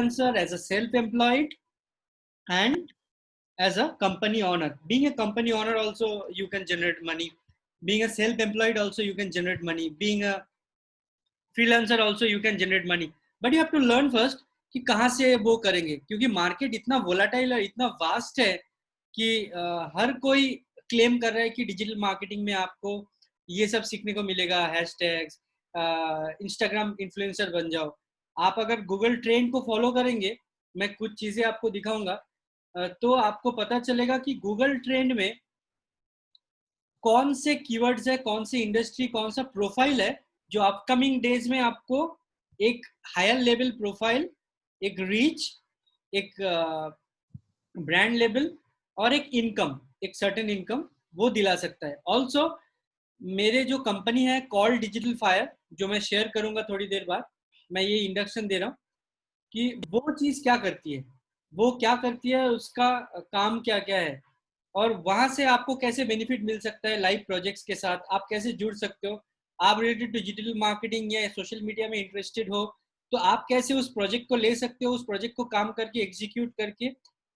freelancer, as a self-employed, and as a company owner. Being a company owner also you can generate money. Being a self-employed also you can generate money. Being a freelancer also you can generate money. But you have to learn first कि कहाँ से वो करेंगे, क्योंकि market इतना volatile और इतना vast है कि हर कोई क्लेम कर रहा है कि डिजिटल मार्केटिंग में आपको ये सब सीखने को मिलेगा, हैशटैग्स, इंस्टाग्राम इन्फ्लुएंसर बन जाओ। आप अगर गूगल ट्रेंड को फॉलो करेंगे, मैं कुछ चीज़ें आपको दिखाऊंगा, तो आपको पता चलेगा कि गूगल ट्रेंड में कौन से कीवर्ड्स है, कौन सी इंडस्ट्री, कौन सा प्रोफाइल है जो अपकमिंग डेज में आपको एक हायर लेवल प्रोफाइल, एक रीच, एक ब्रांड लेवल और एक इनकम, एक सर्टेन इनकम वो दिला सकता है। ऑल्सो मेरे जो कंपनी है कॉल डिजिटल फायर, जो मैं शेयर करूंगा थोड़ी देर बाद, मैं ये इंडक्शन दे रहा हूँ कि वो चीज़ क्या करती है, वो क्या करती है, उसका काम क्या क्या है, और वहां से आपको कैसे बेनिफिट मिल सकता है लाइव प्रोजेक्ट्स के साथ, आप कैसे जुड़ सकते हो। आप रिलेटेड टू डिजिटल मार्केटिंग या सोशल मीडिया में इंटरेस्टेड हो तो आप कैसे उस प्रोजेक्ट को ले सकते हो, उस प्रोजेक्ट को काम करके एग्जीक्यूट करके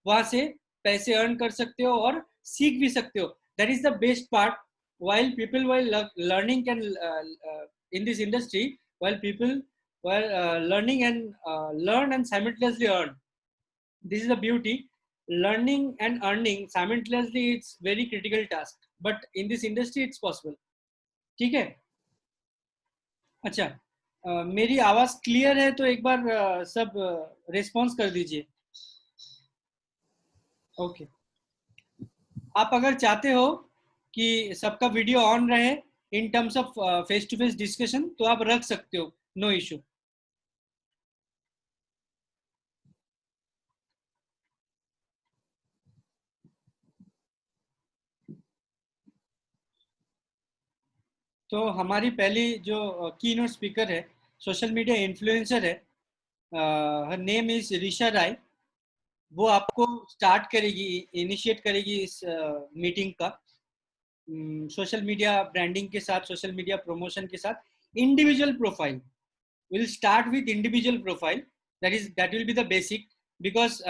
वहां से पैसे अर्न कर सकते हो और सीख भी सकते हो। That is the best part. while people while learning can in this industry, while people while learning and learn and simultaneously earn, this is the beauty. Learning and earning simultaneously, it's very critical task, but in this industry it's possible. ठीक है? अच्छा, मेरी आवाज clear है तो एक बार सब response कर दीजिए। ओके, आप अगर चाहते हो कि सबका वीडियो ऑन रहे in terms of face to face discussion तो आप रख सकते हो, नो इशू। तो हमारी पहली जो की नोट स्पीकर है, सोशल मीडिया इन्फ्लुएंसर है, हर नेम इज ऋषा राय। वो आपको स्टार्ट करेगी, इनिशिएट करेगी इस मीटिंग का, सोशल मीडिया ब्रांडिंग के साथ, सोशल मीडिया प्रमोशन के साथ। Individual profile will start with individual profile, that will be the basic, because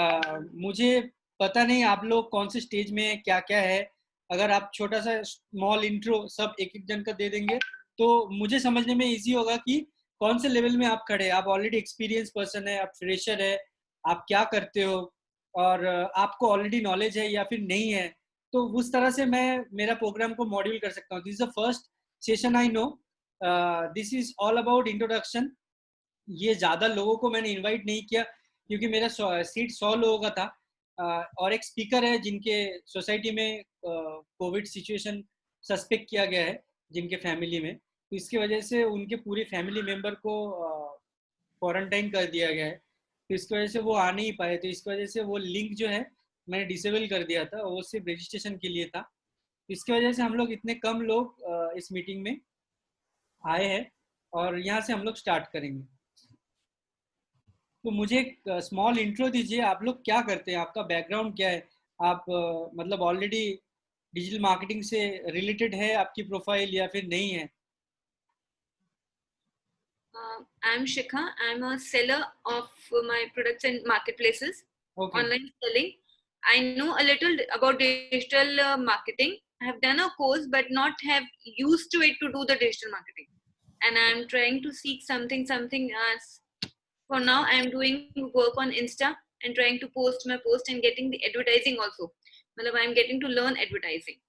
मुझे पता नहीं आप लोग कौन से स्टेज में है, क्या क्या है। अगर आप छोटा सा स्मॉल इंट्रो सब एक एक जन का दे देंगे तो मुझे समझने में इजी होगा कि कौन से लेवल में आप खड़े हैं। आप ऑलरेडी एक्सपीरियंस पर्सन है, आप फ्रेशर है, आप क्या करते हो, और आपको ऑलरेडी नॉलेज है या फिर नहीं है। तो उस तरह से मैं मेरा प्रोग्राम को मॉड्यूल कर सकता हूँ। This is the first session I know, this is all about introduction. ये ज़्यादा लोगों को मैंने इनवाइट नहीं किया क्योंकि मेरा सीट 100 लोगों का था, और एक स्पीकर है जिनके सोसाइटी में कोविड सिचुएशन सस्पेक्ट किया गया है, जिनके फैमिली में, तो इसकी वजह से उनके पूरे फैमिली मेंबर को क्वारंटाइन कर दिया गया है। तो इसकी वजह से वो आ नहीं पाए, तो इसकी वजह से वो लिंक जो है मैंने डिसेबल कर दिया था, वो सिर्फ रजिस्ट्रेशन के लिए था। इसकी वजह से हम लोग इतने कम लोग इस मीटिंग में आए हैं, और यहाँ से हम लोग स्टार्ट करेंगे। तो मुझे एक स्मॉल इंट्रो दीजिए, आप लोग क्या करते हैं, आपका बैकग्राउंड क्या है, आप मतलब ऑलरेडी डिजिटल मार्केटिंग से रिलेटेड है आपकी प्रोफाइल या फिर नहीं है? I'm Shikha. I'm a seller of my products in marketplaces, Okay. online selling. I know a little about digital marketing. I have done a course, but not have used to it to do the digital marketing. And I'm trying to seek something. For now, I'm doing work on Insta and trying to post my post and getting the advertising also. I'm getting to learn advertising.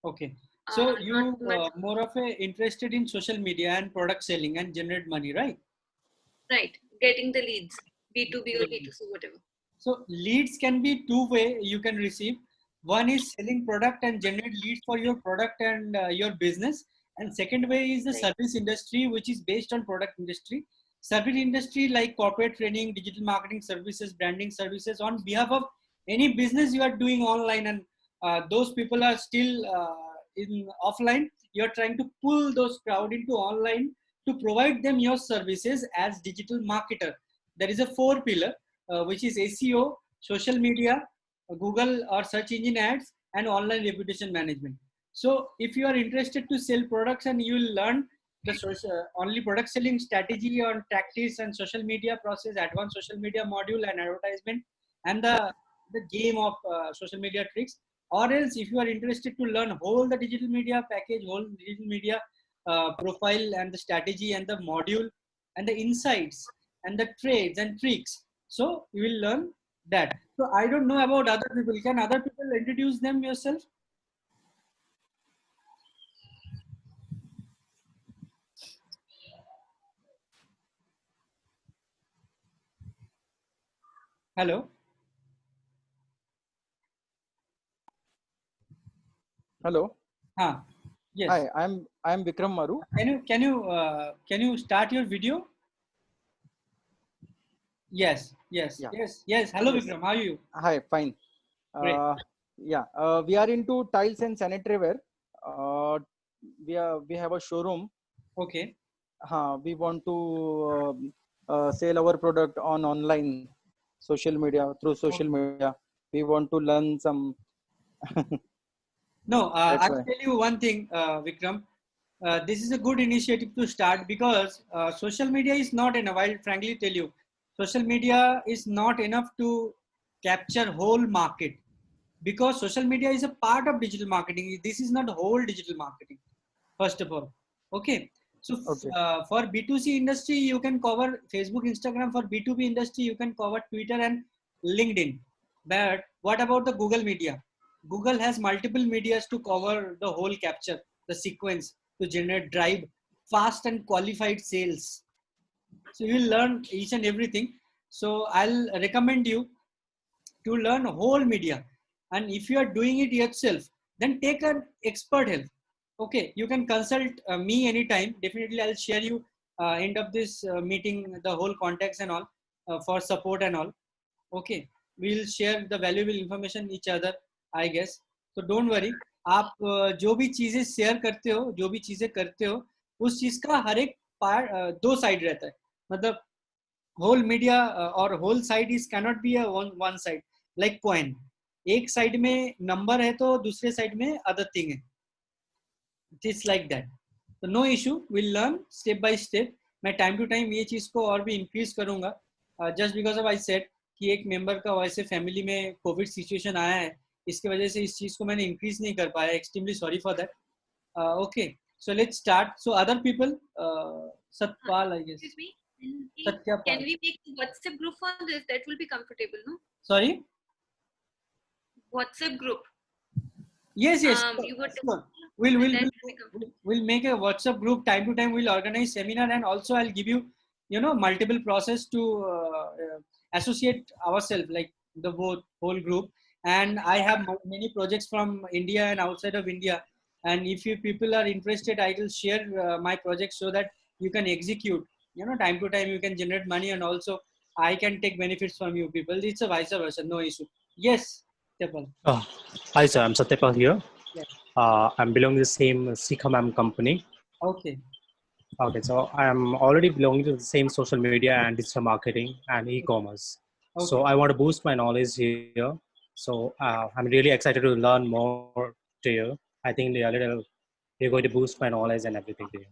Okay. So you more of a interested in social media and product selling and generate money, right? Right. Getting the leads, B2B or B2C, whatever. So leads can be two way you can receive. One is selling product and generate leads for your product and your business. And second way is the service industry, which is based on product industry. Service industry like corporate training, digital marketing services, branding services on behalf of any business you are doing online, and those people are still in offline. You are trying to pull those crowd into online to provide them your services as digital marketer. There is a four pillar, which is SEO, social media, Google or search engine ads, and online reputation management. So if you are interested to sell products and you will learn the social, only product selling strategy on tactics and social media process, advanced social media module and advertisement, and the game of social media tricks. Or else, if you are interested to learn whole the digital media package, whole digital media profile and the strategy and the module and the insights and the trades and tricks, so you will learn that. So I don't know about other people. Can other people introduce them yourself? Hello. Hello. Huh. Yes. Hi, I'm Vikram Maru. Can you start your video? Yes. Yes. Yeah. Yes. Hello, Yes. Vikram. How are you? Hi, fine. Great. We are into tiles and sanitary ware. We have a showroom. Okay. We want to sell our product on online, social media, through social media. We want to learn some. No, That's I'll why. tell you one thing, Vikram. This is a good initiative to start because social media is not enough. I'll frankly tell you, social media is not enough to capture whole market because social media is a part of digital marketing. This is not whole digital marketing. First of all, okay. So Okay. for B2C industry, you can cover Facebook, Instagram. For B2B industry, you can cover Twitter and LinkedIn. But what about the Google media? Google has multiple medias to cover the whole capture, the sequence to generate drive fast and qualified sales. So you will learn each and everything. So I'll recommend you to learn whole media. And if you are doing it yourself, then take an expert help. Okay, you can consult me anytime. Definitely, I'll share you end of this meeting the whole contacts and all for support and all. Okay, we'll share the valuable information each other, I guess. So don't worry. आप जो भी चीजें share करते हो, जो भी चीजें करते हो, उस चीज का हर एक पार्ट दो साइड रहता है. मतलब whole media or whole side is cannot be a one side like coin. एक साइड में नंबर है तो दूसरे साइड में अदर थिंग है. Just like that. So no issue. We'll learn step by step. मैं टाइम टू टाइम ये चीज को और भी इंक्रीज करूंगा. Just because of I said कि एक मेंबर का वैसे फैमिली में कोविड सिचुएशन आया है, इसकी वजह से इस चीज को मैंने इंक्रीज नहीं कर पाया. Extremely sorry for that. Okay, so let's start. So other people, Satpal, I guess. Excuse me. Satyapal. Can we make a WhatsApp group for this? That will be comfortable, no? Sorry. WhatsApp group. Yes. You got Sure. to We'll make a WhatsApp group. Time to time we'll organize seminar, and also I'll give you multiple process to associate ourselves, like the whole group. And I have many projects from India and outside of India, and if you people are interested, I will share my projects so that you can execute. Time to time you can generate money, and also I can take benefits from you people. It's a vice versa, no issue. Yes, Tepal. Hi sir, I'm Satyapal here. Yeah. I'm belonging to the same CCOM company. Okay. Okay, so I'm already belonging to the same social media and digital marketing and e-commerce. Okay. So I want to boost my knowledge here. So I'm really excited to learn more here. I think they're going to boost my knowledge and everything here.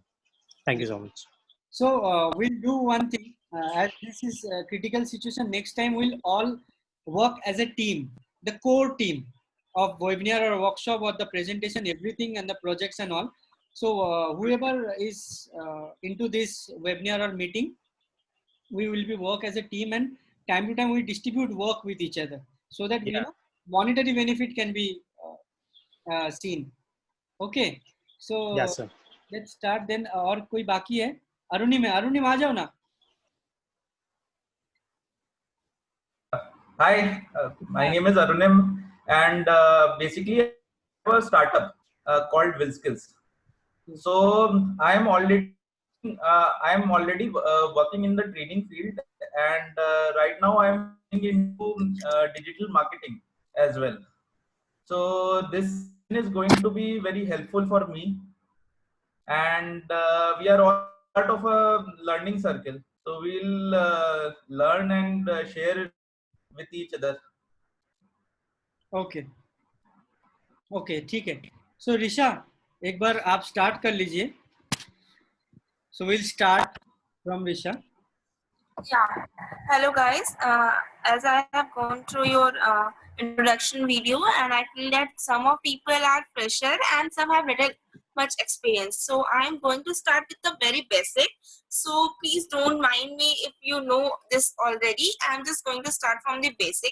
Thank you so much. So we'll do one thing. As this is a critical situation, next time we'll all work as a team, the core team of webinar or workshop or the presentation, everything and the projects and all. So whoever is into this webinar or meeting, we will be work as a team, and time to time we distribute work with each other so that monetary benefit can be seen. Okay. So Yes, sir. let's start then. और कोई बाकी है? अरुणिम आ जाओ ना. Hi, my name is Arunim, and basically I have a startup called WillSkills. So I am already working in the training field, and right now I am into digital marketing as well. So this is going to be very helpful for me, and we are all part of a learning circle. So we'll learn and share with each other. Okay ठीक है. सो ऋषा, एक बार आप start कर लीजिए. So we'll start from Risha. Yeah. Hello, guys. As I have gone through your introduction video, and I feel that some of people are fresher and some have little much experience. So I'm going to start with the very basic. So please don't mind me if you know this already. I'm just going to start from the basic.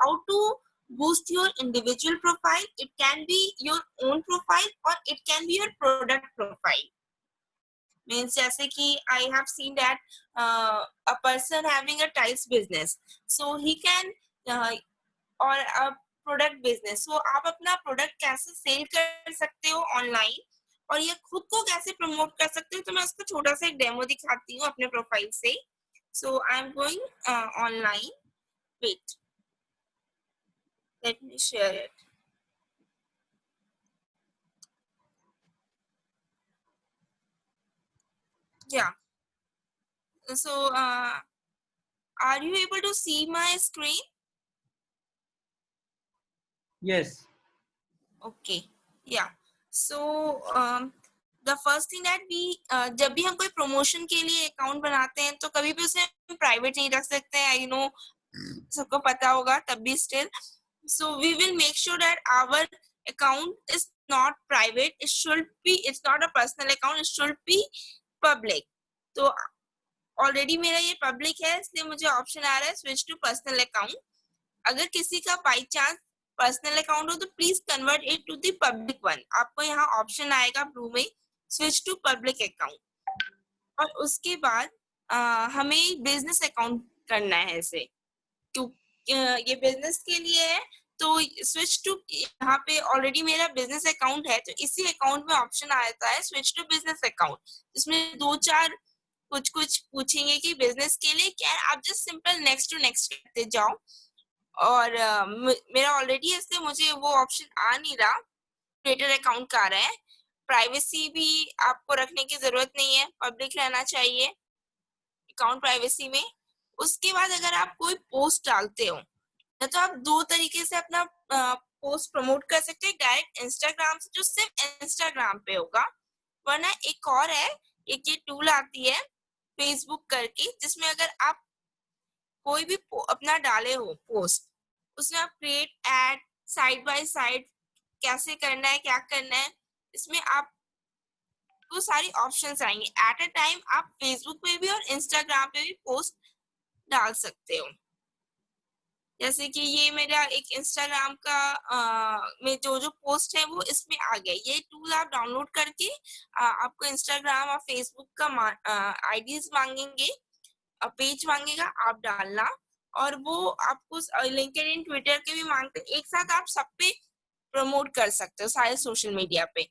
How to boost your individual profile. It can be your own profile or it can be your product profile. Means जैसे कि I have seen that a person having a tiles business, so he can or a product business, so आप अपना product कैसे cell कर सकते हो online और ये खुद को कैसे प्रमोट कर सकते हो, तो मैं उसको छोटा सा एक डेमो दिखाती हूँ अपने प्रोफाइल से. So I am going online. Wait, let me share it. Yeah. So are you able to see my screen? Yes. Okay. Yeah. So the first thing that we जब भी हम कोई promotion के लिए account बनाते हैं तो कभी भी उसे private नहीं रख सकते हैं. I know सबको पता होगा, तब भी still. So we will make sure that our account is not private. It should be. It's not a personal account. It should be public. तो already मेरा ये public है, इसलिए मुझे option आ रहा है switch to personal account. अगर किसी का by chance पर्सनल अकाउंट हो तो please convert it to the public one. आपको यहाँ ऑप्शन आएगा ब्लू में स्विच टू पब्लिक अकाउंट, और उसके बाद हमें बिजनेस अकाउंट करना है इसे, क्योंकि ये बिजनेस के लिए है. तो स्विच टू, यहाँ पे ऑलरेडी मेरा बिजनेस अकाउंट है, तो इसी अकाउंट में ऑप्शन आता है स्विच टू बिजनेस अकाउंट. इसमें 2-4 कुछ पूछेंगे कि बिजनेस के लिए क्या है. आप just simple next to next करते जाओ. और मेरा ऑलरेडी है, इसलिए मुझे वो ऑप्शन आ नहीं रहा. क्रिएटर अकाउंट का आ रहा है. प्राइवेसी भी आपको रखने की जरूरत नहीं है, पब्लिक रहना चाहिए अकाउंट प्राइवेसी में. उसके बाद अगर आप कोई पोस्ट डालते हो तो आप 2 तरीके से अपना पोस्ट प्रमोट कर सकते हैं. डायरेक्ट इंस्टाग्राम से, जो सिर्फ इंस्टाग्राम पे होगा, वरना एक और है, एक ये टूल आती है फेसबुक करके, जिसमें अगर आप कोई भी अपना डाले हो पोस्ट, उसमें आप create add side by side कैसे करना है, क्या करना है, इसमें आप वो सारी ऑप्शंस आएंगे. एट अ टाइम आप फेसबुक पे भी और इंस्टाग्राम पे भी पोस्ट डाल सकते हो. जैसे कि ये मेरा एक इंस्टाग्राम का में जो पोस्ट है वो इसमें आ गया. ये टूल आप डाउनलोड करके आपको इंस्टाग्राम और फेसबुक का आईडीज मांगेंगे, पेज मांगेगा, आप डालना, और वो आपको लिंक्डइन ट्विटर के भी मांगते हैं. एक साथ आप सब पे प्रमोट कर सकते हो, सारे सोशल मीडिया पे.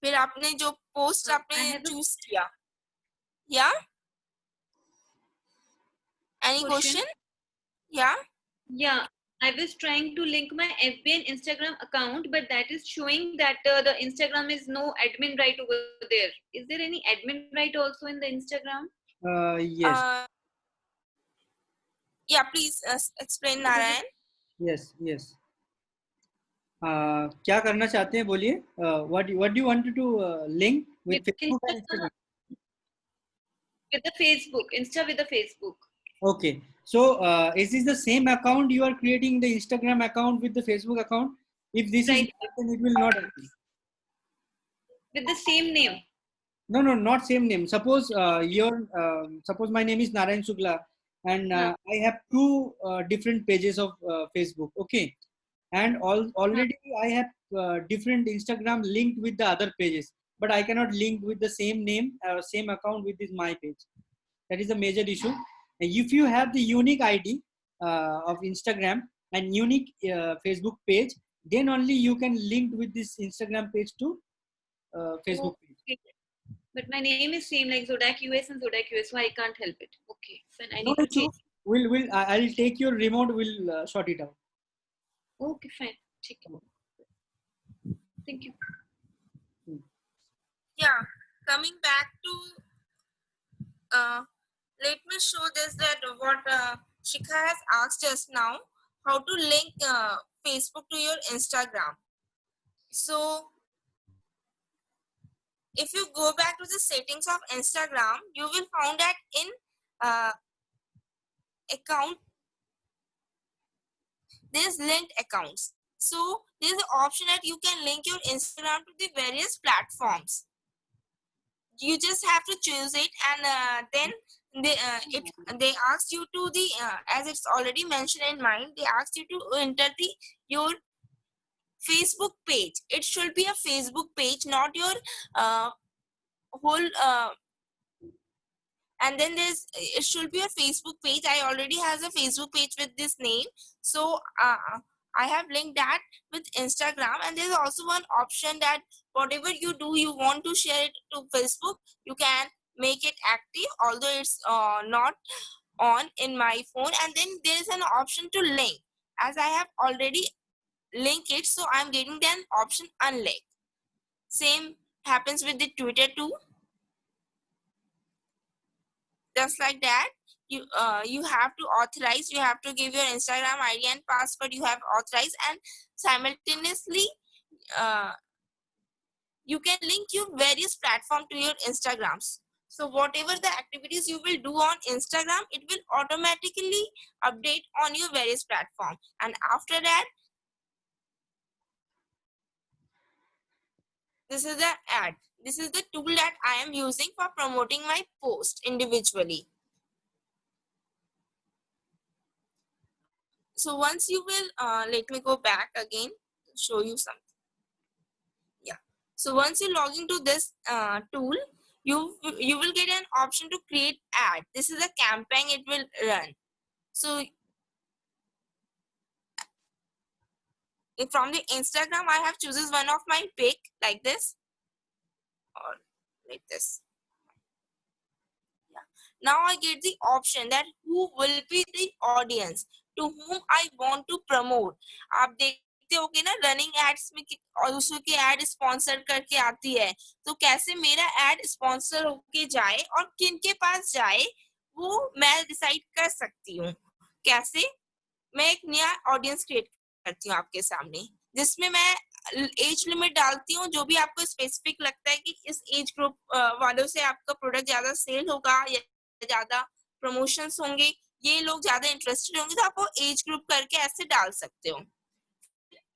फिर आपने जो पोस्ट आपने चूज किया, या any question? Yeah, I was trying to link my FB and Instagram account, but that is showing that the Instagram is no admin right over there. Is there any admin right also in the Instagram? Yes. Yeah, please explain, Narayan. Yes. क्या करना चाहते हैं बोलिए. What do you want to link with Facebook and Instagram? With the Facebook, Insta with the Facebook. Okay, so is this the same account you are creating, the Instagram account with the Facebook account? If this Right. is not, then it will not happen. With the same name. No, not same name. Suppose suppose my name is Narayan Shukla, and I have 2 different pages of Facebook. Okay, and already I have different Instagram linked with the other pages, but I cannot link with the same name, same account with this my page. That is a major issue. If you have the unique ID of Instagram and unique Facebook page, then only you can link with this Instagram page to Facebook page. Okay. But my name is same like Zodak US and Zodak US, so I can't help it. Okay, then I No need to issue. change. I'll take your remote. We'll sort it out. Okay, fine. Thank you. Yeah, coming back to let me show this, that what Shikha has asked us now, how to link Facebook to your Instagram. So if you go back to the settings of Instagram, you will find that in account there's linked accounts. So there's an option that you can link your Instagram to the various platforms. You just have to choose it, and then they ask you to the as it's already mentioned in mine, they ask you to enter your Facebook page. It should be a Facebook page, not your whole and then it should be a Facebook page. I already has a Facebook page with this name, so I have linked that with Instagram. And there's also one option that whatever you do, you want to share it to Facebook, you can make it active, although it's not on in my phone. And then there's an option to link. As I have already linked it, so I'm getting an option unlink. Same happens with the Twitter too. Just like that, you have to authorize, you have to give your Instagram ID and password, you have authorized, and simultaneously you can link your various platforms to your Instagrams. So whatever the activities you will do on Instagram, it will automatically update on your various platform. And after that, this is the ad. This is the tool that I am using for promoting my post individually. So once you will, let me go back again, show you something. Yeah. So once you log into this tool, you will get an option to create ad. This is a campaign it will run. So from the Instagram, I have chooses one of my pic like this or like this. Yeah. Now I get the option that who will be the audience to whom I want to promote. आप देखते होगे ना running ads में और उसके add sponsor करके आती है, तो कैसे मेरा ऐड स्पॉन्सर होके जाए और किन के पास जाए वो मैं डिसाइड कर सकती हूँ. कैसे मैं एक नया ऑडियंस क्रिएट करती हूँ आपके सामने, जिसमें मैं एज लिमिट डालती हूँ जो भी आपको स्पेसिफिक लगता है कि इस एज ग्रुप वालों से आपका प्रोडक्ट ज्यादा सेल होगा या ज्यादा प्रमोशंस होंगे, ये लोग ज्यादा इंटरेस्टेड होंगे, तो आप वो एज ग्रुप करके ऐसे डाल सकते हो.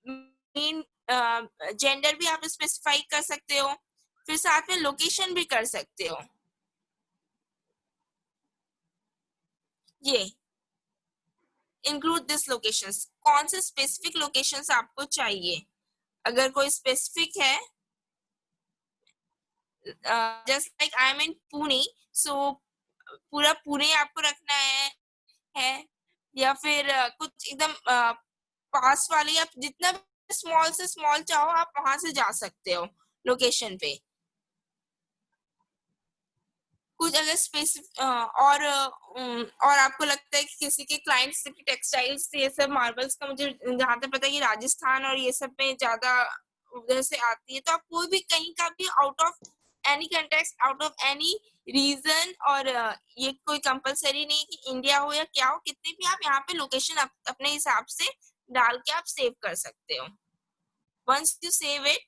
मेन जेंडर भी आप स्पेसिफाई कर सकते हो, फिर साथ में लोकेशन भी कर सकते हो. ये इंक्लूड दिस लोकेशंस, कौन से स्पेसिफिक लोकेशंस आपको चाहिए. अगर कोई स्पेसिफिक है जस्ट लाइक आई एम इन पुणे, सो पूरा पुणे आपको रखना है या फिर कुछ एकदम पास वाले, आप जितना स्मॉल से स्मॉल चाहो आप वहां से जा सकते हो लोकेशन पे. कुछ अगर स्पेसिफिक और आपको लगता है कि किसी के क्लाइंट्स टेक्सटाइल्स ये सब मार्बल्स का, मुझे जहां तक पता है कि राजस्थान और ये सब में ज्यादा उधर से आती है, तो आप कोई भी कहीं का भी out of any context, out of any reason, और ये कोई कंपलसरी नहीं कि इंडिया हो या क्या हो, कितने भी आप यहाँ पे लोकेशन अपने हिसाब से डाल के आप सेव कर सकते हो. वंस यू सेव इट,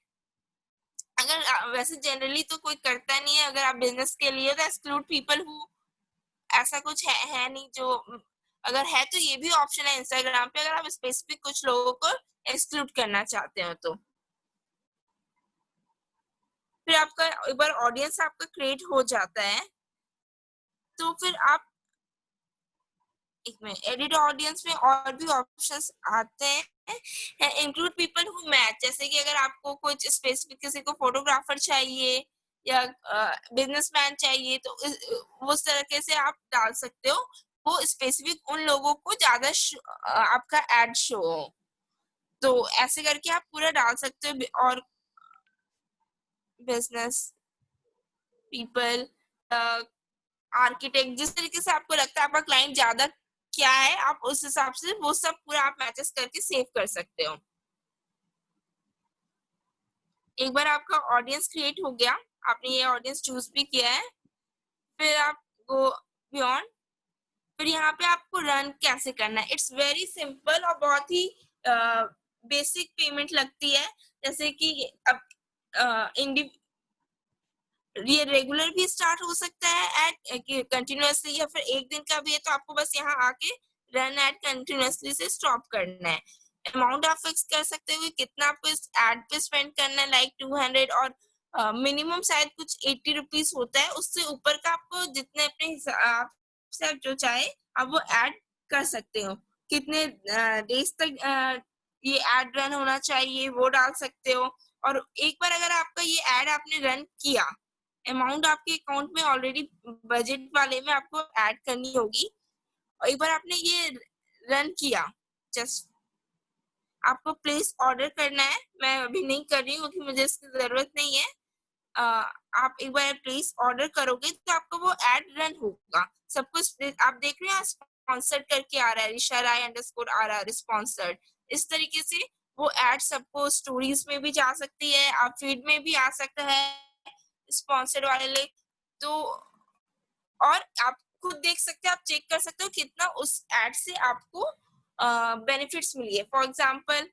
अगर वैसे जनरली तो कोई करता नहीं है, अगर आप बिजनेस के लिए तो एक्सक्लूड पीपल हु, ऐसा कुछ है नहीं जो, अगर है तो ये भी ऑप्शन है इंस्टाग्राम पे, अगर आप स्पेसिफिक कुछ लोगों को एक्सक्लूड करना चाहते हो तो. फिर आपका एक बार ऑडियंस आपका क्रिएट हो जाता है तो फिर आप एक मिनट, एडिट ऑडियंस में और भी ऑप्शंस आते हैं. इंक्लूड पीपल हु मैच, जैसे कि अगर आपको कुछ स्पेसिफिक किसी को फोटोग्राफर चाहिए या बिजनेसमैन चाहिए तो उस तरीके से आप डाल सकते हो, वो स्पेसिफिक उन लोगों को ज्यादा आपका एड शो हो, तो ऐसे करके आप पूरा डाल सकते हो. और बिजनेस पीपल, आर्किटेक्ट, जिस तरीके से आपको लगता है आपका क्लाइंट ज्यादा क्या है, आप उस हिसाब से वो सब पूरा आप मैचेस करके सेव कर सकते हो. एक बार आपका ऑडियंस क्रिएट हो गया, आपने ये ऑडियंस चूज भी किया है, फिर आप गो बियॉन्ड. फिर यहाँ पे आपको रन कैसे करना है, इट्स वेरी सिंपल और बहुत ही बेसिक पेमेंट लगती है. जैसे कि अब ये रेगुलर भी स्टार्ट हो सकता है एड कंटिन्यूअसली, या फिर एक दिन का भी है तो आपको बस यहाँ आके रन एड कंटिन्यूअसली से स्टॉप करना है। अमाउंट आप फिक्स कर सकते हो कि कितना आपको इस एड पे स्पेंड करना है, लाइक 200, और मिनिमम शायद कुछ 80 रुपीज होता है। उससे ऊपर का आपको जितने अपने हिसाब से आप जो चाहे आप वो ऐड कर सकते हो। कितने डेज तक ये एड रन होना चाहिए वो डाल सकते हो। और एक बार अगर आपका ये एड आपने रन किया, अमाउंट आपके अकाउंट में ऑलरेडी बजट वाले में आपको ऐड करनी होगी। और एक बार आपने ये रन किया, जस्ट आपको प्लेस ऑर्डर करना है। मैं अभी नहीं कर रही हूँ क्योंकि मुझे इसकी जरूरत नहीं है। आप एक बार प्लेस ऑर्डर करोगे तो आपको वो एड रन होगा। सब कुछ आप देख रहे हैं, स्पॉन्सर्ड करके आ रहा है, ऋषा राय अंडरस्कोर आ रहा है स्पॉन्सर्ड। इस तरीके से वो एड सबको स्टोरीज में भी जा सकती है, आप फीड में भी आ सकता है स्पॉन्सर्ड वाले। तो और आप खुद देख सकते हो, आप चेक कर सकते हो कितना उस एड से आपको बेनिफिट्स मिली है। फॉर एग्जाम्पल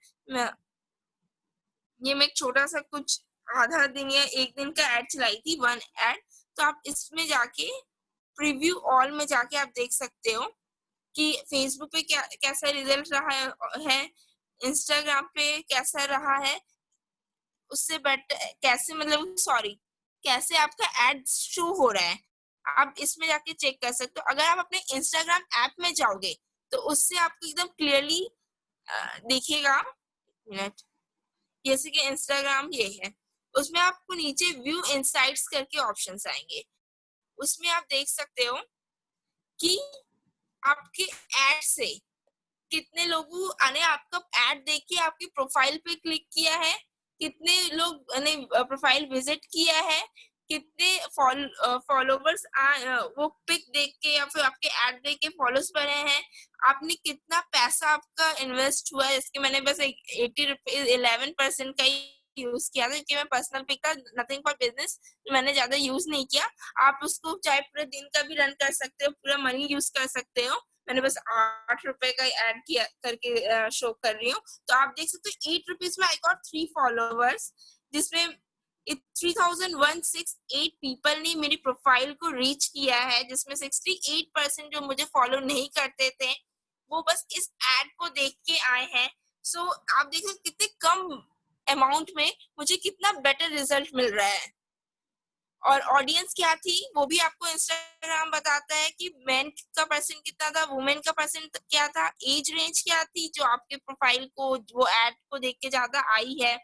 ये मैं एक छोटा सा कुछ आधा दिन या एक दिन का एड चलाई थी, वन एड। तो आप इसमें जाके प्रीव्यू ऑल में जाके आप देख सकते हो कि फेसबुक पे कैसा रिजल्ट रहा है, इंस्टाग्राम पे कैसा रहा है, उससे बेटर कैसे, मतलब सॉरी, कैसे आपका एड शो हो रहा है आप इसमें जाके चेक कर सकते हो। अगर आप अपने इंस्टाग्राम ऐप में जाओगे तो उससे आपको एकदम क्लियरली दिखेगा। मिनट, जैसे कि इंस्टाग्राम ये है, उसमें आपको नीचे व्यू इनसाइट्स करके ऑप्शंस आएंगे। उसमें आप देख सकते हो कि आपके ऐड से कितने लोगों ने आपका ऐड देख के आपकी प्रोफाइल पे क्लिक किया है, कितने लोग ने प्रोफाइल विजिट किया है, कितने फॉलोवर्स वो पिक देख के या फिर आपके ऐड देख के फॉलोअर्स बने हैं, आपने कितना पैसा आपका इन्वेस्ट हुआ है। इसके मैंने बस 80 रुपीज 11% का ही यूज किया था क्योंकि मैं पर्सनल पिक था, नथिंग फॉर बिजनेस, मैंने ज्यादा यूज नहीं किया। आप उसको चाहे पूरे दिन का भी रन कर सकते हो, पूरा मनी यूज कर सकते हो। मैंने बस 8 रुपए का ऐड किया करके शो कर रही हूँ। तो आप देख सकते हो 8 रुपीज में आई गॉट 3 फॉलोवर्स, जिसमें 3168 पीपल ने मेरी प्रोफाइल को रीच किया है, जिसमें 68% जो मुझे फॉलो नहीं करते थे वो बस इस एड को देख के आए हैं। सो आप देखो कितने कम अमाउंट में मुझे कितना बेटर रिजल्ट मिल रहा है। और ऑडियंस क्या थी वो भी आपको इंस्टाग्राम बताता है कि मेन का परसेंट कितना था, वुमेन का परसेंट क्या था, एज रेंज क्या थी जो आपके प्रोफाइल को वो एड को देख के ज्यादा आई है।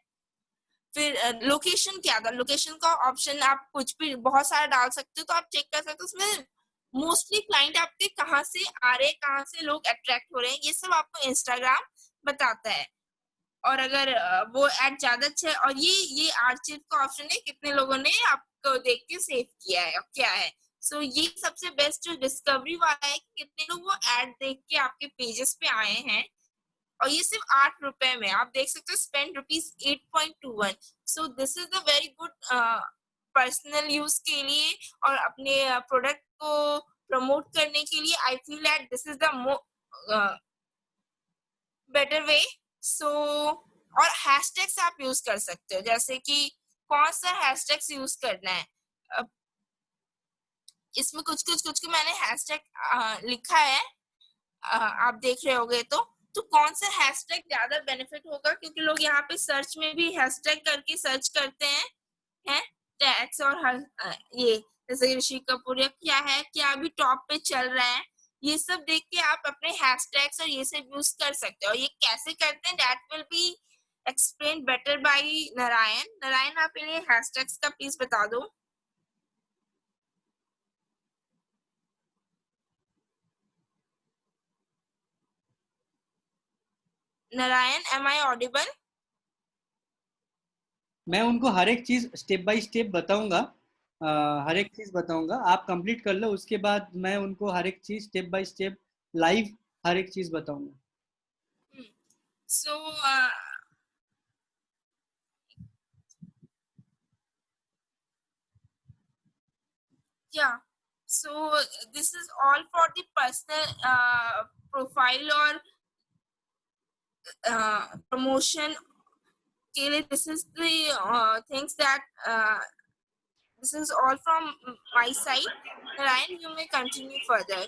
फिर लोकेशन क्या था, लोकेशन का ऑप्शन आप कुछ भी बहुत सारा डाल सकते हो, तो आप चेक कर सकते हो उसमें मोस्टली क्लाइंट आपके कहाँ से आ रहे हैं, कहाँ से लोग अट्रैक्ट हो रहे हैं, ये सब आपको इंस्टाग्राम बताता है। और अगर वो एड ज्यादा अच्छा है, और ये आर्चिव का ऑप्शन है, कितने लोगों ने आपको देख के सेव किया है क्या है। सो ये सबसे बेस्ट जो डिस्कवरी वाला है कि कितने लोग वो एड देख के आपके पेजेस पे आए हैं। और ये सिर्फ 8 रुपए में आप देख सकते हो, spend ₹8.21। So this is the very good personal use के लिए और अपने प्रोडक्ट को प्रमोट करने के लिए। I feel that this is the better way. So और हैशटैग्स आप यूज कर सकते हो, जैसे कि कौन सा हैशटैग्स यूज करना है। इसमें कुछ मैंने हैशटैग लिखा है, आप देख रहे होगे तो कौन सा हैशटैग ज्यादा बेनिफिट होगा, क्योंकि लोग यहाँ पे सर्च में भी हैशटैग करके सर्च करते हैं टैग्स। और ये जैसे ऋषि कपूर या क्या है, क्या अभी टॉप पे चल रहा है, ये सब देख के आप अपने हैशटैग्स और ये सब यूज कर सकते हो। ये कैसे करते हैं that will be explain better by Narayan. Narayan आप इन्हें हैशटैग्स का प्लीज बता दो। Narayan, am I audible? मैं उनको हर एक चीज स्टेप बाय स्टेप बताऊंगा, हर एक चीज बताऊंगा। आप कंप्लीट कर लो, उसके बाद मैं उनको हर एक चीज स्टेप बाय स्टेप लाइव हर एक चीज बताऊंगा। सो yeah, so this is all for the personal profile or promotion के लिए। this is the things that This is all from my side. Ryan, you may continue further.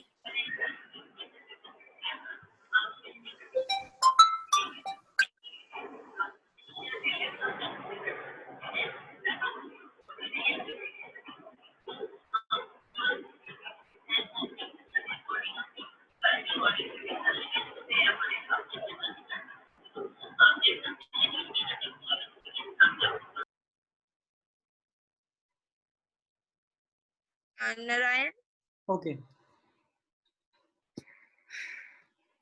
And Ryan? Okay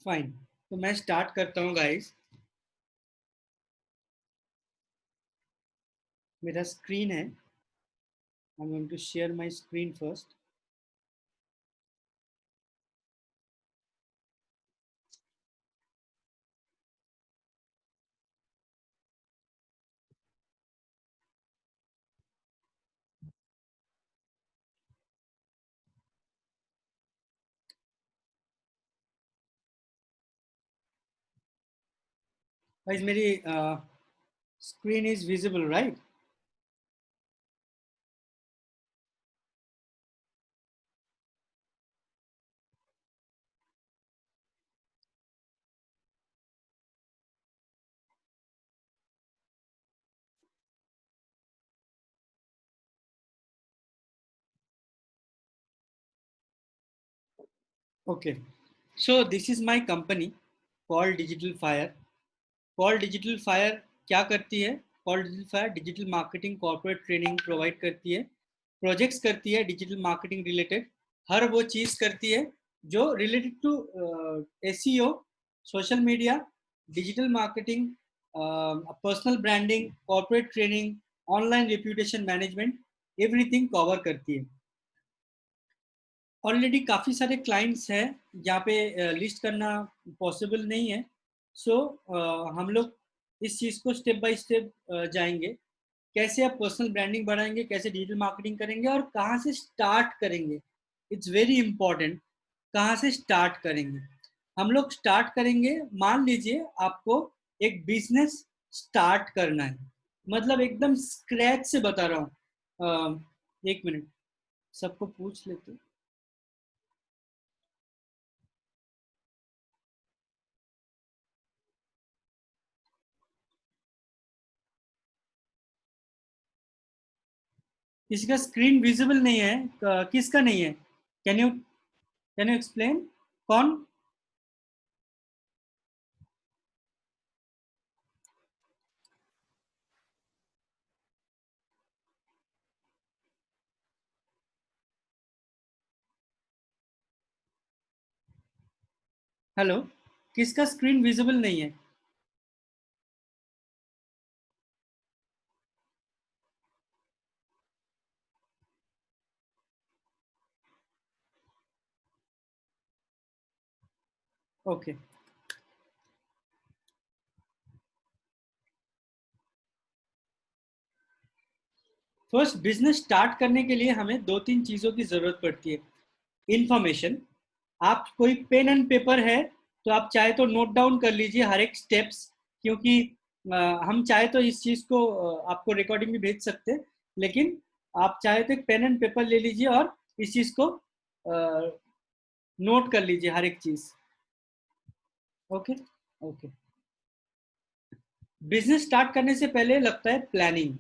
fine, तो मैं start करता हूँ guys. मेरा screen है, I am going to share my screen first. Guys मेरी screen is visible right? Okay, so this is my company called Digital Fire. Call Digital Fire क्या करती है? Call Digital Fire digital marketing corporate training provide करती है, projects करती है digital marketing related, हर वो चीज़ करती है जो related to SEO, social media, digital marketing, personal branding, corporate training, online reputation management, everything cover करती है। ऑलरेडी काफ़ी सारे क्लाइंट्स हैं, यहाँ पे लिस्ट करना पॉसिबल नहीं है। सो हम लोग इस चीज़ को स्टेप बाय स्टेप जाएंगे, कैसे आप पर्सनल ब्रांडिंग बढ़ाएंगे, कैसे डिजिटल मार्केटिंग करेंगे और कहाँ से स्टार्ट करेंगे। इट्स वेरी इंपॉर्टेंट, कहाँ से स्टार्ट करेंगे। हम लोग स्टार्ट करेंगे, मान लीजिए आपको एक बिजनेस स्टार्ट करना है, मतलब एकदम स्क्रैच से बता रहा हूँ। एक मिनट, सबको पूछ लेते। किसी का स्क्रीन विजिबल नहीं है, किसका नहीं है? Can you explain? कौन? हेलो, किसका स्क्रीन विजिबल नहीं है? ओके, फर्स्ट बिजनेस स्टार्ट करने के लिए हमें 2-3 चीज़ों की ज़रूरत पड़ती है। इंफॉर्मेशन, आप कोई पेन एंड पेपर है तो आप चाहे तो नोट डाउन कर लीजिए हर एक स्टेप्स, क्योंकि हम चाहे तो इस चीज़ को आपको रिकॉर्डिंग भी भेज सकते हैं, लेकिन आप चाहे तो एक पेन एंड पेपर ले लीजिए और इस चीज़ को नोट कर लीजिए हर एक चीज़। ओके ओके, बिजनेस स्टार्ट करने से पहले लगता है planning.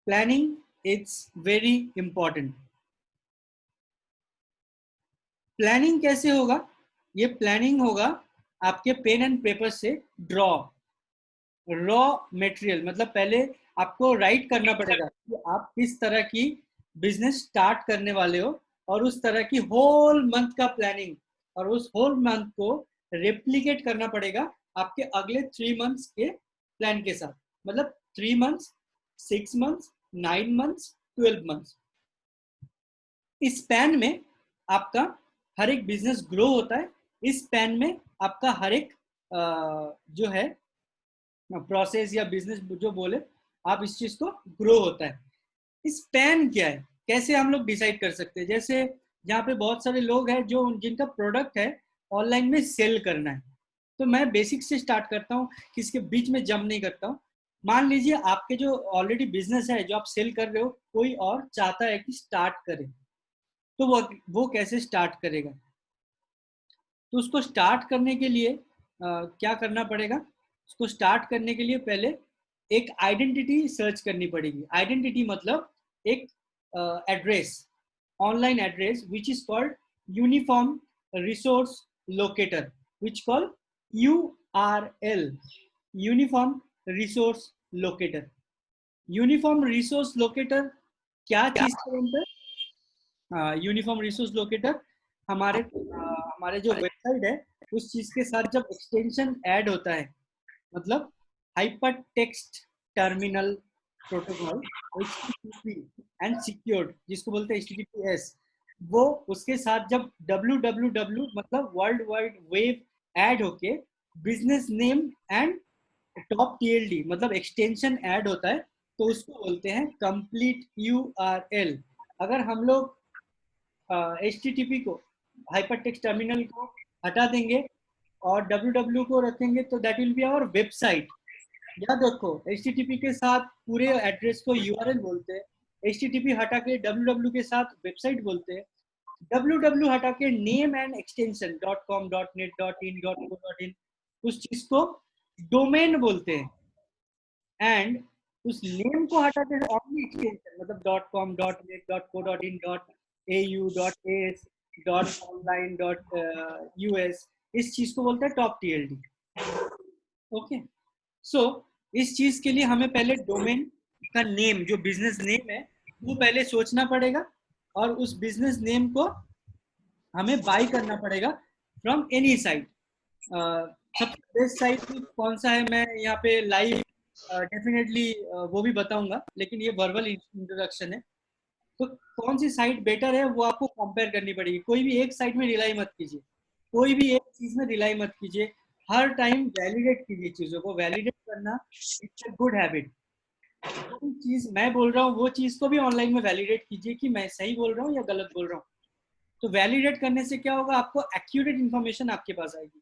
Planning it's very important. Planning कैसे होगा? ये प्लानिंग होगा आपके पेन एंड पेपर से ड्रॉ, रॉ मटेरियल, मतलब पहले आपको राइट करना पड़ेगा कि आप किस तरह की बिजनेस स्टार्ट करने वाले हो, और उस तरह की होल मंथ का प्लानिंग, और उस होल मंथ को रेप्लिकेट करना पड़ेगा आपके अगले 3 मंथ्स के प्लान के साथ, मतलब 3 मंथ्स, 6 मंथ्स, 9 मंथ्स, 12 मंथ्स। इस स्पैन में आपका हर एक बिजनेस ग्रो होता है। इस स्पैन में आपका हर एक जो है प्रोसेस या बिजनेस जो बोले आप, इस चीज को ग्रो होता है। स्पैन क्या है, कैसे हम लोग डिसाइड कर सकते हैं? जैसे यहाँ पे बहुत सारे लोग हैं जो जिनका प्रोडक्ट है ऑनलाइन में सेल करना है, तो मैं बेसिक से स्टार्ट करता हूँ, किसके बीच में जंप नहीं करता हूँ। मान लीजिए आपके जो ऑलरेडी बिजनेस है, जो आप सेल कर रहे हो, कोई और चाहता है कि स्टार्ट करे, तो वो कैसे स्टार्ट करेगा? तो उसको स्टार्ट करने के लिए क्या करना पड़ेगा? उसको स्टार्ट करने के लिए पहले एक आइडेंटिटी सर्च करनी पड़ेगी। आइडेंटिटी मतलब एक address, online address which is called uniform resource locator, which called URL, uniform resource locator. Uniform resource locator क्या चीज को बोलते हैं? यूनिफॉर्म रिसोर्स लोकेटर हमारे जो वेबसाइट है उस चीज के साथ जब एक्सटेंशन ऐड होता है, मतलब hyper text terminal protocol, HTTP and secured, जिसको बोलते हैं HTTPS, वो उसके साथ जब www मतलब वर्ल्ड वाइड वेब ऐड होके business name and top TLD मतलब एक्सटेंशन ऐड होता है, तो उसको बोलते हैं कंप्लीट URL। अगर हम लोग HTTP को, हाइपर टेक्स्ट टर्मिनल को हटा देंगे और www को रखेंगे, तो that will be our website. याद रखो, HTTP के साथ पूरे एड्रेस को URL बोलते हैं, HTTP हटा के www के साथ वेबसाइट बोलते हैं, www हटा के name and extension .com .net .in .co .in उस चीज को डोमेन बोलते हैं, एंड उस नेम को हटा के ओनली एक्सटेंशन मतलब .com .net .co .in .au .as .online .us इस चीज को बोलते हैं टॉप TLD। ओके, सो इस चीज के लिए हमें पहले डोमेन का नेम, जो बिजनेस नेम है, वो पहले सोचना पड़ेगा, और उस बिजनेस नेम को हमें बाय करना पड़ेगा फ्रॉम एनी साइट। सबसे बेस्ट साइट कौन सा है, मैं यहाँ पे लाइव डेफिनेटली वो भी बताऊंगा, लेकिन ये वर्बल इंट्रोडक्शन है। तो कौन सी साइट बेटर है वो आपको कंपेयर करनी पड़ेगी। कोई भी एक साइट में रिलाई मत कीजिए, कोई भी एक चीज में रिलाई मत कीजिए, हर टाइम वैलिडेट कीजिए चीजों को। वैलिडेट करना इट्स अ गुड हैबिट। कोई चीज मैं बोल रहा हूँ वो चीज को भी ऑनलाइन में वैलिडेट कीजिए कि मैं सही बोल रहा हूँ या गलत बोल रहा हूँ। तो वैलिडेट करने से क्या होगा, आपको एक्यूरेट इन्फॉर्मेशन आपके पास आएगी।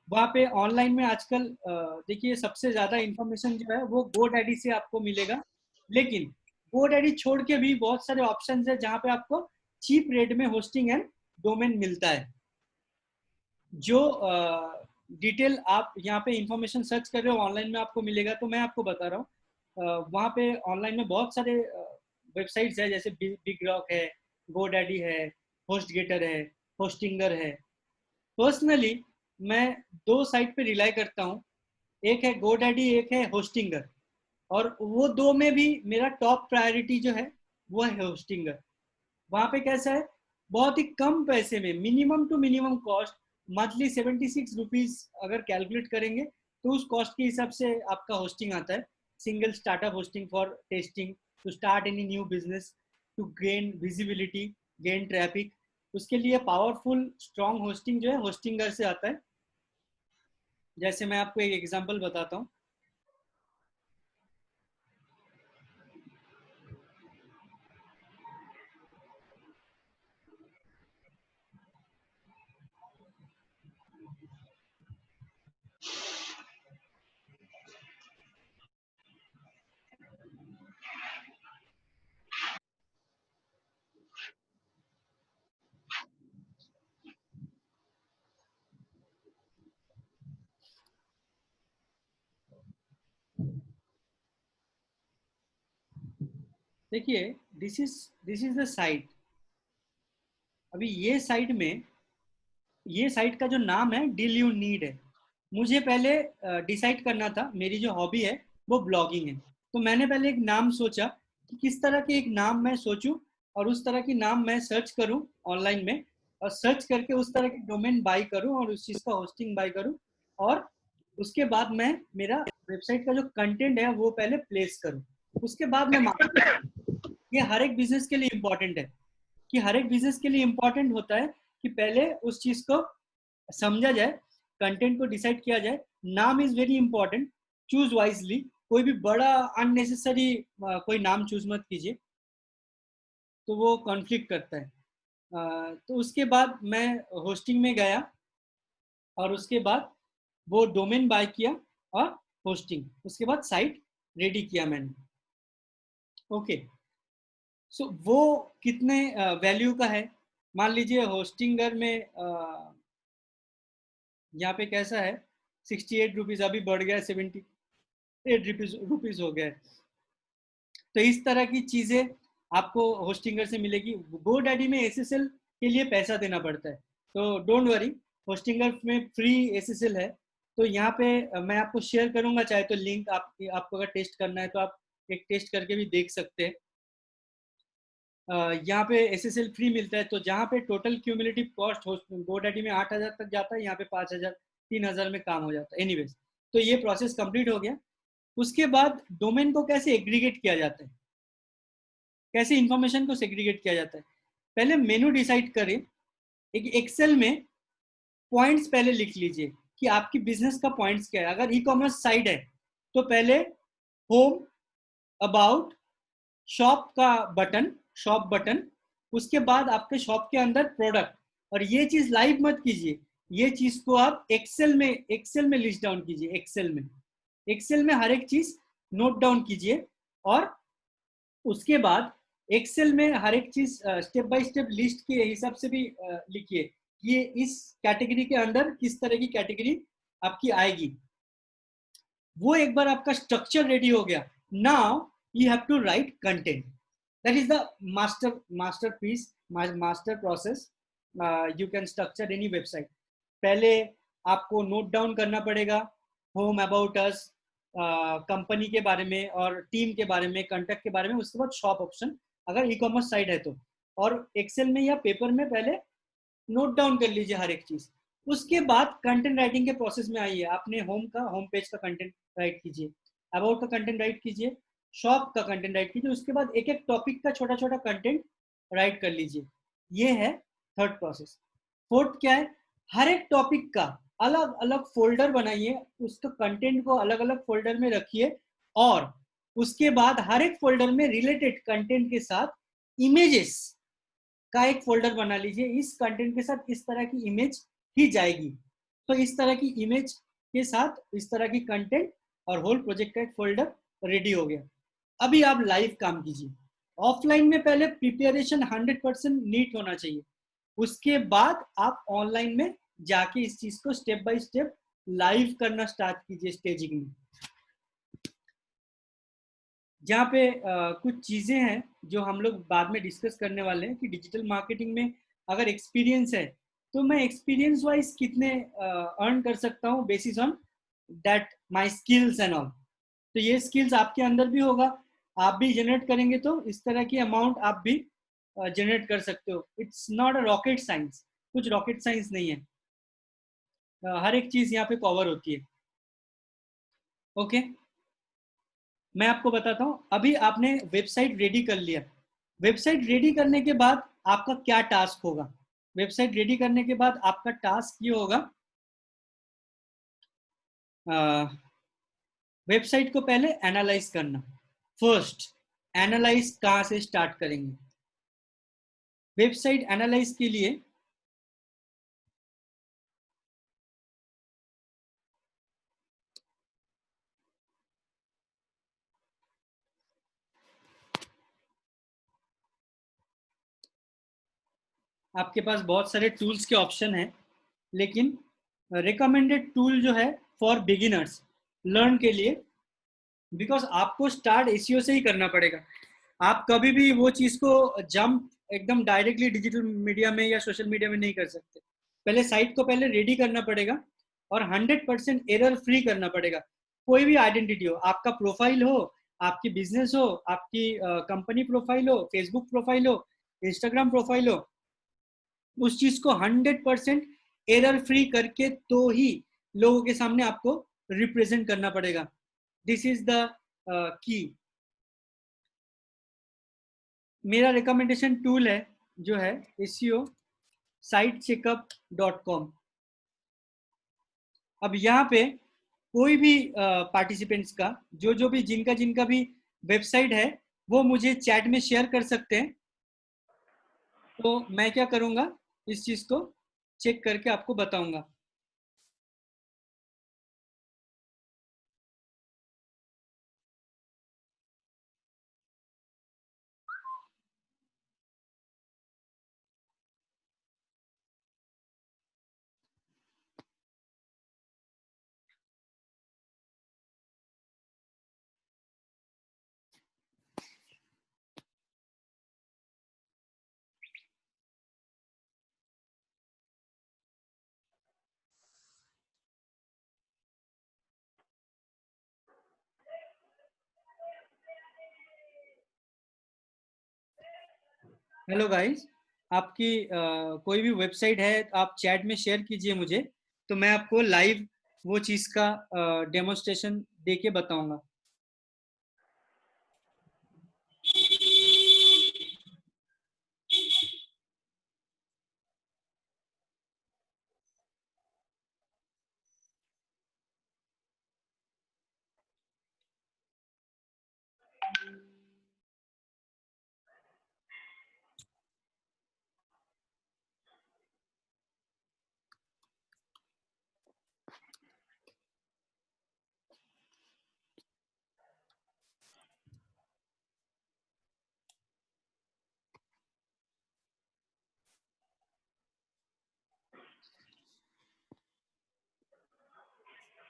वहाँ पे ऑनलाइन में आजकल देखिए सबसे ज्यादा इन्फॉर्मेशन जो है वो GoDaddy से आपको मिलेगा, लेकिन GoDaddy छोड़ के भी बहुत सारे ऑप्शंस है जहाँ पे आपको चीप रेट में होस्टिंग एंड डोमेन मिलता है। जो डिटेल आप यहाँ पे इंफॉर्मेशन सर्च कर रहे हो ऑनलाइन में आपको मिलेगा, तो मैं आपको बता रहा हूँ वहाँ पे ऑनलाइन में बहुत सारे वेबसाइट्स है, जैसे बिगरॉक है, GoDaddy है, HostGator है, होस्टिंगर है। पर्सनली मैं 2 साइट पे रिलाई करता हूँ, एक है GoDaddy, एक है होस्टिंगर, और वो 2 में भी मेरा टॉप प्रायोरिटी जो है वो है होस्टिंगर। वहाँ पे कैसा है, बहुत ही कम पैसे में, minimum to minimum cost monthly 76 rupees अगर कैलकुलेट करेंगे तो उस कॉस्ट के हिसाब से आपका होस्टिंग आता है। Single startup hosting for testing, to start any new business, to gain visibility, gain traffic, उसके लिए पावरफुल स्ट्रॉन्ग होस्टिंग जो है होस्टिंगर से आता है। जैसे मैं आपको एक एग्जांपल बताता हूँ। देखिए, दिस इज द साइट। अभी ये साइट का जो नाम है डील यू नीड है। मुझे पहले डिसाइड करना था, मेरी जो हॉबी है वो ब्लॉगिंग है, तो मैंने पहले एक नाम सोचा कि किस तरह के एक नाम मैं सोचूं, और उस तरह की नाम मैं सर्च करूं ऑनलाइन में, और सर्च करके उस तरह की डोमेन बाय करूं और उस चीज़ का होस्टिंग बाय करूं, और उसके बाद मैं मेरा वेबसाइट का जो कंटेंट है वो पहले प्लेस करूं, उसके बाद मैं मार्केट। ये हर एक बिजनेस के लिए इम्पोर्टेंट है, कि हर एक बिजनेस के लिए इम्पोर्टेंट होता है कि पहले उस चीज को समझा जाए, कंटेंट को डिसाइड किया जाए। नाम is very important, choose wisely. कोई भी बड़ा अननेसेसरी कोई नाम चूज मत कीजिए, तो वो कॉन्फ्लिक्ट करता है। तो उसके बाद मैं होस्टिंग में गया, और उसके बाद वो डोमेन बाय किया और होस्टिंग, उसके बाद साइट रेडी किया मैंने। ओके, सो वो कितने वैल्यू का है? मान लीजिए होस्टिंगर में यहाँ पे कैसा है, 68 रुपीज, अभी बढ़ गया 78 रुपीज हो गया है। तो इस तरह की चीजें आपको होस्टिंगर से मिलेगी। GoDaddy में SSL के लिए पैसा देना पड़ता है, तो डोंट वरी, होस्टिंगर में फ्री SSL है। तो यहाँ पे मैं आपको शेयर करूंगा, चाहे तो लिंक, आपको अगर टेस्ट करना है तो आप एक टेस्ट करके भी देख सकते हैं। यहाँ पे SSL फ्री मिलता है, तो जहाँ पे टोटल क्यूमुलेटिव कॉस्ट GoDaddy में 8,000 तक जाता है, यहाँ पे 5,000 3,000 में काम हो जाता है। एनीवेज, तो ये प्रोसेस कंप्लीट हो गया। उसके बाद डोमेन को कैसे एग्रीगेट किया जाता है, कैसे इंफॉर्मेशन को सेग्रीगेट किया जाता है? पहले मेनू डिसाइड करें, एक एक्सेल में पॉइंट्स पहले लिख लीजिए कि आपकी बिजनेस का पॉइंट्स क्या है। अगर ई-कॉमर्स साइट है तो पहले होम, अबाउट, शॉप का बटन, शॉप बटन, उसके बाद आपके शॉप के अंदर प्रोडक्ट। और ये चीज लाइव मत कीजिए, ये चीज को आप एक्सेल में लिस्ट डाउन कीजिए। एक्सेल में हर एक चीज नोट डाउन कीजिए, और उसके बाद एक्सेल में हर एक चीज स्टेप बाय स्टेप लिस्ट के हिसाब से भी लिखिए कि ये इस कैटेगरी के अंदर किस तरह की कैटेगरी आपकी आएगी। वो एक बार आपका स्ट्रक्चर रेडी हो गया, now you have to write content. That is the masterpiece, master process. You can structure any website. पहले आपको नोट डाउन करना पड़ेगा होम, अबाउट अस, कंपनी के बारे में और टीम के बारे में, कॉन्टैक्ट के बारे में। उसके बाद शॉप ऑप्शन अगर ई-कॉमर्स साइट है तो, और एक्सेल में या पेपर में पहले नोट डाउन कर लीजिए हर एक चीज। उसके बाद कंटेंट राइटिंग के प्रोसेस में आइए। आपने होम पेज का कंटेंट राइट कीजिए, अबाउट का कंटेंट राइट कीजिए, शॉप का कंटेंट राइट कीजिए, उसके बाद एक एक टॉपिक का छोटा छोटा कंटेंट राइट कर लीजिए। ये है थर्ड प्रोसेस। फोर्थ क्या है, हर एक टॉपिक का अलग अलग फोल्डर बनाइए, उसका कंटेंट को अलग अलग फोल्डर में रखिए, और उसके बाद हर एक फोल्डर में रिलेटेड कंटेंट के साथ इमेजेस का एक फोल्डर बना लीजिए। इस कंटेंट के साथ इस तरह की इमेज ही जाएगी, तो इस तरह की इमेज के साथ इस तरह की कंटेंट, और होल प्रोजेक्ट का एक फोल्डर रेडी हो गया। अभी आप लाइव काम कीजिए। ऑफलाइन में पहले प्रिपरेशन 100% नीट होना चाहिए, उसके बाद आप ऑनलाइन में जाके इस चीज को स्टेप बाय स्टेप लाइव करना स्टार्ट कीजिए स्टेजिंग में। जहाँ पे कुछ चीजें हैं जो हम लोग बाद में डिस्कस करने वाले हैं कि डिजिटल मार्केटिंग में अगर एक्सपीरियंस है तो मैं एक्सपीरियंस वाइज कितने अर्न कर सकता हूँ basis on that my skills and all. तो ये स्किल्स आपके अंदर भी होगा, आप भी जनरेट करेंगे तो इस तरह की अमाउंट आप भी जनरेट कर सकते हो। It's not a rocket science, कुछ रॉकेट साइंस नहीं है, हर एक चीज यहाँ पे कवर होती है। ओके, मैं आपको बताता हूँ। अभी आपने वेबसाइट रेडी कर लिया, वेबसाइट रेडी करने के बाद आपका क्या टास्क होगा? वेबसाइट रेडी करने के बाद आपका टास्क ये होगा, वेबसाइट को पहले एनालाइज करना। फर्स्ट एनालाइज कहाँ से स्टार्ट करेंगे? वेबसाइट एनालाइज के लिए आपके पास बहुत सारे टूल्स के ऑप्शन हैं, लेकिन रिकमेंडेड टूल जो है फॉर बिगिनर्स लर्न के लिए, बिकॉज आपको स्टार्ट एसईओ से ही करना पड़ेगा। आप कभी भी वो चीज को जंप एकदम डायरेक्टली डिजिटल मीडिया में या सोशल मीडिया में नहीं कर सकते। पहले साइट को पहले रेडी करना पड़ेगा और 100% एरर फ्री करना पड़ेगा। कोई भी आइडेंटिटी हो, आपका प्रोफाइल हो, आपकी बिजनेस हो, आपकी कंपनी प्रोफाइल हो, फेसबुक प्रोफाइल हो, इंस्टाग्राम प्रोफाइल हो, उस चीज को 100% एरर फ्री करके तो ही लोगों के सामने आपको रिप्रेजेंट करना पड़ेगा। This is the key. मेरा रिकमेंडेशन टूल है जो है SEO sitecheckup.com। अब यहाँ पे कोई भी पार्टिसिपेंट्स का जो भी जिनका भी वेबसाइट है वो मुझे चैट में शेयर कर सकते हैं। तो मैं क्या करूँगा, इस चीज को चेक करके आपको बताऊंगा। हेलो गाइस, आपकी कोई भी वेबसाइट है आप चैट में शेयर कीजिए मुझे, तो मैं आपको लाइव वो चीज़ का डेमोन्स्ट्रेशन दे के बताऊंगा।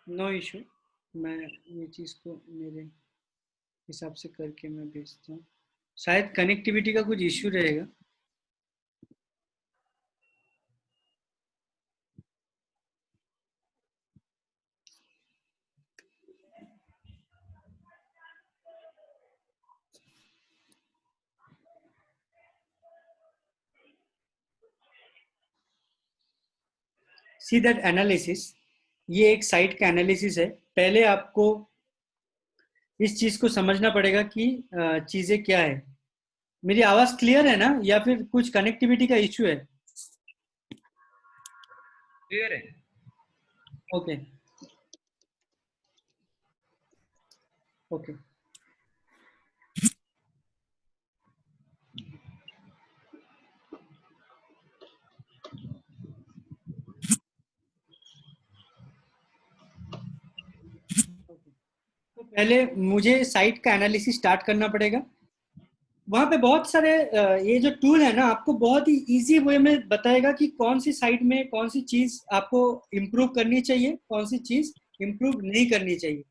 नो इशू, मैं ये चीज़ को मेरे हिसाब से करके मैं भेजता हूँ। शायद कनेक्टिविटी का कुछ इशू रहेगा। सी दैट एनालिसिस, ये एक साइट का एनालिसिस है। पहले आपको इस चीज़ को समझना पड़ेगा कि चीज़ें क्या है। मेरी आवाज़ क्लियर है ना, या फिर कुछ कनेक्टिविटी का इशू है? क्लियर है। Okay okay. तो पहले मुझे साइट का एनालिसिस स्टार्ट करना पड़ेगा। वहाँ पे बहुत सारे ये जो टूल है ना, आपको बहुत ही इजी वे में बताएगा कि कौन सी साइट में कौन सी चीज़ आपको इम्प्रूव करनी चाहिए, कौन सी चीज़ इम्प्रूव नहीं करनी चाहिए।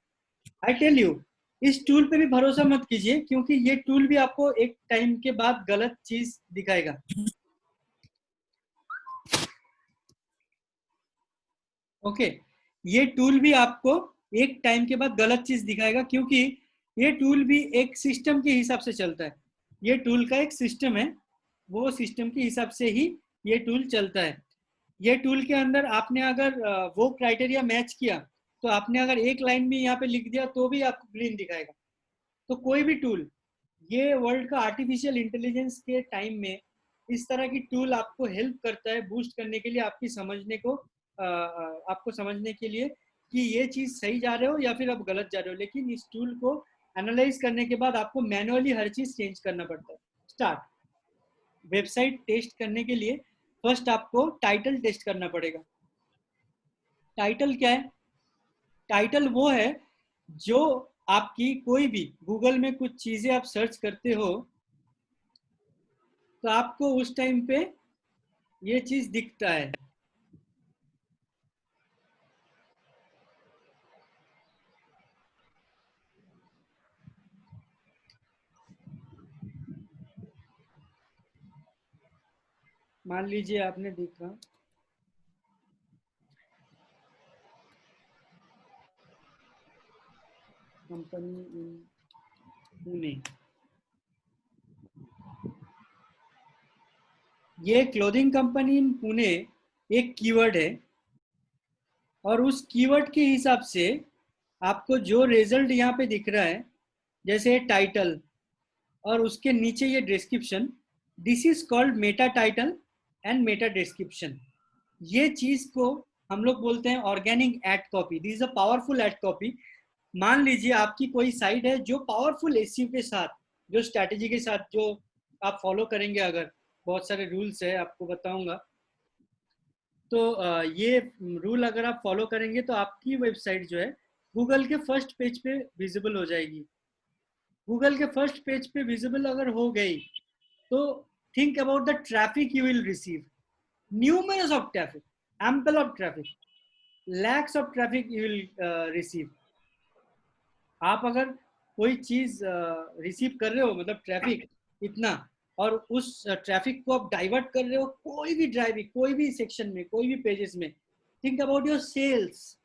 आई टेल यू, इस टूल पे भी भरोसा मत कीजिए, क्योंकि ये टूल भी आपको एक टाइम के बाद गलत चीज़ दिखाएगा। ओके, ये टूल भी आपको एक टाइम के बाद गलत चीज़ दिखाएगा, क्योंकि ये टूल भी एक सिस्टम के हिसाब से चलता है। ये टूल का एक सिस्टम है, वो सिस्टम के हिसाब से ही ये टूल चलता है। ये टूल के अंदर आपने अगर वो क्राइटेरिया मैच किया, तो आपने अगर एक लाइन भी यहाँ पे लिख दिया तो भी आपको ग्रीन दिखाएगा। तो कोई भी टूल, ये वर्ल्ड का आर्टिफिशियल इंटेलिजेंस के टाइम में इस तरह की टूल आपको हेल्प करता है बूस्ट करने के लिए, आपकी समझने को आपको समझने के लिए कि ये चीज़ सही जा रहे हो या फिर आप गलत जा रहे हो। लेकिन इस टूल को एनालाइज करने के बाद आपको मैनुअली हर चीज़ चेंज करना पड़ता है। स्टार्ट वेबसाइट टेस्ट करने के लिए फर्स्ट आपको टाइटल टेस्ट करना पड़ेगा। टाइटल क्या है? टाइटल वो है जो आपकी कोई भी गूगल में कुछ चीज़ें आप सर्च करते हो, तो आपको उस टाइम पे ये चीज़ दिखता है। मान लीजिए आपने देखा कंपनी इन पुणे, ये क्लोथिंग कंपनी इन पुणे एक कीवर्ड है, और उस कीवर्ड के हिसाब से आपको जो रिजल्ट यहाँ पे दिख रहा है, जैसे टाइटल और उसके नीचे ये description, this is called Meta title and Meta description. ये चीज को हम लोग बोलते हैं organic ad copy. This is a powerful ad copy. मान लीजिए आपकी कोई साइट है जो पावरफुल एसईओ के साथ, जो स्ट्रैटेजी के साथ, जो आप फॉलो करेंगे, अगर बहुत सारे रूल्स है आपको बताऊंगा, तो ये रूल अगर आप फॉलो करेंगे तो आपकी वेबसाइट जो है गूगल के फर्स्ट पेज पे विजिबल हो जाएगी। गूगल के फर्स्ट पेज पे विजिबल अगर हो गई, तो think about the traffic you will receive. Numerous of traffic, ample of traffic, lakhs of traffic you will receive. आप अगर कोई चीज रिसीव कर रहे हो, मतलब ट्रैफिक इतना, और उस ट्रैफिक को आप डाइवर्ट कर रहे हो कोई भी ड्राइविंग, कोई भी सेक्शन में, कोई भी पेजेस में, थिंक अबाउट योर सेल्स।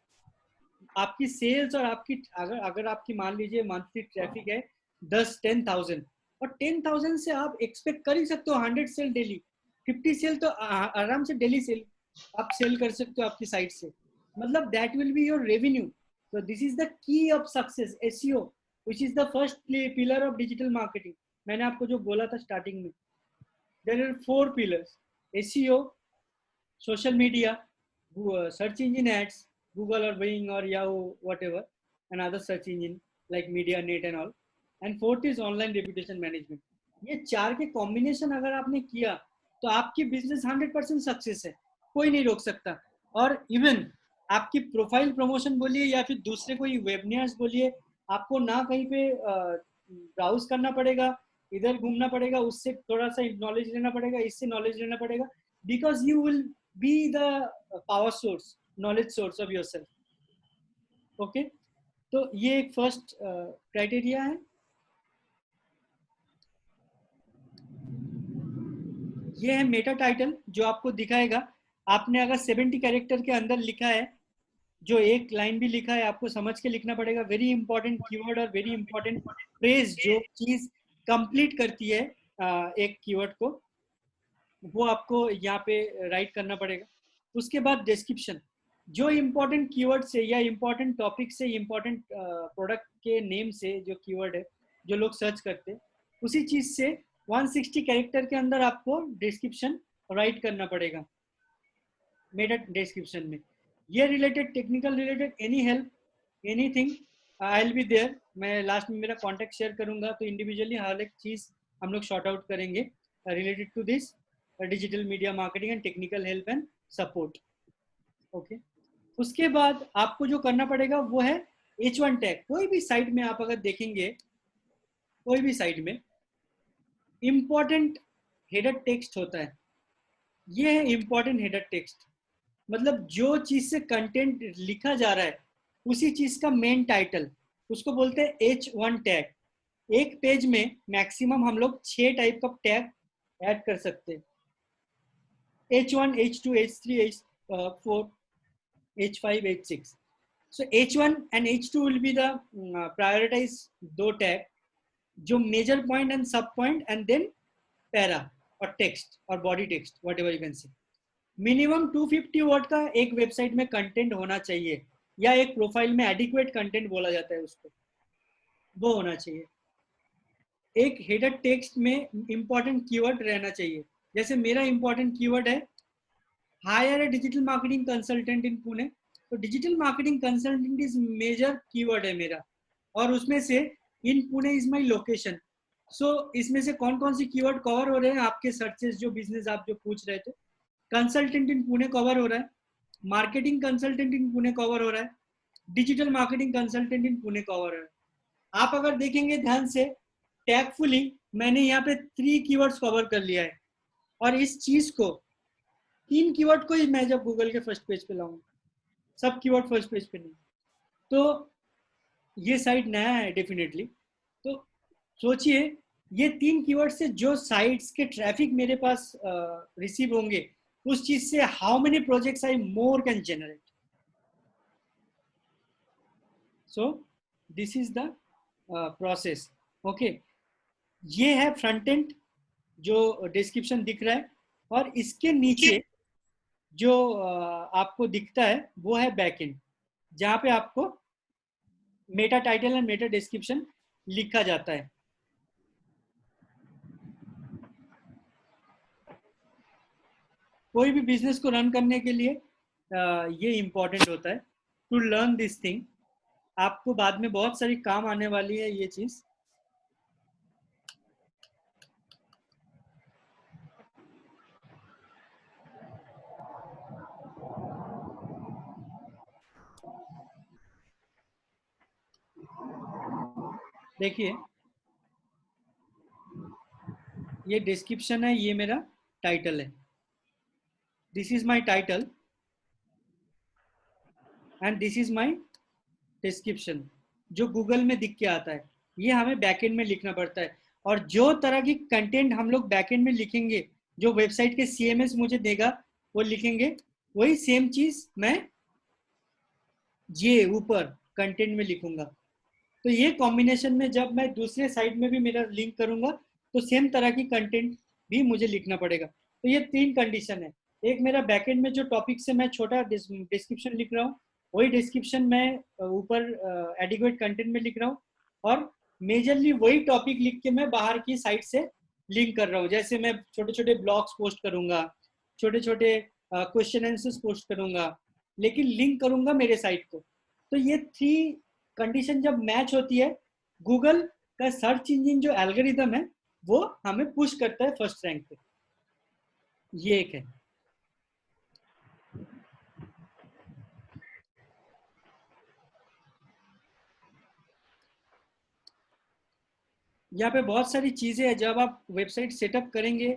आपकी सेल्स और आपकी अगर अगर आपकी मान लीजिए मंथली ट्रैफिक है 10-10,000, और 10,000 से आप एक्सपेक्ट कर ही सकते हो 100 सेल डेली, 50 सेल तो आराम से डेली सेल आप सेल कर सकते हो आपकी साइट से, मतलब that will be your revenue. So this is the key of success, SEO, which is the first pillar of digital marketing. मैंने आपको जो बोला था स्टार्टिंग में, there are 4 pillars: SEO, social media, search engine ads, Google or Bing or Yahoo, whatever, and other search engine like MediaNet and all. And 4th is online reputation management. ये 4 के combination अगर आपने किया तो आपकी business 100% success है, कोई नहीं रोक सकता. और इवन आपकी प्रोफाइल प्रमोशन बोलिए या फिर दूसरे कोई वेबिनार्स बोलिए, आपको ना कहीं पे ब्राउज करना पड़ेगा, इधर घूमना पड़ेगा, उससे थोड़ा सा नॉलेज लेना पड़ेगा, इससे नॉलेज लेना पड़ेगा, because you will be the power source, knowledge source of yourself. Okay, तो ये एक फर्स्ट क्राइटेरिया है. ये है मेटा टाइटल जो आपको दिखाएगा. आपने अगर 70 कैरेक्टर के अंदर लिखा है, जो एक लाइन भी लिखा है, आपको समझ के लिखना पड़ेगा. वेरी इंपॉर्टेंट कीवर्ड और वेरी इंपॉर्टेंट फ्रेज जो चीज कंप्लीट करती है एक कीवर्ड को, वो आपको यहाँ पे राइट करना पड़ेगा. उसके बाद डिस्क्रिप्शन, जो इंपॉर्टेंट कीवर्ड से या इंपॉर्टेंट टॉपिक से, इंपॉर्टेंट प्रोडक्ट के नेम से जो कीवर्ड है जो लोग सर्च करते हैं, उसी चीज से 160 कैरेक्टर के अंदर आपको डिस्क्रिप्शन राइट करना पड़ेगा मेटा डिस्क्रिप्शन में. ये related, technical related, any help, anything, I will be there. मैं लास्ट में मेरा कॉन्टैक्ट शेयर करूंगा, तो इंडिविजुअली हर एक चीज हम लोग शॉर्ट आउट करेंगे related to this digital media marketing and technical help and support. Okay, उसके बाद आपको जो करना पड़ेगा वो है H1 टैग. कोई भी साइट में आप अगर देखेंगे, कोई भी साइट में इंपॉर्टेंट हेडर टेक्स्ट होता है. ये है इंपॉर्टेंट हेडर टेक्स्ट, मतलब जो चीज से कंटेंट लिखा जा रहा है उसी चीज का मेन टाइटल, उसको बोलते हैं H1 टैग. एक पेज में मैक्सिमम हम लोग 6 टाइप का टैग ऐड कर सकते हैं. H1, H2, H3, H4, H5, H6. So H1 and H2 will be the prioritize 2 tag, जो मेजर पॉइंट एंड सब पॉइंट एंड देन पैरा और टेक्स्ट और body text, whatever you can say. Minimum 250 word का एक website में content होना चाहिए, या एक प्रोफाइल में एडिक्वेट कंटेंट बोला जाता है उसको, वो होना चाहिए. एक हेडर टेक्स्ट में इंपॉर्टेंट कीवर्ड रहना चाहिए. जैसे मेरा इंपॉर्टेंट कीवर्ड है hire a digital marketing consultant in Pune, तो digital marketing consultant is major keyword है मेरा, और उसमें से in Pune is my location. So इसमें से कौन कौन सी कीवर्ड कवर हो रहे हैं आपके सर्चेस, जो बिजनेस आप जो पूछ रहे थे. कंसल्टेंट इन पुणे कवर हो रहा है, marketing consultant in Pune cover हो रहा है, digital marketing consultant in Pune cover हो रहा है. आप अगर देखेंगे ध्यान से, टैगफुली मैंने यहाँ पे 3 कीवर्ड्स कवर कर लिया है, और इस चीज को 3 कीवर्ड को ही मैं जब गूगल के फर्स्ट पेज पे लाऊंगा, सब कीवर्ड फर्स्ट पेज पे नहीं. तो ये साइट नया है डेफिनेटली. तो सोचिए ये 3 कीवर्ड से जो साइट्स के ट्रैफिक मेरे पास रिसीव होंगे, उस चीज से how many projects I more can generate. So this is the process. Okay, ये है फ्रंट एंड जो डिस्क्रिप्शन दिख रहा है, और इसके नीचे जो आपको दिखता है वो है बैक एंड, जहाँ पे आपको Meta title and Meta description लिखा जाता है. कोई भी बिजनेस को रन करने के लिए ये इम्पोर्टेंट होता है टू लर्न दिस थिंग. आपको बाद में बहुत सारी काम आने वाली है ये चीज. देखिए ये डिस्क्रिप्शन है, ये मेरा टाइटल है. This is my title and this is my description, जो गूगल में दिख के आता है. ये हमें बैकएंड में लिखना पड़ता है, और जो तरह की कंटेंट हम लोग बैकएंड में लिखेंगे, जो वेबसाइट के CMS मुझे देगा वो लिखेंगे, वही सेम चीज मैं ये ऊपर कंटेंट में लिखूंगा. तो ये कॉम्बिनेशन में जब मैं दूसरे साइट में भी मेरा लिंक करूंगा तो सेम तरह की कंटेंट भी मुझे लिखना पड़ेगा। तो ये 3 कंडीशन है। एक मेरा बैकएंड में जो टॉपिक से मैं छोटा डिस्क्रिप्शन लिख रहा हूँ, वही डिस्क्रिप्शन मैं ऊपर एडिक्वेट कंटेंट में लिख रहा हूँ, और मेजरली वही टॉपिक लिख के मैं बाहर की साइट से लिंक कर रहा हूँ। जैसे मैं छोटे छोटे ब्लॉग्स पोस्ट करूंगा, छोटे छोटे क्वेश्चन आंसर्स पोस्ट करूंगा, लेकिन लिंक करूंगा मेरे साइट को। तो ये 3 कंडीशन जब मैच होती है, गूगल का सर्च इंजन जो एल्गोरिदम है वो हमें पुश करता है फर्स्ट रैंक पे। ये एक है। यहाँ पे बहुत सारी चीजें हैं। जब आप वेबसाइट सेटअप करेंगे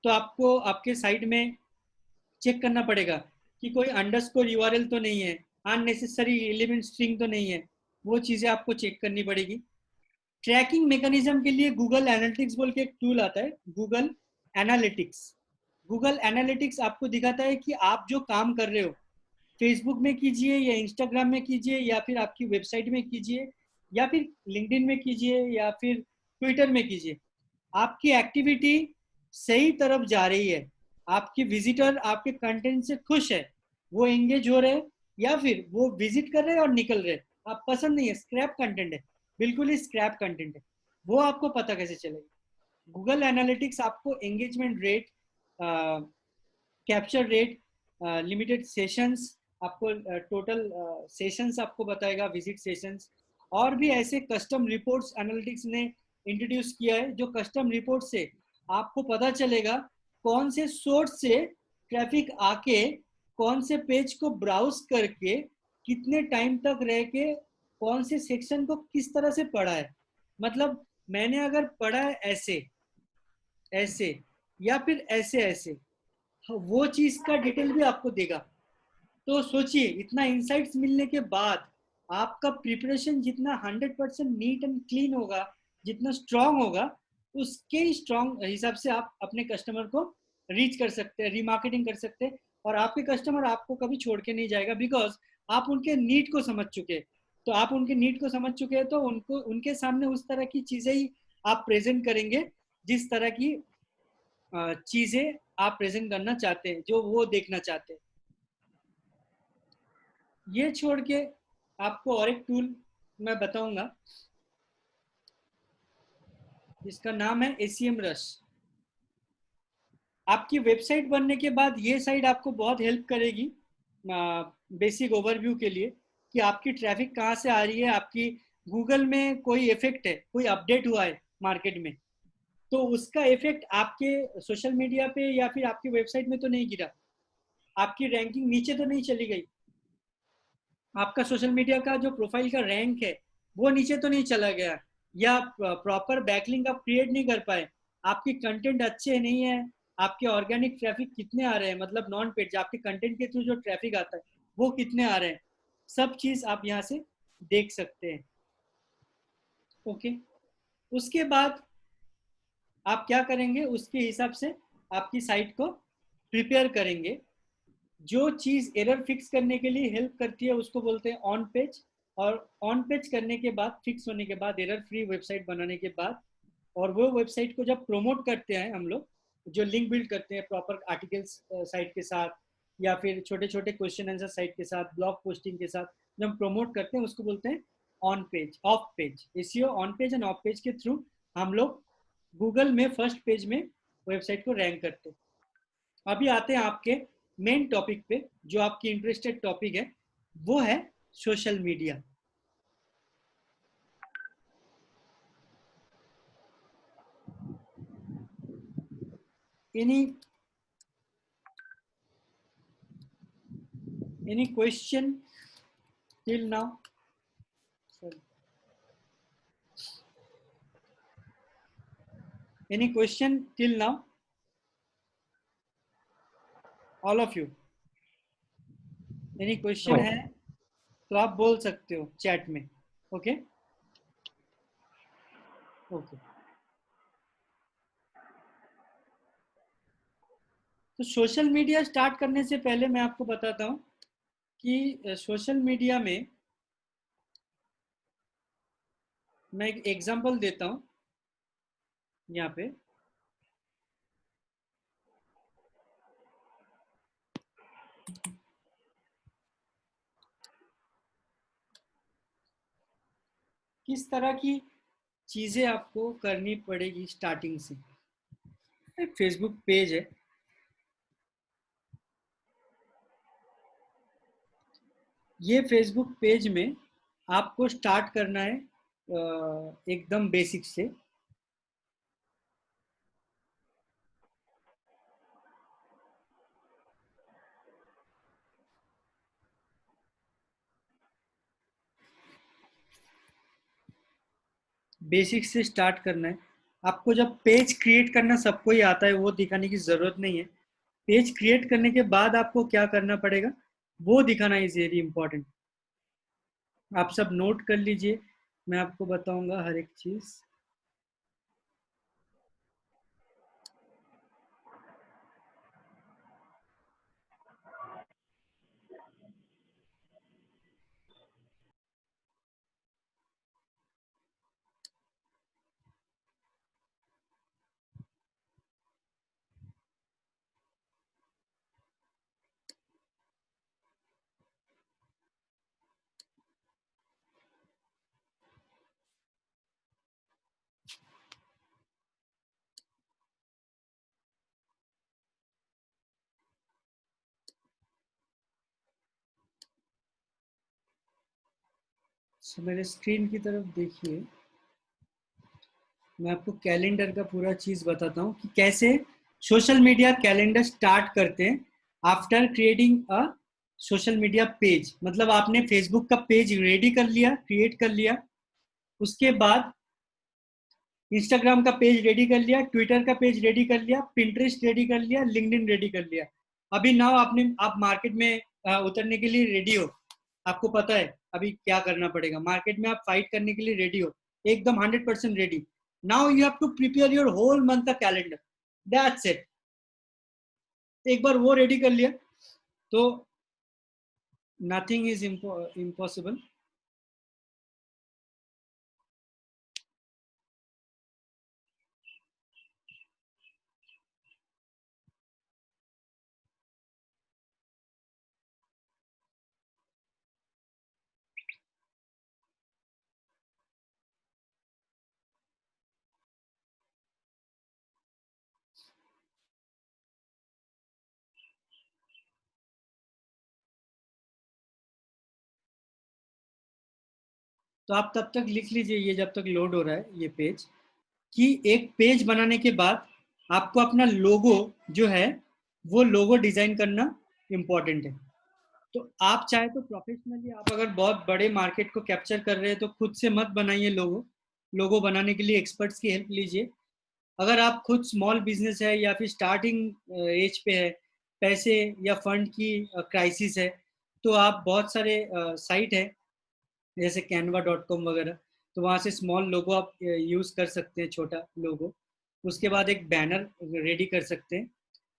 तो आपको आपके साइट में चेक करना पड़ेगा कि कोई अंडरस्कोर यूआरएल तो नहीं है, अननेसेसरी एलिमेंट स्ट्रिंग तो नहीं है, वो चीजें आपको चेक करनी पड़ेगी। ट्रैकिंग मैकेनिज्म के लिए गूगल एनालिटिक्स बोल के एक टूल आता है, गूगल एनालिटिक्स। गूगल एनालिटिक्स आपको दिखाता है कि आप जो काम कर रहे हो, फेसबुक में कीजिए या इंस्टाग्राम में कीजिए या फिर आपकी वेबसाइट में कीजिए या फिर लिंक्डइन में कीजिए या फिर ट्विटर में कीजिए, आपकी एक्टिविटी सही तरफ जा रही है, आपके विजिटर आपके कंटेंट से खुश है, वो एंगेज हो रहे हैं, या फिर वो विजिट कर रहे हैं और निकल रहे हैं, आप पसंद नहीं है, स्क्रैप कंटेंट है, बिल्कुल ही स्क्रैप कंटेंट है, वो आपको पता कैसे चलेगा? गूगल एनालिटिक्स आपको engagement rate, capture rate, limited sessions, आपको टोटल सेशंस आपको बताएगा, विजिट सेशंस, और भी ऐसे कस्टम रिपोर्ट्स एनालिटिक्स ने इंट्रोड्यूस किया है, जो कस्टम रिपोर्ट से आपको पता चलेगा कौन से सोर्स से ट्रैफिक आके कौन से पेज को ब्राउज करके कितने टाइम तक रह के कौन से सेक्शन को किस तरह से पढ़ा है। मतलब मैंने अगर पढ़ा है ऐसे ऐसे या फिर ऐसे ऐसे, वो चीज का डिटेल भी आपको देगा। तो सोचिए, इतना इंसाइट्स मिलने के बाद आपका प्रिपरेशन जितना 100% नीट एंड क्लीन होगा, जितना स्ट्रांग होगा, उसके स्ट्रांग हिसाब से आप अपने कस्टमर को रीच कर सकते हैं, रीमार्केटिंग कर सकते हैं, और आपके कस्टमर आपको कभी छोड़ के नहीं जाएगा, बिकॉज आप उनके नीड को समझ चुके हैं। तो आप उनके नीड को समझ चुके हैं तो उनको उनके सामने उस तरह की चीजें ही आप प्रेजेंट करेंगे, जिस तरह की चीजें आप प्रेजेंट करना चाहते हैं, जो वो देखना चाहते हैं। ये छोड़ के आपको और एक टूल मैं बताऊंगा, जिसका नाम है ACM Rush। आपकी वेबसाइट बनने के बाद ये साइट आपको बहुत हेल्प करेगी बेसिक ओवरव्यू के लिए, कि आपकी ट्रैफिक कहाँ से आ रही है, आपकी गूगल में कोई इफेक्ट है, कोई अपडेट हुआ है मार्केट में, तो उसका इफेक्ट आपके सोशल मीडिया पे या फिर आपकी वेबसाइट में तो नहीं गिरा, आपकी रैंकिंग नीचे तो नहीं चली गई, आपका सोशल मीडिया का जो प्रोफाइल का रैंक है वो नीचे तो नहीं चला गया, या प्रॉपर बैकलिंक आप क्रिएट नहीं कर पाए, आपकी कंटेंट अच्छे नहीं है, आपके ऑर्गेनिक ट्रैफिक कितने आ रहे हैं, मतलब नॉन पेड आपके कंटेंट के थ्रू जो ट्रैफिक आता है वो कितने आ रहे हैं, सब चीज आप यहाँ से देख सकते हैं। ओके, उसके बाद आप क्या करेंगे, उसके हिसाब से आपकी साइट को प्रिपेयर करेंगे। जो चीज एरर फिक्स करने के लिए हेल्प करती है उसको बोलते हैं ऑन पेज, और ऑन पेज करने के बाद, फिक्स होने के बाद, एरर फ्री वेबसाइट बनाने के बाद, और वो वेबसाइट को जब प्रमोट करते हैं हम लोग, जो लिंक बिल्ड करते हैं प्रॉपर आर्टिकल्स साइट के साथ या फिर छोटे छोटे क्वेश्चन आंसर साइट के साथ, ब्लॉग पोस्टिंग के साथ जब हम प्रमोट करते हैं, उसको बोलते हैं on page, of page. SEO on page end of page के थ्रू हम लोग गूगल में फर्स्ट पेज में वेबसाइट को रैंक करते हैं। अभी आते हैं आपके मेन टॉपिक पे, जो आपकी इंटरेस्टेड टॉपिक है, वो है social media. any question till now? Sorry. Any question till now? All of you. Any question है तो आप बोल सकते हो चैट में। ओके ओके, तो सोशल मीडिया स्टार्ट करने से पहले मैं आपको बताता हूँ कि सोशल मीडिया में मैं एक एग्जांपल देता हूँ यहाँ पे। किस तरह की चीज़ें आपको करनी पड़ेगी स्टार्टिंग से। एक फेसबुक पेज है, ये फेसबुक पेज में आपको स्टार्ट करना है एकदम बेसिक से। बेसिक से स्टार्ट करना है आपको। जब पेज क्रिएट करना सबको ही आता है, वो दिखाने की ज़रूरत नहीं है। पेज क्रिएट करने के बाद आपको क्या करना पड़ेगा वो दिखाना इज वेरी इंपॉर्टेंट। आप सब नोट कर लीजिए, मैं आपको बताऊंगा हर एक चीज़। मेरे स्क्रीन की तरफ देखिए, मैं आपको कैलेंडर का पूरा चीज़ बताता हूँ कि कैसे सोशल मीडिया कैलेंडर स्टार्ट करते हैं after creating a social media page. मतलब आपने फेसबुक का पेज रेडी कर लिया, क्रिएट कर लिया, उसके बाद इंस्टाग्राम का पेज रेडी कर लिया, ट्विटर का पेज रेडी कर लिया, पिंटरेस्ट रेडी कर लिया, लिंक्डइन रेडी कर लिया। अभी नाउ आप मार्केट में उतरने के लिए रेडी हो। आपको पता है अभी क्या करना पड़ेगा, मार्केट में आप फाइट करने के लिए रेडी हो, एकदम 100% ready. Now you have to prepare your whole month का कैलेंडर, दैट्स इट। एक बार वो रेडी कर लिया तो नथिंग इज इम्पॉसिबल। तो आप तब तक लिख लीजिए, ये जब तक लोड हो रहा है ये पेज, कि एक पेज बनाने के बाद आपको अपना लोगो जो है वो लोगो डिजाइन करना इम्पोर्टेंट है। तो आप चाहे तो प्रोफेशनली, आप अगर बहुत बड़े मार्केट को कैप्चर कर रहे हैं तो खुद से मत बनाइए लोगो। लोगो बनाने के लिए एक्सपर्ट्स की हेल्प लीजिए। अगर आप खुद स्मॉल बिजनेस है या फिर स्टार्टिंग एज पे है, पैसे या फंड की क्राइसिस है, तो आप बहुत सारे साइट है जैसे canva.com वगैरह, तो वहाँ से स्मॉल लोगो आप यूज़ कर सकते हैं, छोटा लोगो। उसके बाद एक बैनर रेडी कर सकते हैं,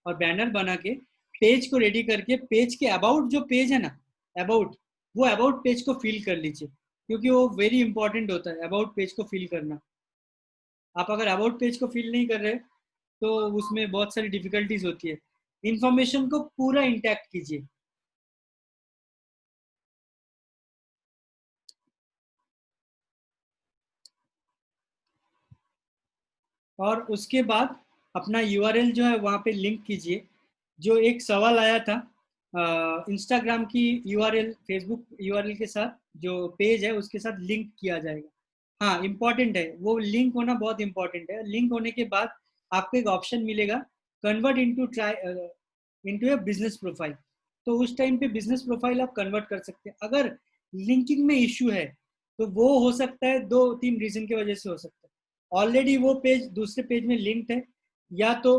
और बैनर बना के पेज को रेडी करके पेज के अबाउट जो पेज है ना, अबाउट, वो अबाउट पेज को फिल कर लीजिए, क्योंकि वो वेरी इंपॉर्टेंट होता है अबाउट पेज को फिल करना। आप अगर अबाउट पेज को फिल नहीं कर रहे तो उसमें बहुत सारी डिफिकल्टीज होती है। इंफॉर्मेशन को पूरा इंटैक्ट कीजिए। और उसके बाद अपना यूआरएल जो है वहाँ पे लिंक कीजिए। जो एक सवाल आया था, इंस्टाग्राम की यूआरएल फेसबुक यूआरएल के साथ जो पेज है उसके साथ लिंक किया जाएगा। हाँ, इम्पॉर्टेंट है, वो लिंक होना बहुत इंपॉर्टेंट है। लिंक होने के बाद आपको एक ऑप्शन मिलेगा, कन्वर्ट इनटू ए बिजनेस प्रोफाइल। तो उस टाइम पे बिजनेस प्रोफाइल आप कन्वर्ट कर सकते हैं। अगर लिंकिंग में इश्यू है तो वो हो सकता है 2-3 रीजन की वजह से हो सकता है। ऑलरेडी वो पेज दूसरे पेज में लिंक्ड है, या तो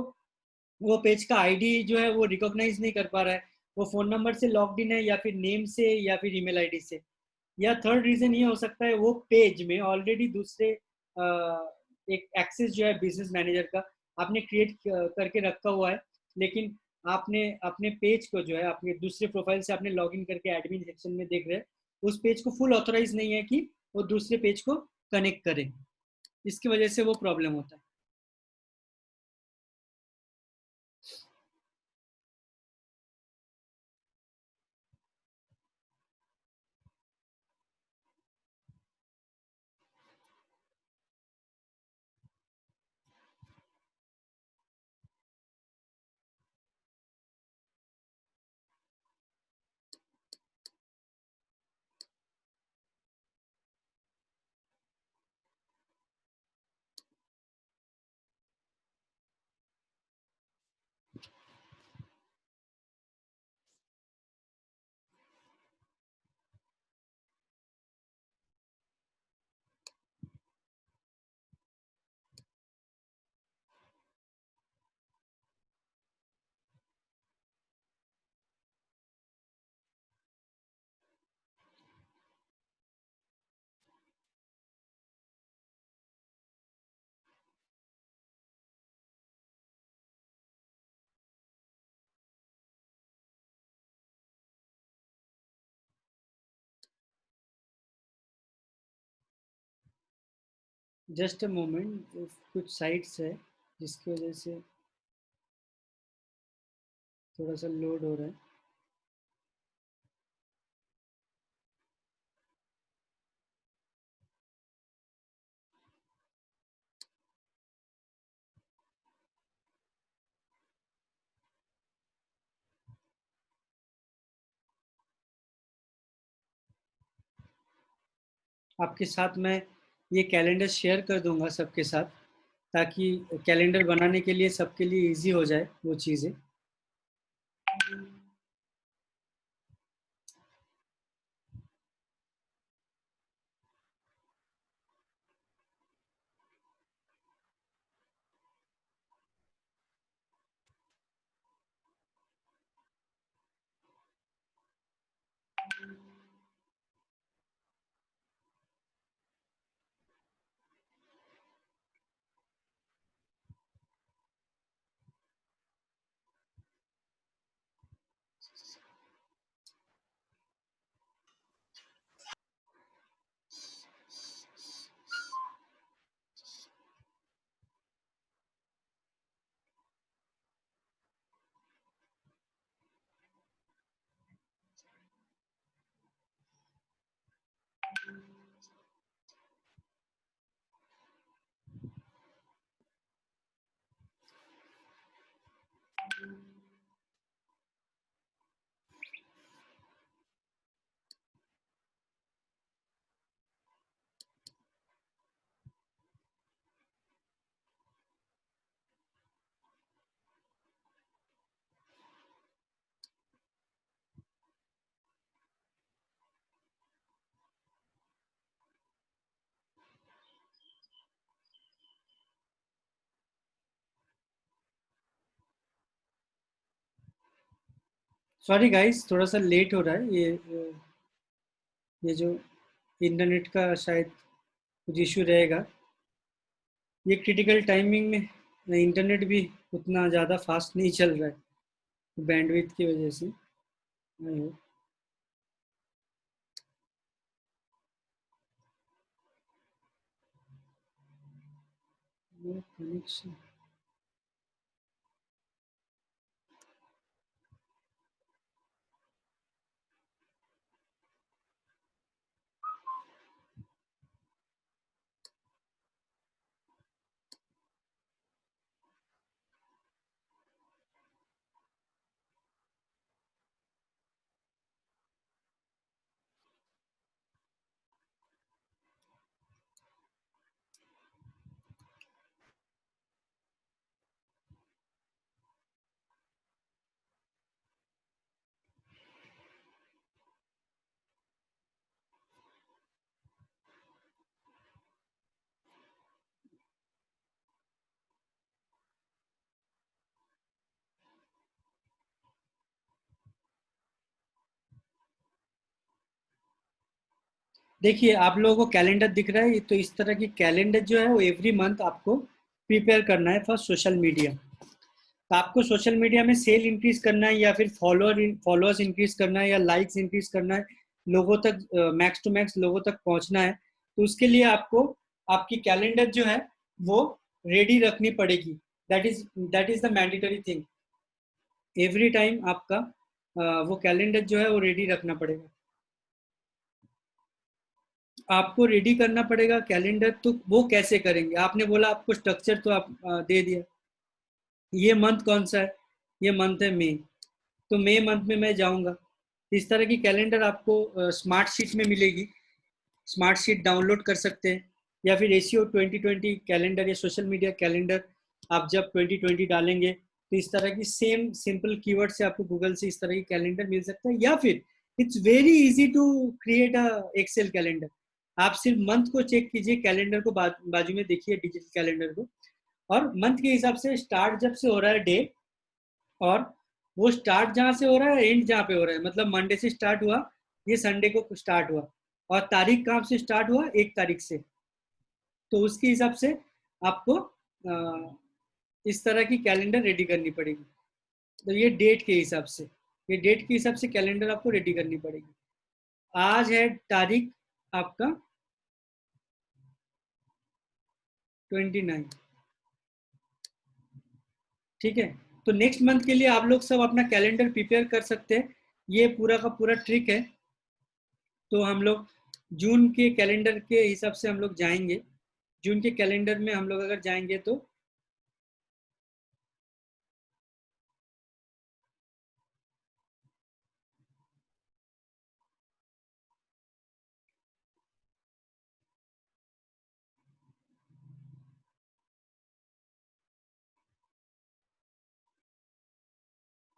वो पेज का आईडी जो है वो रिकॉग्नाइज नहीं कर पा रहा है, वो फोन नंबर से लॉग्ड इन है, या फिर नेम से, या फिर ईमेल आईडी से। या थर्ड रीजन ये हो सकता है वो पेज में ऑलरेडी दूसरे एक एक्सेस जो है बिजनेस मैनेजर का आपने क्रिएट करके रखा हुआ है, लेकिन आपने अपने पेज को जो है अपने दूसरे प्रोफाइल से आपने लॉगिन करके एडमिन सेक्शन में देख रहे हैं, उस पेज को फुल ऑथोराइज नहीं है कि वो दूसरे पेज को कनेक्ट करे। इसकी वजह से वो प्रॉब्लम होता है। जस्ट अ मोमेंट, कुछ साइट्स है जिसकी वजह से थोड़ा सा लोड हो रहा है। आपके साथ मैं ये कैलेंडर शेयर कर दूंगा सबके साथ, ताकि कैलेंडर बनाने के लिए सबके लिए इजी हो जाए वो चीज़ें। सॉरी गाइस, थोड़ा सा लेट हो रहा है। ये जो इंटरनेट का शायद कुछ इशू रहेगा। ये क्रिटिकल टाइमिंग में इंटरनेट भी उतना ज़्यादा फास्ट नहीं चल रहा है बैंडविड्थ की वजह से। I hope। No connection। देखिए, आप लोगों को कैलेंडर दिख रहा है, तो इस तरह की कैलेंडर जो है वो एवरी मंथ आपको प्रिपेयर करना है फॉर सोशल मीडिया। तो आपको सोशल मीडिया में सेल इंक्रीज करना है, या फिर फॉलोअर्स इंक्रीज करना है, या लाइक्स इंक्रीज करना है, लोगों तक मैक्स टू मैक्स लोगों तक पहुंचना है, तो उसके लिए आपको आपकी कैलेंडर जो है वो रेडी रखनी पड़ेगी। That is the mandatory thing. Every time आपका वो कैलेंडर जो है वो रेडी रखना पड़ेगा। आपको रेडी करना पड़ेगा कैलेंडर। तो वो कैसे करेंगे? आपने बोला आपको स्ट्रक्चर तो आप दे दिया। ये मंथ कौन सा है? ये मंथ है मई। तो मई मंथ में मैं जाऊंगा। इस तरह की कैलेंडर आपको स्मार्ट शीट में मिलेगी। स्मार्ट शीट डाउनलोड कर सकते हैं, या फिर एसीओ 2020 कैलेंडर या सोशल मीडिया कैलेंडर आप जब 2020 डालेंगे तो इस तरह की सेम सिंपल कीवर्ड से आपको गूगल से इस तरह की कैलेंडर मिल सकता है। या फिर it's very easy to create a excel calendar. आप सिर्फ मंथ को चेक कीजिए, कैलेंडर को बाजू में देखिए, डिजिटल कैलेंडर को, और मंथ के हिसाब से स्टार्ट जब से हो रहा है डे, और वो स्टार्ट जहाँ से हो रहा है एंड जहाँ पे हो रहा है, मतलब मंडे से स्टार्ट हुआ, ये संडे को स्टार्ट हुआ, और तारीख कहाँ से स्टार्ट हुआ? 1 तारीख से। तो उसके हिसाब से आपको इस तरह की कैलेंडर रेडी करनी पड़ेगी। तो ये डेट के हिसाब से, ये डेट के हिसाब से कैलेंडर आपको रेडी करनी पड़ेगी। आज है तारीख आपका 29। ठीक है, तो नेक्स्ट मंथ के लिए आप लोग सब अपना कैलेंडर प्रिपेयर कर सकते हैं। ये पूरा का पूरा ट्रिक है। तो हम लोग जून के कैलेंडर के हिसाब से हम लोग जाएंगे। जून के कैलेंडर में हम लोग अगर जाएंगे तो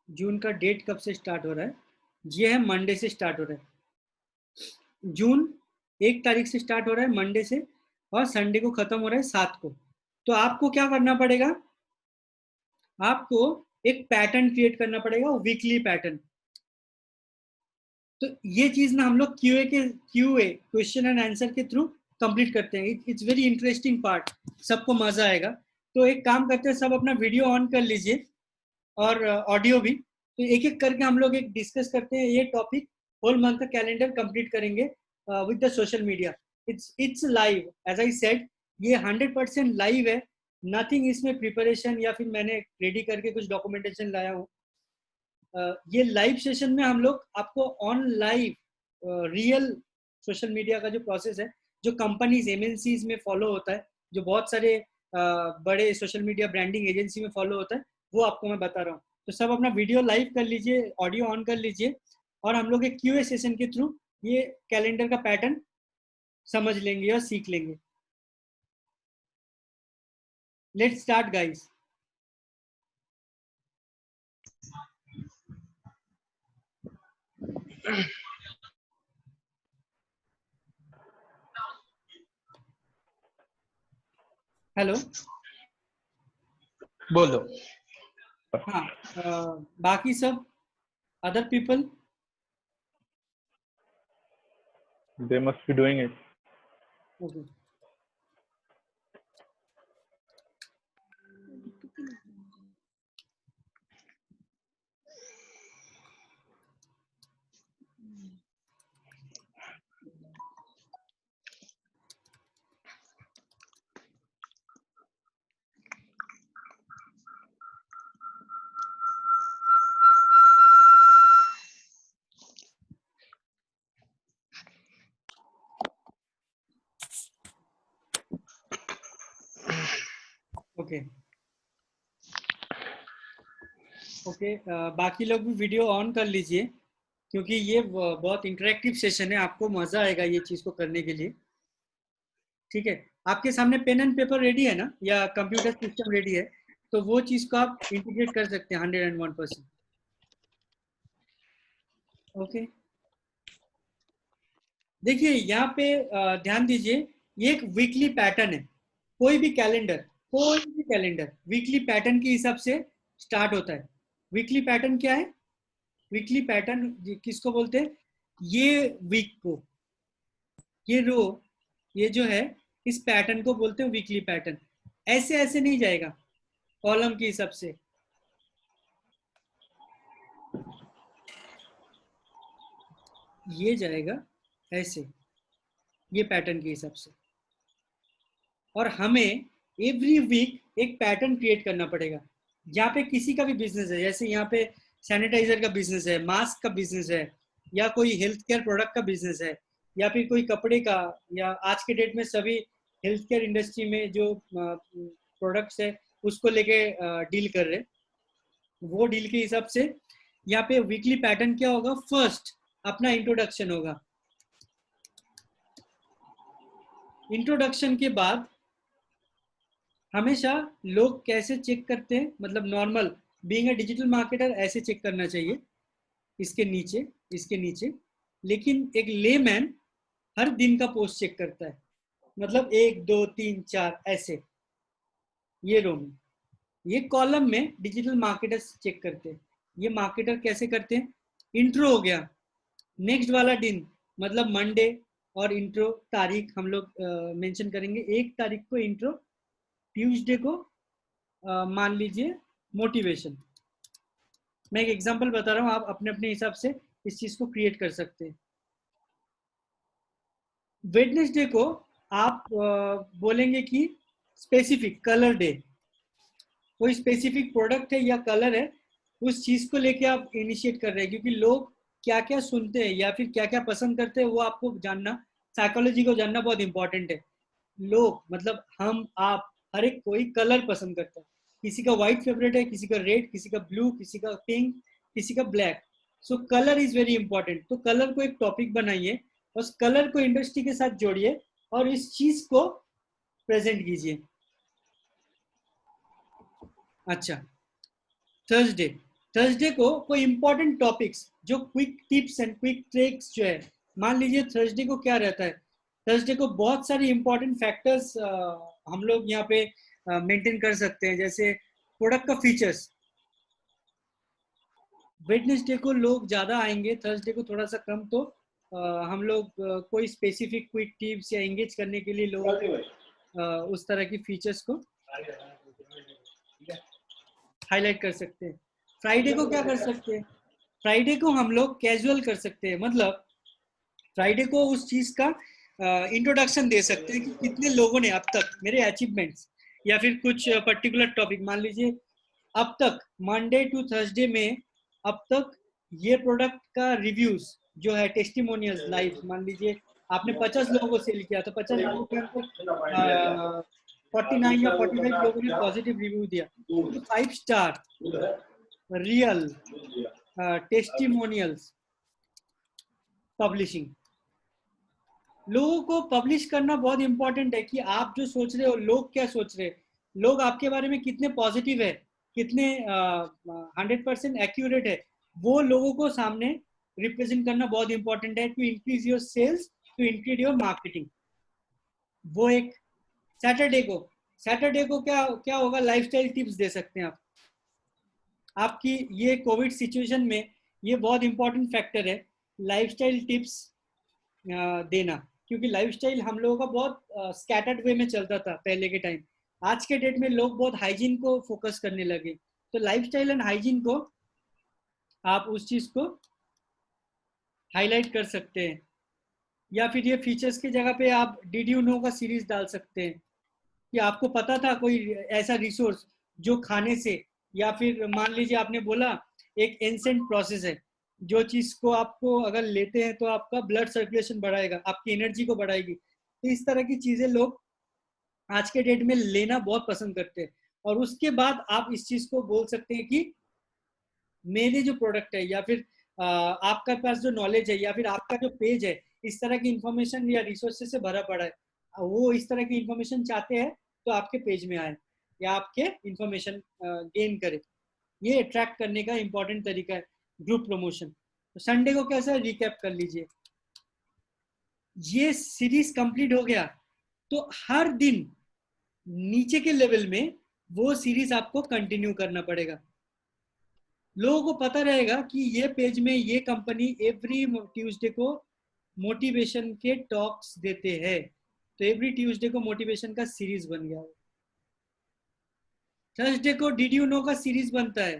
जून का डेट कब से स्टार्ट हो रहा है, ये है मंडे से स्टार्ट हो रहा है। जून 1 तारीख से स्टार्ट हो रहा है मंडे से, और संडे को खत्म हो रहा है 7 को। तो आपको क्या करना पड़ेगा, आपको एक पैटर्न क्रिएट करना पड़ेगा, वीकली पैटर्न। तो ये चीज ना हम लोग क्यूए क्वेश्चन एंड आंसर के थ्रू कंप्लीट करते हैं। इट्स वेरी इंटरेस्टिंग पार्ट, सबको मजा आएगा। तो एक काम करते हैं, सब अपना वीडियो ऑन कर लीजिए और ऑडियो भी। तो एक एक करके हम लोग एक डिस्कस करते हैं ये टॉपिक। होल मंथ का कैलेंडर कंप्लीट करेंगे with the social media. It's live, as I said, ये 100% लाइव है। नथिंग इसमें प्रिपरेशन या फिर मैंने रेडी करके कुछ डॉक्यूमेंटेशन लाया हूँ। ये लाइव सेशन में हम लोग आपको on live real social media का जो प्रोसेस है, जो कंपनीज एमएनसीज में फॉलो होता है, जो बहुत सारे बड़े सोशल मीडिया ब्रांडिंग एजेंसी में फॉलो होता है, वो आपको मैं बता रहा हूँ। तो सब अपना वीडियो लाइव कर लीजिए, ऑडियो ऑन कर लीजिए, और हम लोग एक क्यूए सेशन के थ्रू ये कैलेंडर का पैटर्न समझ लेंगे और सीख लेंगे। Let's start guys. हेलो, बोलो। हाँ, बाकी सब other people, They must be doing it. Okay. Okay okay, बाकी लोग भी वीडियो ऑन कर लीजिए, क्योंकि ये बहुत इंटरेक्टिव सेशन है। आपको मजा आएगा ये चीज को करने के लिए। ठीक है, आपके सामने पेन एंड पेपर रेडी है ना, या कंप्यूटर सिस्टम रेडी है? तो वो चीज को आप इंटीग्रेट कर सकते हैं 101%। ओके, देखिए यहाँ पे ध्यान दीजिए, ये एक वीकली पैटर्न है। कोई भी कैलेंडर वीकली पैटर्न के हिसाब से स्टार्ट होता है। वीकली पैटर्न क्या है? वीकली पैटर्न किसको बोलते हैं? ये वीक को, ये रो, ये जो है, इस पैटर्न को बोलते हैं वीकली पैटर्न। ऐसे ऐसे नहीं जाएगा कॉलम के हिसाब से, ये जाएगा ऐसे, ये पैटर्न के हिसाब से। और हमें एवरी वीक एक पैटर्न क्रिएट करना पड़ेगा। जहाँ पे किसी का भी बिजनेस है, जैसे यहाँ पे सैनिटाइजर का बिजनेस है, मास्क का बिजनेस है, या कोई हेल्थ केयर प्रोडक्ट का बिजनेस है, या फिर कोई कपड़े का, या आज के डेट में सभी हेल्थ केयर इंडस्ट्री में जो प्रोडक्ट्स है उसको लेके डील कर रहे, वो डील के हिसाब से यहाँ पे वीकली पैटर्न क्या होगा? फर्स्ट अपना इंट्रोडक्शन होगा। इंट्रोडक्शन के बाद हमेशा लोग कैसे चेक करते हैं, मतलब normal being a digital marketer ऐसे चेक करना चाहिए, इसके नीचे। लेकिन एक लेमैन हर दिन का पोस्ट चेक करता है, मतलब 1 2 3 4 ऐसे, ये रो में। ये कॉलम में डिजिटल मार्केटर्स चेक करते हैं। ये मार्केटर कैसे करते हैं? इंट्रो हो गया, नेक्स्ट वाला दिन मतलब मंडे, और इंट्रो तारीख हम लोग मेंशन करेंगे। 1 तारीख को इंट्रो, ट्यूसडे को मान लीजिए मोटिवेशन। मैं एक एग्जांपल बता रहा हूँ, आप अपने अपने हिसाब से इस चीज को क्रिएट कर सकते हैं। वेडनेसडे को आप बोलेंगे कि स्पेसिफिक कलर डे, कोई स्पेसिफिक प्रोडक्ट है या कलर है, उस चीज को लेके आप इनिशिएट कर रहे हैं, क्योंकि लोग क्या क्या सुनते हैं या फिर क्या क्या पसंद करते हैं वो आपको जानना, साइकोलॉजी को जानना बहुत इंपॉर्टेंट है। लोग मतलब हम आप हर एक कोई कलर पसंद करता है, किसी का व्हाइट फेवरेट है, किसी का रेड, किसी का ब्लू, किसी का पिंक, किसी का black. So colour is very important. तो कलर को एक टॉपिक बनाइए, उस कलर को इंडस्ट्री के साथ जोड़िए और इस चीज को प्रेजेंट कीजिए। अच्छा, थर्सडे, थर्सडे को कोई इंपॉर्टेंट टॉपिक्स जो quick tips and quick tricks जो है, मान लीजिए थर्सडे को क्या रहता है, थर्सडे को बहुत सारी इंपॉर्टेंट फैक्टर्स हम लोग यहाँ पे मेंटेन कर सकते हैं, जैसे प्रोडक्ट का फीचर्स। वेडनेसडे को लोग ज्यादा आएंगे, थर्सडे को थोड़ा सा कम। तो हम लोग कोई स्पेसिफिक क्विक टिप्स या एंगेज करने के लिए लोग उस तरह की फीचर्स को हाईलाइट कर सकते हैं। फ्राइडे को क्या कर सकते हैं, फ्राइडे को हम लोग कैजुअल कर सकते हैं, मतलब फ्राइडे को उस चीज का इंट्रोडक्शन दे सकते हैं कि कितने लोगों ने अब तक मेरे अचीवमेंट्स या फिर कुछ पर्टिकुलर टॉपिक, मान लीजिए अब तक मंडे टू थर्सडे में अब तक ये प्रोडक्ट का रिव्यूज जो है, टेस्टिमोनियल्स लाइव, मान लीजिए आपने 50 लोगों को सेल किया तो 50 लोगों के अंदर 49 या 45 लोगों ने पॉजिटिव रिव्यू दिया, तो 5 स्टार रियल टेस्टिमोनियल्स पब्लिशिंग। लोगों को पब्लिश करना बहुत इंपॉर्टेंट है कि आप जो सोच रहे हो लोग क्या सोच रहे हैं, लोग आपके बारे में कितने पॉजिटिव है, कितने 100% एक्यूरेट है, वो लोगों को सामने रिप्रेजेंट करना बहुत इंपॉर्टेंट है to increase your sales, to increase your marketing. वो एक सैटरडे को क्या क्या होगा, लाइफस्टाइल टिप्स दे सकते हैं आप। आपकी ये कोविड सिचुएशन में ये बहुत इंपॉर्टेंट फैक्टर है, लाइफस्टाइल टिप्स देना, क्योंकि लाइफस्टाइल हम लोगों का बहुत स्कैटर्ड वे में चलता था पहले के टाइम। आज के डेट में लोग बहुत हाइजीन को फोकस करने लगे, तो लाइफस्टाइल एंड हाइजीन को आप उस चीज को हाईलाइट कर सकते हैं। या फिर ये फीचर्स की जगह पे आप डिड यू नो का सीरीज डाल सकते हैं कि आपको पता था कोई ऐसा रिसोर्स जो खाने से, या फिर मान लीजिए आपने बोला एक एंसेंट प्रोसेस है, जो चीज को आपको अगर लेते हैं तो आपका ब्लड सर्कुलेशन बढ़ाएगा, आपकी एनर्जी को बढ़ाएगी। तो इस तरह की चीजें लोग आज के डेट में लेना बहुत पसंद करते हैं। और उसके बाद आप इस चीज को बोल सकते हैं कि मेरे जो प्रोडक्ट है या फिर आपका पास जो नॉलेज है या फिर आपका जो पेज है, इस तरह की इंफॉर्मेशन या रिसोर्सेज से भरा पड़ा है, वो इस तरह की इंफॉर्मेशन चाहते हैं तो आपके पेज में आए या आपके इंफॉर्मेशन गेन करे। ये अट्रैक्ट करने का इंपॉर्टेंट तरीका है ग्रुप प्रमोशन। तो संडे को कैसा रिकैप कर लीजिए, ये सीरीज कंप्लीट हो गया तो हर दिन नीचे के लेवल में वो सीरीज आपको कंटिन्यू करना पड़ेगा। लोगों को पता रहेगा कि ये पेज में ये कंपनी एवरी ट्यूसडे को मोटिवेशन के टॉक्स देते हैं, तो एवरी ट्यूसडे को मोटिवेशन का सीरीज बन गया। थर्सडे को डिड यू नो का सीरीज बनता है,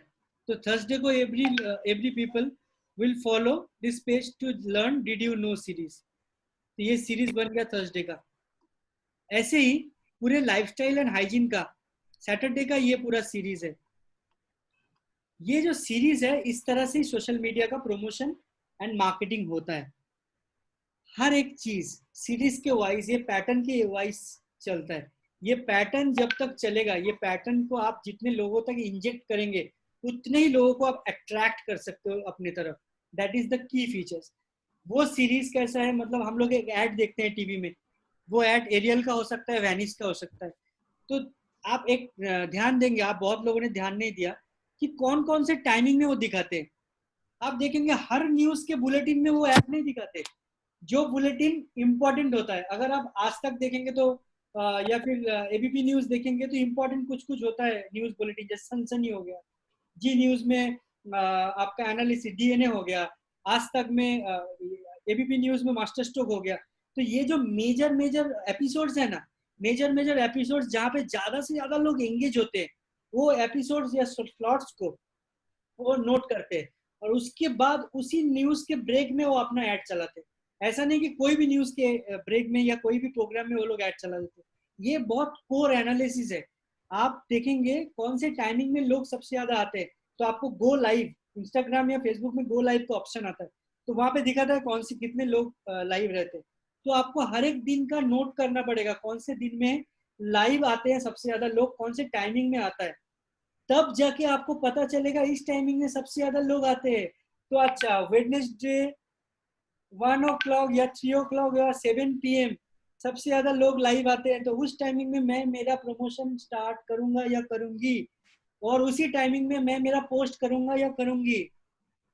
तो थर्सडे को every people will follow this page to learn did you know series, तो ये सीरीज बन गया थर्सडे का। ऐसे ही पूरे लाइफस्टाइल एंड हाइजीन का सैटरडे का ये पूरा सीरीज है। ये जो सीरीज है, इस तरह से सोशल मीडिया का प्रमोशन एंड मार्केटिंग होता है। हर एक चीज सीरीज के वाइज, ये पैटर्न के वाइज चलता है। ये पैटर्न जब तक चलेगा, ये पैटर्न को आप जितने लोगों तक इंजेक्ट करेंगे उतने ही लोगों को आप अट्रैक्ट कर सकते हो अपनी तरफ। That is the key features. वो सीरीज कैसा है, मतलब हम लोग एक ऐड देखते हैं टीवी में, वो ऐड एरियल का हो सकता है, वैनिस का हो सकता है। तो आप एक ध्यान देंगे, आप बहुत लोगों ने ध्यान नहीं दिया कि कौन कौन से टाइमिंग में वो दिखाते हैं। आप देखेंगे हर न्यूज के बुलेटिन में वो ऐड नहीं दिखाते। जो बुलेटिन इंपॉर्टेंट होता है, अगर आप आज तक देखेंगे तो या फिर एबीपी न्यूज देखेंगे तो इंपॉर्टेंट कुछ कुछ होता है न्यूज बुलेटिन, जैसे सनसनी हो गया, जी न्यूज में आपका एनालिसिस डीएनए हो गया, आज तक में एबीपी न्यूज में मास्टर स्ट्रोक हो गया। तो ये जो मेजर एपिसोड्स है ना, मेजर एपिसोड्स जहाँ पे ज्यादा से ज्यादा लोग एंगेज होते हैं, वो एपिसोड्स या स्लॉट्स को वो नोट करते हैं और उसके बाद उसी न्यूज के ब्रेक में वो अपना ऐड चलाते हैं। ऐसा नहीं कि कोई भी न्यूज के ब्रेक में या कोई भी प्रोग्राम में वो लोग ऐड चला देते, ये बहुत कोर एनालिसिस है। आप देखेंगे कौन से टाइमिंग में लोग सबसे ज्यादा आते हैं, तो आपको गो लाइव, इंस्टाग्राम या फेसबुक में गो लाइव का ऑप्शन आता है, तो वहां पे दिखाता है कौन से कितने लोग लाइव रहते हैं। तो आपको हर एक दिन का नोट करना पड़ेगा, कौन से दिन में लाइव आते हैं सबसे ज्यादा लोग, कौन से टाइमिंग में आता है, तब जाके आपको पता चलेगा इस टाइमिंग में सबसे ज्यादा लोग आते हैं। तो अच्छा, वेडनेसडे 1 o'clock या 3 o'clock या 7 PM सबसे ज्यादा लोग लाइव आते हैं, तो उस टाइमिंग में मैं मेरा प्रमोशन स्टार्ट करूंगा या करूंगी, और उसी टाइमिंग में मैं मेरा पोस्ट करूंगा या करूंगी,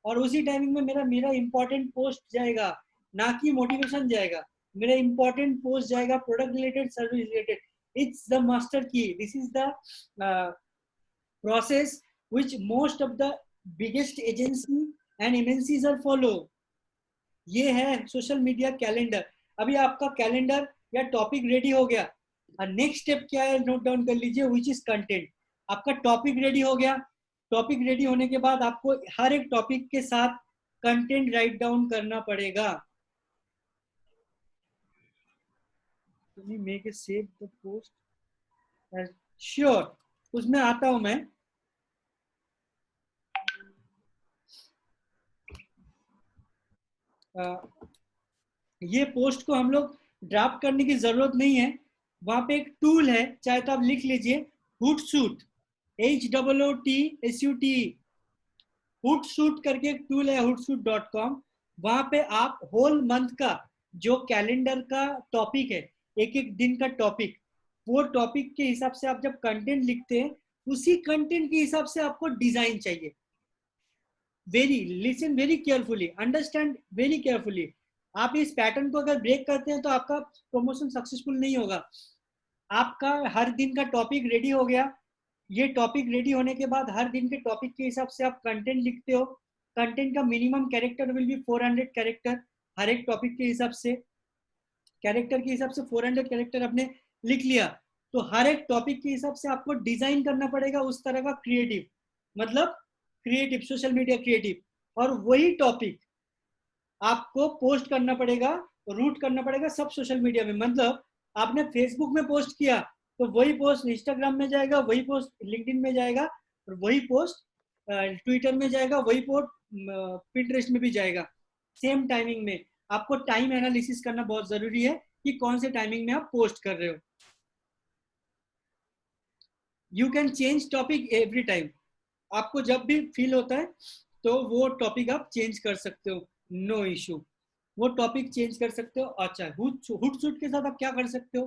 और उसी टाइमिंग में मेरा मेरा इंपॉर्टेंट पोस्ट जाएगा, ना कि मोटिवेशन जाएगा, मेरा इंपॉर्टेंट पोस्ट जाएगा product related, service related. It's the master key, this is the process which most of the biggest agency and MNCs are follow। ये है सोशल मीडिया कैलेंडर। अभी आपका कैलेंडर या टॉपिक रेडी हो गया, नेक्स्ट स्टेप क्या है नोट डाउन कर लीजिए, विच इज कंटेंट। आपका टॉपिक रेडी हो गया, टॉपिक रेडी होने के बाद आपको हर एक टॉपिक के साथ कंटेंट राइट डाउन करना पड़ेगा। Make a save the post, sure, उसमें आता हूं मैं। ये पोस्ट को हम लोग ड्राफ्ट करने की जरूरत नहीं है, वहां पे एक टूल है, चाहे तो आप लिख लीजिए हुटसूट, HOOTSUT, हुटसूट करके एक टूल है, hootsuite.com। वहां पे आप होल मंथ का जो कैलेंडर का टॉपिक है, एक एक दिन का टॉपिक, वो टॉपिक के हिसाब से आप जब कंटेंट लिखते हैं, उसी कंटेंट के हिसाब से आपको डिजाइन चाहिए। Listen very carefully, understand very carefully. आप इस पैटर्न को अगर ब्रेक करते हैं तो आपका प्रमोशन सक्सेसफुल नहीं होगा। आपका हर दिन का टॉपिक रेडी हो गया, ये टॉपिक रेडी होने के बाद हर दिन के टॉपिक के हिसाब से आप कंटेंट लिखते हो। कंटेंट का minimum character will be 400 character, हर एक टॉपिक के हिसाब से, कैरेक्टर के हिसाब से 400 कैरेक्टर आपने लिख लिया, तो हर एक टॉपिक के हिसाब से आपको डिजाइन करना पड़ेगा उस तरह का क्रिएटिव, मतलब क्रिएटिव, सोशल मीडिया क्रिएटिव, और वही टॉपिक आपको पोस्ट करना पड़ेगा, रूट करना पड़ेगा सब सोशल मीडिया में। मतलब आपने फेसबुक में पोस्ट किया तो वही पोस्ट इंस्टाग्राम में जाएगा, वही पोस्ट लिंक्डइन में जाएगा, और वही पोस्ट ट्विटर में जाएगा, वही पोस्ट पिंटरेस्ट में भी जाएगा, सेम टाइमिंग में। आपको टाइम एनालिसिस करना बहुत जरूरी है कि कौन से टाइमिंग में आप पोस्ट कर रहे हो। You can change topic every time, आपको जब भी फील होता है तो वो टॉपिक आप चेंज कर सकते हो, नो इशू, वो टॉपिक चेंज कर सकते हो। अच्छा, हुटसूट के साथ आप क्या कर सकते हो,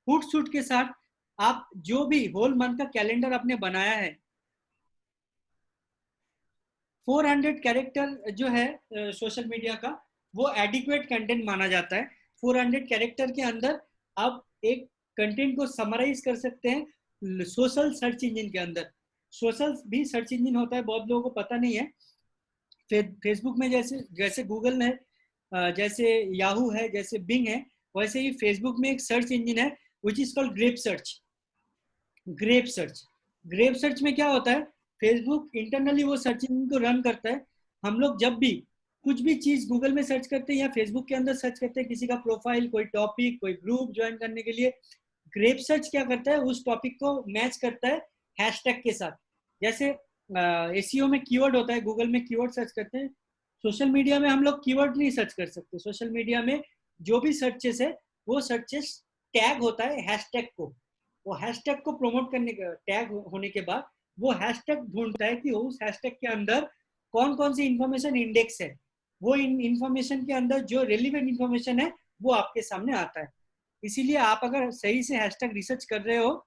हुटसूट के साथ आप जो भी होल मंथ का कैलेंडर आपने बनाया है, 400 कैरेक्टर जो है सोशल मीडिया का, वो एडिक्वेट कंटेंट माना जाता है। 400 कैरेक्टर के अंदर आप एक कंटेंट को समराइज कर सकते हैं सोशल सर्च इंजन के अंदर। सोशल भी सर्च इंजन होता है, बहुत लोगों को पता नहीं है। फेसबुक में जैसे गूगल है, जैसे याहू है, जैसे बिंग है, वैसे ही फेसबुक में एक सर्च इंजन है which is called graph search. Graph search में क्या होता है, फेसबुक इंटरनली वो सर्च इंजन को रन करता है। हम लोग जब भी कुछ भी चीज गूगल में सर्च करते हैं या फेसबुक के अंदर सर्च करते हैं, किसी का प्रोफाइल, कोई टॉपिक, कोई ग्रुप ज्वाइन करने के लिए, ग्रेप सर्च क्या करता है, उस टॉपिक को मैच करता है हैशटैग के साथ। जैसे एसईओ में कीवर्ड होता है, गूगल में कीवर्ड सर्च करते हैं, सोशल मीडिया में हम लोग कीवर्ड नहीं सर्च कर सकते। सोशल मीडिया में जो भी सर्चेस है वो सर्चेस टैग होता है हैशटैग को, वो हैशटैग को प्रमोट करने का टैग होने के बाद वो हैशटैग ढूंढता है कि उस हैशटैग के अंदर कौन कौन सी इंफॉर्मेशन इंडेक्स है, वो इंफॉर्मेशन के अंदर जो रेलिवेंट इंफॉर्मेशन है वो आपके सामने आता है। इसीलिए आप अगर सही से हैशटैग रिसर्च कर रहे हो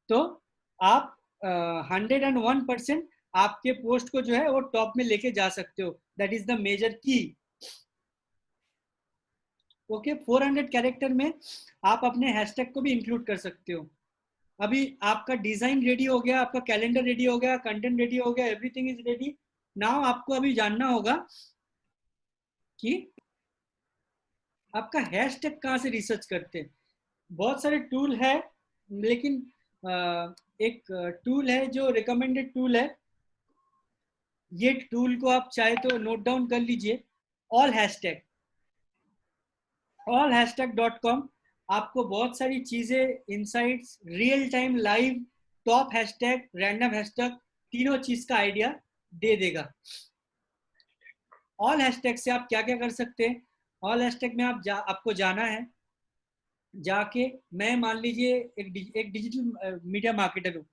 तो आप 101% आपके पोस्ट को जो है वो टॉप में लेके जा सकते हो। दैट इज द मेजर की। ओके, 400 कैरेक्टर में आप अपने हैशटैग को भी इंक्लूड कर सकते हो। अभी आपका डिजाइन रेडी हो गया, आपका कैलेंडर रेडी हो गया, कंटेंट रेडी हो गया, एवरीथिंग इज रेडी। नाउ आपको अभी जानना होगा कि आपका हैशटैग कहाँ से रिसर्च करते हैं। बहुत सारे टूल है, लेकिन एक टूल है जो रिकमेंडेड टूल है, ये टूल को आप चाहे तो नोट डाउन कर लीजिए, allhashtag.com। आपको बहुत सारी चीजें, insights, real time, live, top hashtag, random hashtag, तीनों चीज का आइडिया दे देगा। ऑल हैशटैग से आप क्या क्या कर सकते हैं? ऑल हैशटैग में आपको जाना है, जाके मैं मान लीजिए एक डिजिटल मीडिया मार्केटर हूँ,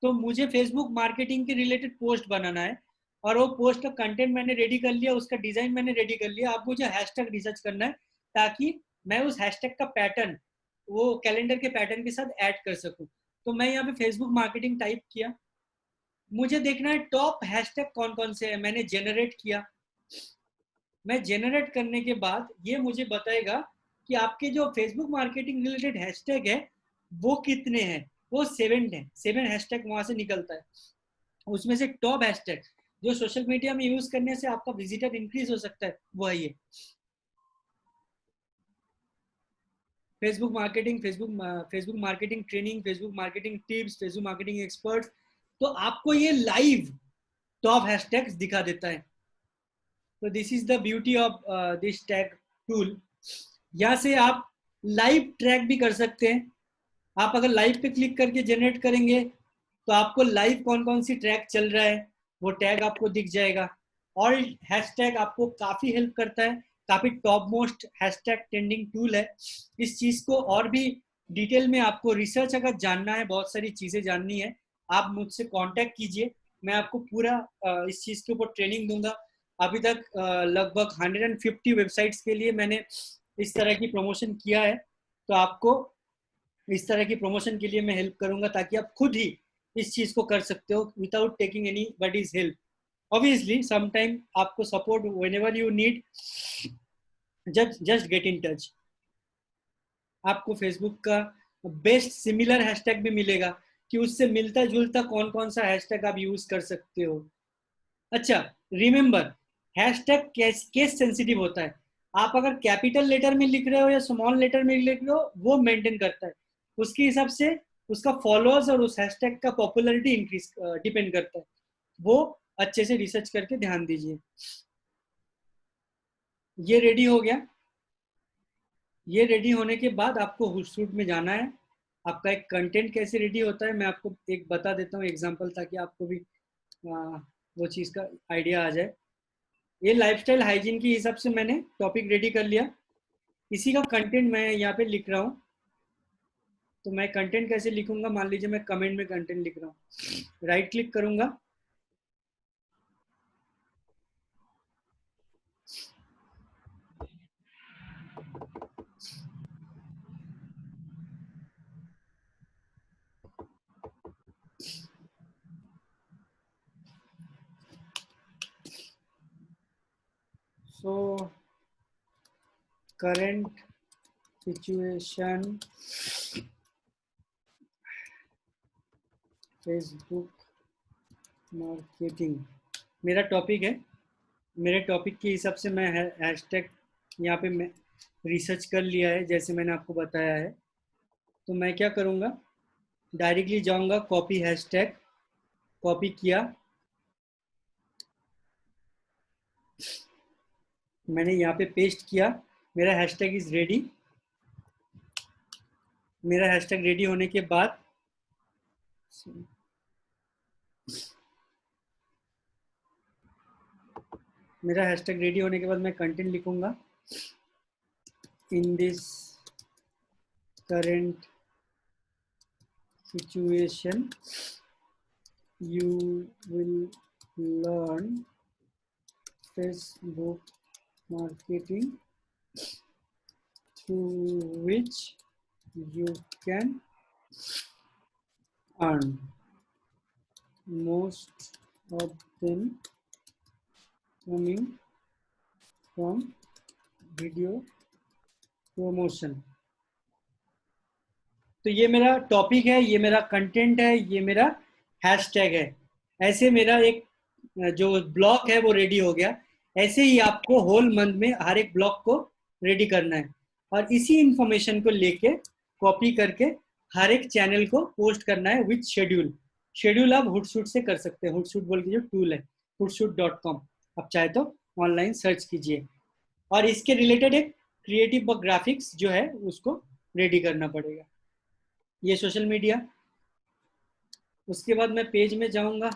तो मुझे फेसबुक मार्केटिंग के रिलेटेड पोस्ट बनाना है, और वो पोस्ट का कंटेंट मैंने रेडी कर लिया, उसका डिजाइन मैंने रेडी कर लिया। अब मुझे हैशटैग रिसर्च करना है ताकि मैं उस हैशटैग का पैटर्न वो कैलेंडर के पैटर्न के साथ ऐड कर सकूं। तो मैं यहाँ पे फेसबुक मार्केटिंग टाइप किया, मुझे देखना है टॉप हैशटैग कौन कौन से हैं, मैंने जनरेट किया। मैं जनरेट करने के बाद ये मुझे बताएगा कि आपके जो फेसबुक मार्केटिंग रिलेटेड हैशटैग है वो कितने हैं। वो 7 है, 7 हैशटैग वहां से निकलता है। उसमें से टॉप हैशटैग जो सोशल मीडिया में यूज करने से आपका विजिटर इंक्रीज हो सकता है वो है ये Facebook marketing, Facebook marketing training, Facebook marketing tips, Facebook marketing experts. तो आपको ये लाइव टॉप हैशटैग्स दिखा देता है। तो this is the beauty of this tag tool. यहाँ से आप लाइव ट्रैक भी कर सकते हैं। आप अगर लाइव पे क्लिक करके जनरेट करेंगे तो आपको लाइव कौन कौन सी ट्रैक चल रहा है वो टैग आपको दिख जाएगा। और हैशटैग आपको काफी हेल्प करता है, काफी top most hashtag trending tool है। इस चीज को और भी डिटेल में आपको रिसर्च अगर जानना है, बहुत सारी चीजें जाननी है, आप मुझसे कांटेक्ट कीजिए, मैं आपको पूरा इस चीज के ऊपर ट्रेनिंग दूंगा। अभी तक लगभग 150 वेबसाइट्स के लिए मैंने इस तरह की प्रमोशन किया है, तो आपको इस तरह की प्रमोशन के लिए मैं हेल्प करूंगा ताकि आप खुद ही इस चीज को कर सकते हो without taking anybody's help. Obviously sometime आपको support whenever you need, just get in touch. आपको फेसबुक का बेस्ट सिमिलर हैशटैग भी मिलेगा कि उससे मिलता जुलता कौन कौन सा हैशटैग आप यूज कर सकते हो। अच्छा, रिमेंबर हैशटैग केस सेंसिटिव होता है। आप अगर कैपिटल लेटर में लिख रहे हो या स्मॉल लेटर में लिख रहे हो वो मेंटेन करता है, उसके हिसाब से उसका फॉलोअर्स और उस हैशटैग का पॉपुलैरिटी इंक्रीज डिपेंड करता है। वो अच्छे से रिसर्च करके ध्यान दीजिए। ये रेडी हो गया। ये रेडी होने के बाद आपको हुटसूट में जाना है। आपका एक कंटेंट कैसे रेडी होता है मैं आपको एक बता देता हूँ एग्जांपल, ताकि आपको भी वो चीज़ का आइडिया आ जाए। ये लाइफस्टाइल हाइजीन के हिसाब से मैंने टॉपिक रेडी कर लिया, इसी का कंटेंट मैं यहाँ पे लिख रहा हूँ। तो मैं कंटेंट कैसे लिखूंगा, मान लीजिए मैं कमेंट में कंटेंट लिख रहा हूँ, राइट क्लिक करूंगा, so current situation Facebook marketing मेरा टॉपिक है। मेरे टॉपिक के हिसाब से मैं हैशटैग यहाँ पे मैं रिसर्च कर लिया है जैसे मैंने आपको बताया है। तो मैं क्या करूँगा, डायरेक्टली जाऊँगा कॉपी हैशटैग, कॉपी किया, मैंने यहाँ पे पेस्ट किया, मेरा हैशटैग इज रेडी। मेरा हैशटैग रेडी होने के बाद मैं कंटेंट लिखूंगा, in this current situation you will learn Facebook marketing through which you can earn, most of them coming from video promotion। तो ये मेरा टॉपिक है, ये मेरा कंटेंट है, ये मेरा हैशटैग है। ऐसे मेरा एक जो ब्लॉग है वो रेडी हो गया। ऐसे ही आपको होल मंथ में हर एक ब्लॉग को रेडी करना है और इसी इंफॉर्मेशन को लेके कॉपी करके हर एक चैनल को पोस्ट करना है विथ शेड्यूल। शेड्यूल आप हुटसूट से कर सकते हैं, हुटसूट बोल के जो टूल है hootsuite.com, आप चाहे तो ऑनलाइन सर्च कीजिए। और इसके रिलेटेड एक क्रिएटिव ग्राफिक्स जो है उसको रेडी करना पड़ेगा। ये सोशल मीडिया। उसके बाद मैं पेज में जाऊंगा,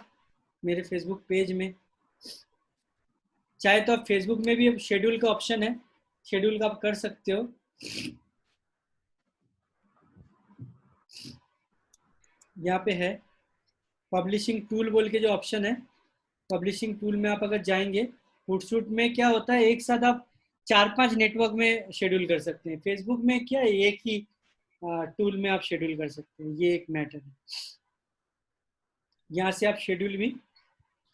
मेरे फेसबुक पेज में। चाहे तो आप फेसबुक में भी शेड्यूल का ऑप्शन है, शेड्यूल का आप कर सकते हो। यहाँ पे है पब्लिशिंग टूल बोल के जो ऑप्शन है, पब्लिशिंग टूल में आप अगर जाएंगे, हुटसूट में क्या होता है, एक साथ आप 4-5 नेटवर्क में शेड्यूल कर सकते हैं। फेसबुक में क्या है, एक ही टूल में आप शेड्यूल कर सकते हैं। ये एक मैटर है, यहाँ से आप शेड्यूल भी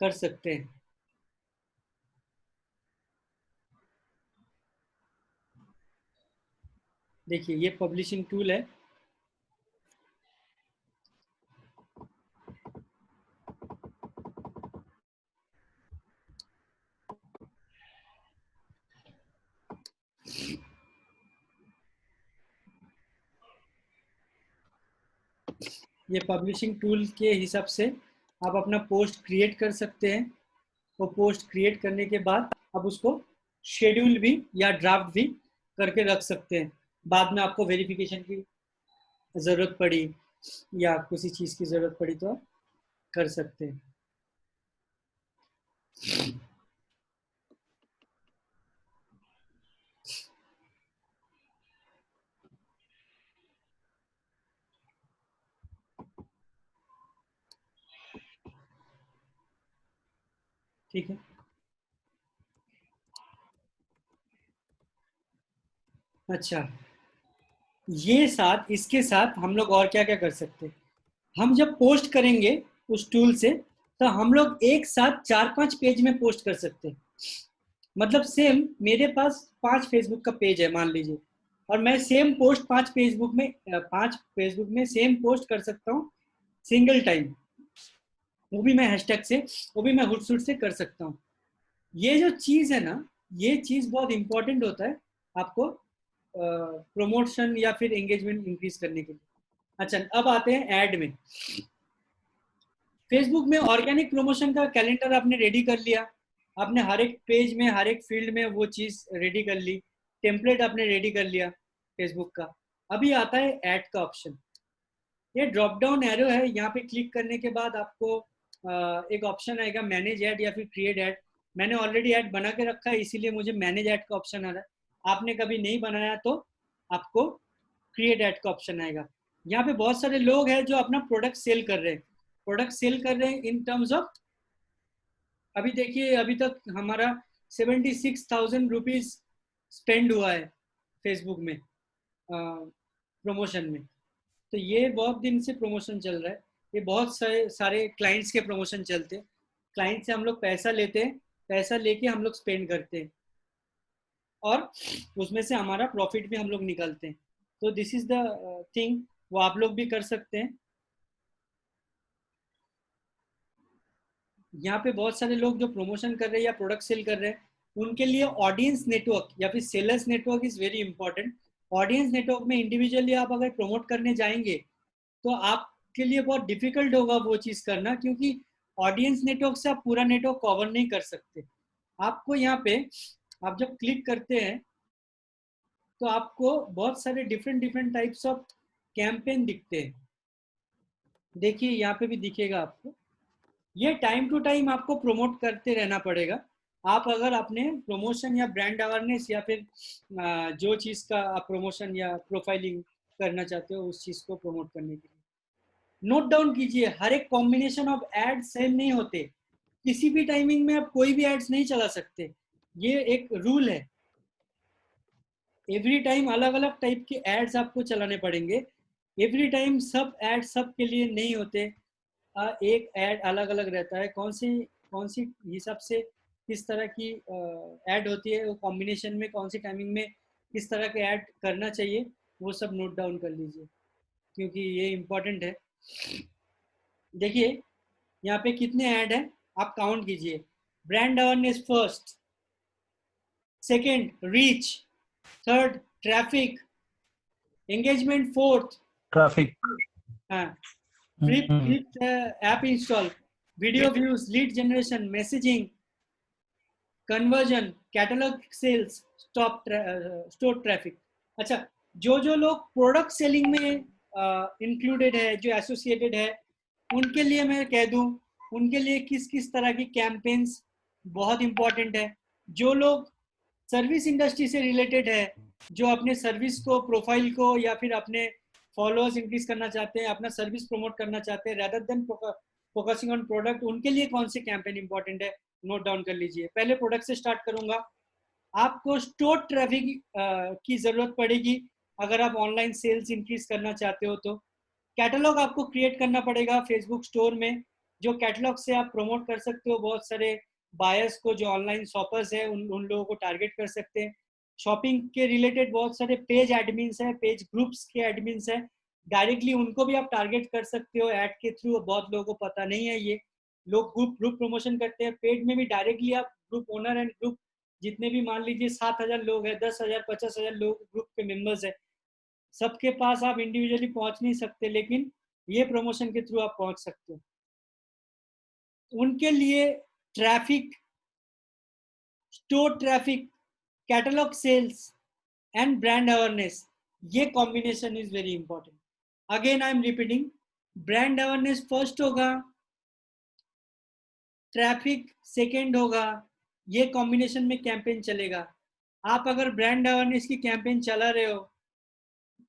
कर सकते हैं। देखिए ये पब्लिशिंग टूल है। ये पब्लिशिंग टूल के हिसाब से आप अपना पोस्ट क्रिएट कर सकते हैं। वो पोस्ट क्रिएट करने के बाद आप उसको शेड्यूल भी या ड्राफ्ट भी करके रख सकते हैं। बाद में आपको वेरिफिकेशन की ज़रूरत पड़ी या किसी चीज़ की ज़रूरत पड़ी तो आप कर सकते हैं। ठीक है। अच्छा, ये साथ इसके साथ हम लोग और क्या क्या कर सकते हैं। हम जब पोस्ट करेंगे उस टूल से, तो हम लोग एक साथ 4-5 पेज में पोस्ट कर सकते हैं। मतलब सेम मेरे पास 5 फेसबुक का पेज है मान लीजिए, और मैं सेम पोस्ट 5 फेसबुक में सेम पोस्ट कर सकता हूँ सिंगल टाइम। वो भी मैं हैशटैग से, वो भी मैं हुटसूट से कर सकता हूँ। ये जो चीज़ है ना, ये चीज़ बहुत इंपॉर्टेंट होता है आपको प्रमोशन या फिर एंगेजमेंट इंक्रीज करने के लिए। अच्छा, अब आते हैं ऐड में। फेसबुक में ऑर्गेनिक प्रमोशन का कैलेंडर आपने रेडी कर लिया, आपने हर एक पेज में हर एक फील्ड में वो चीज़ रेडी कर ली, टेम्पलेट आपने रेडी कर लिया फेसबुक का। अभी आता है ऐड का ऑप्शन। ये ड्रॉप डाउन एरो है, यहाँ पे क्लिक करने के बाद आपको एक ऑप्शन आएगा मैनेज ऐड या फिर क्रिएट ऐड। मैंने ऑलरेडी ऐड बना के रखा है, इसीलिए मुझे मैनेज ऐड का ऑप्शन आ रहा है। आपने कभी नहीं बनाया तो आपको क्रिएट ऐड का ऑप्शन आएगा। यहाँ पे बहुत सारे लोग हैं जो अपना प्रोडक्ट सेल कर रहे हैं, इन टर्म्स ऑफ, अभी देखिए अभी तक हमारा 76,000 रुपीज स्पेंड हुआ है फेसबुक में प्रमोशन में। तो ये बहुत दिन से प्रमोशन चल रहा है, ये बहुत सारे क्लाइंट्स के प्रमोशन चलते हैं। क्लाइंट से हम लोग पैसा लेते हैं, पैसा लेके हम लोग स्पेंड करते हैं और उसमें से हमारा प्रॉफिट भी हम लोग निकालते हैं। तो दिस इज द थिंग, वो आप लोग भी कर सकते हैं। यहाँ पे बहुत सारे लोग जो प्रमोशन कर रहे हैं या प्रोडक्ट सेल कर रहे हैं, उनके लिए ऑडियंस नेटवर्क या फिर sellers network is very important. Audience network में इंडिविजुअली आप अगर प्रमोट करने जाएंगे तो आपके लिए बहुत डिफिकल्ट होगा वो चीज़ करना, क्योंकि ऑडियंस नेटवर्क से आप पूरा नेटवर्क कवर नहीं कर सकते। आपको यहाँ पे आप जब क्लिक करते हैं तो आपको बहुत सारे डिफरेंट टाइप्स ऑफ कैंपेन दिखते हैं। देखिए यहाँ पे भी दिखेगा आपको, ये टाइम टू टाइम आपको प्रमोट करते रहना पड़ेगा। आप अगर अपने प्रमोशन या ब्रांड अवेयरनेस या फिर जो चीज़ का आप प्रमोशन या प्रोफाइलिंग करना चाहते हो उस चीज़ को प्रमोट करने के लिए नोट डाउन कीजिए। हर एक कॉम्बिनेशन ऑफ एड सेम नहीं होते, किसी भी टाइमिंग में आप कोई भी एड्स नहीं चला सकते, ये एक रूल है। एवरी टाइम अलग अलग टाइप के एड्स आपको चलाने पड़ेंगे। एवरी टाइम सब एड सब के लिए नहीं होते, एक ऐड अलग अलग रहता है। कौन सी हिसाब से किस तरह की ऐड होती है, वो कॉम्बिनेशन में कौन सी टाइमिंग में किस तरह के ऐड करना चाहिए, वो सब नोट डाउन कर लीजिए क्योंकि ये इम्पोर्टेंट है। देखिए यहाँ पे कितने ऐड हैं आप काउंट कीजिए। Brand awareness first, second reach, third traffic, engagement fourth, traffic, हाँ, flip app install, video views, lead generation, messaging, conversion, catalogue sales, store traffic. अच्छा, जो लोग प्रोडक्ट सेलिंग में इंक्लूडेड है, जो एसोसिएटेड है, उनके लिए मैं कह दूं, उनके लिए किस किस तरह की कैंपेन्स बहुत इंपॉर्टेंट है। जो लोग सर्विस इंडस्ट्री से रिलेटेड है, जो अपने सर्विस को, प्रोफाइल को या फिर अपने फॉलोअर्स इंक्रीज करना चाहते हैं, अपना सर्विस प्रमोट करना चाहते हैं rather than focusing on product, उनके लिए कौन से कैंपेन इंपॉर्टेंट है, नोट डाउन कर लीजिए। पहले प्रोडक्ट से स्टार्ट करूंगा। आपको स्टोर ट्रैफिक की जरूरत पड़ेगी अगर आप ऑनलाइन सेल्स इंक्रीज करना चाहते हो तो। कैटलॉग आपको क्रिएट करना पड़ेगा फेसबुक स्टोर में, जो कैटलॉग से आप प्रमोट कर सकते हो बहुत सारे बायर्स को, जो ऑनलाइन शॉपर्स है, उन लोगों को टारगेट कर सकते हैं। शॉपिंग के रिलेटेड बहुत सारे पेज एडमिन्स हैं, पेज ग्रुप्स के एडमिन्स हैं, डायरेक्टली उनको भी आप टारगेट कर सकते हो ऐड के थ्रू। बहुत लोगों को पता नहीं है, ये लोग ग्रुप प्रमोशन करते हैं। पेड में भी डायरेक्टली आप ग्रुप ओनर एंड ग्रुप जितने भी, मान लीजिए 7,000 लोग हैं, 10,000 50,000 लोग ग्रुप के मेंबर्स है, सबके पास आप इंडिविजुअली पहुंच नहीं सकते, लेकिन ये प्रमोशन के थ्रू आप पहुंच सकते हो। उनके लिए traffic, store traffic, catalogue sales and brand awareness, ये combination is very important. Again I am repeating, brand awareness first होगा, ट्रैफिक सेकेंड होगा, ये कॉम्बिनेशन में कैंपेन चलेगा। आप अगर ब्रांड अवेयरनेस की कैंपेन चला रहे हो,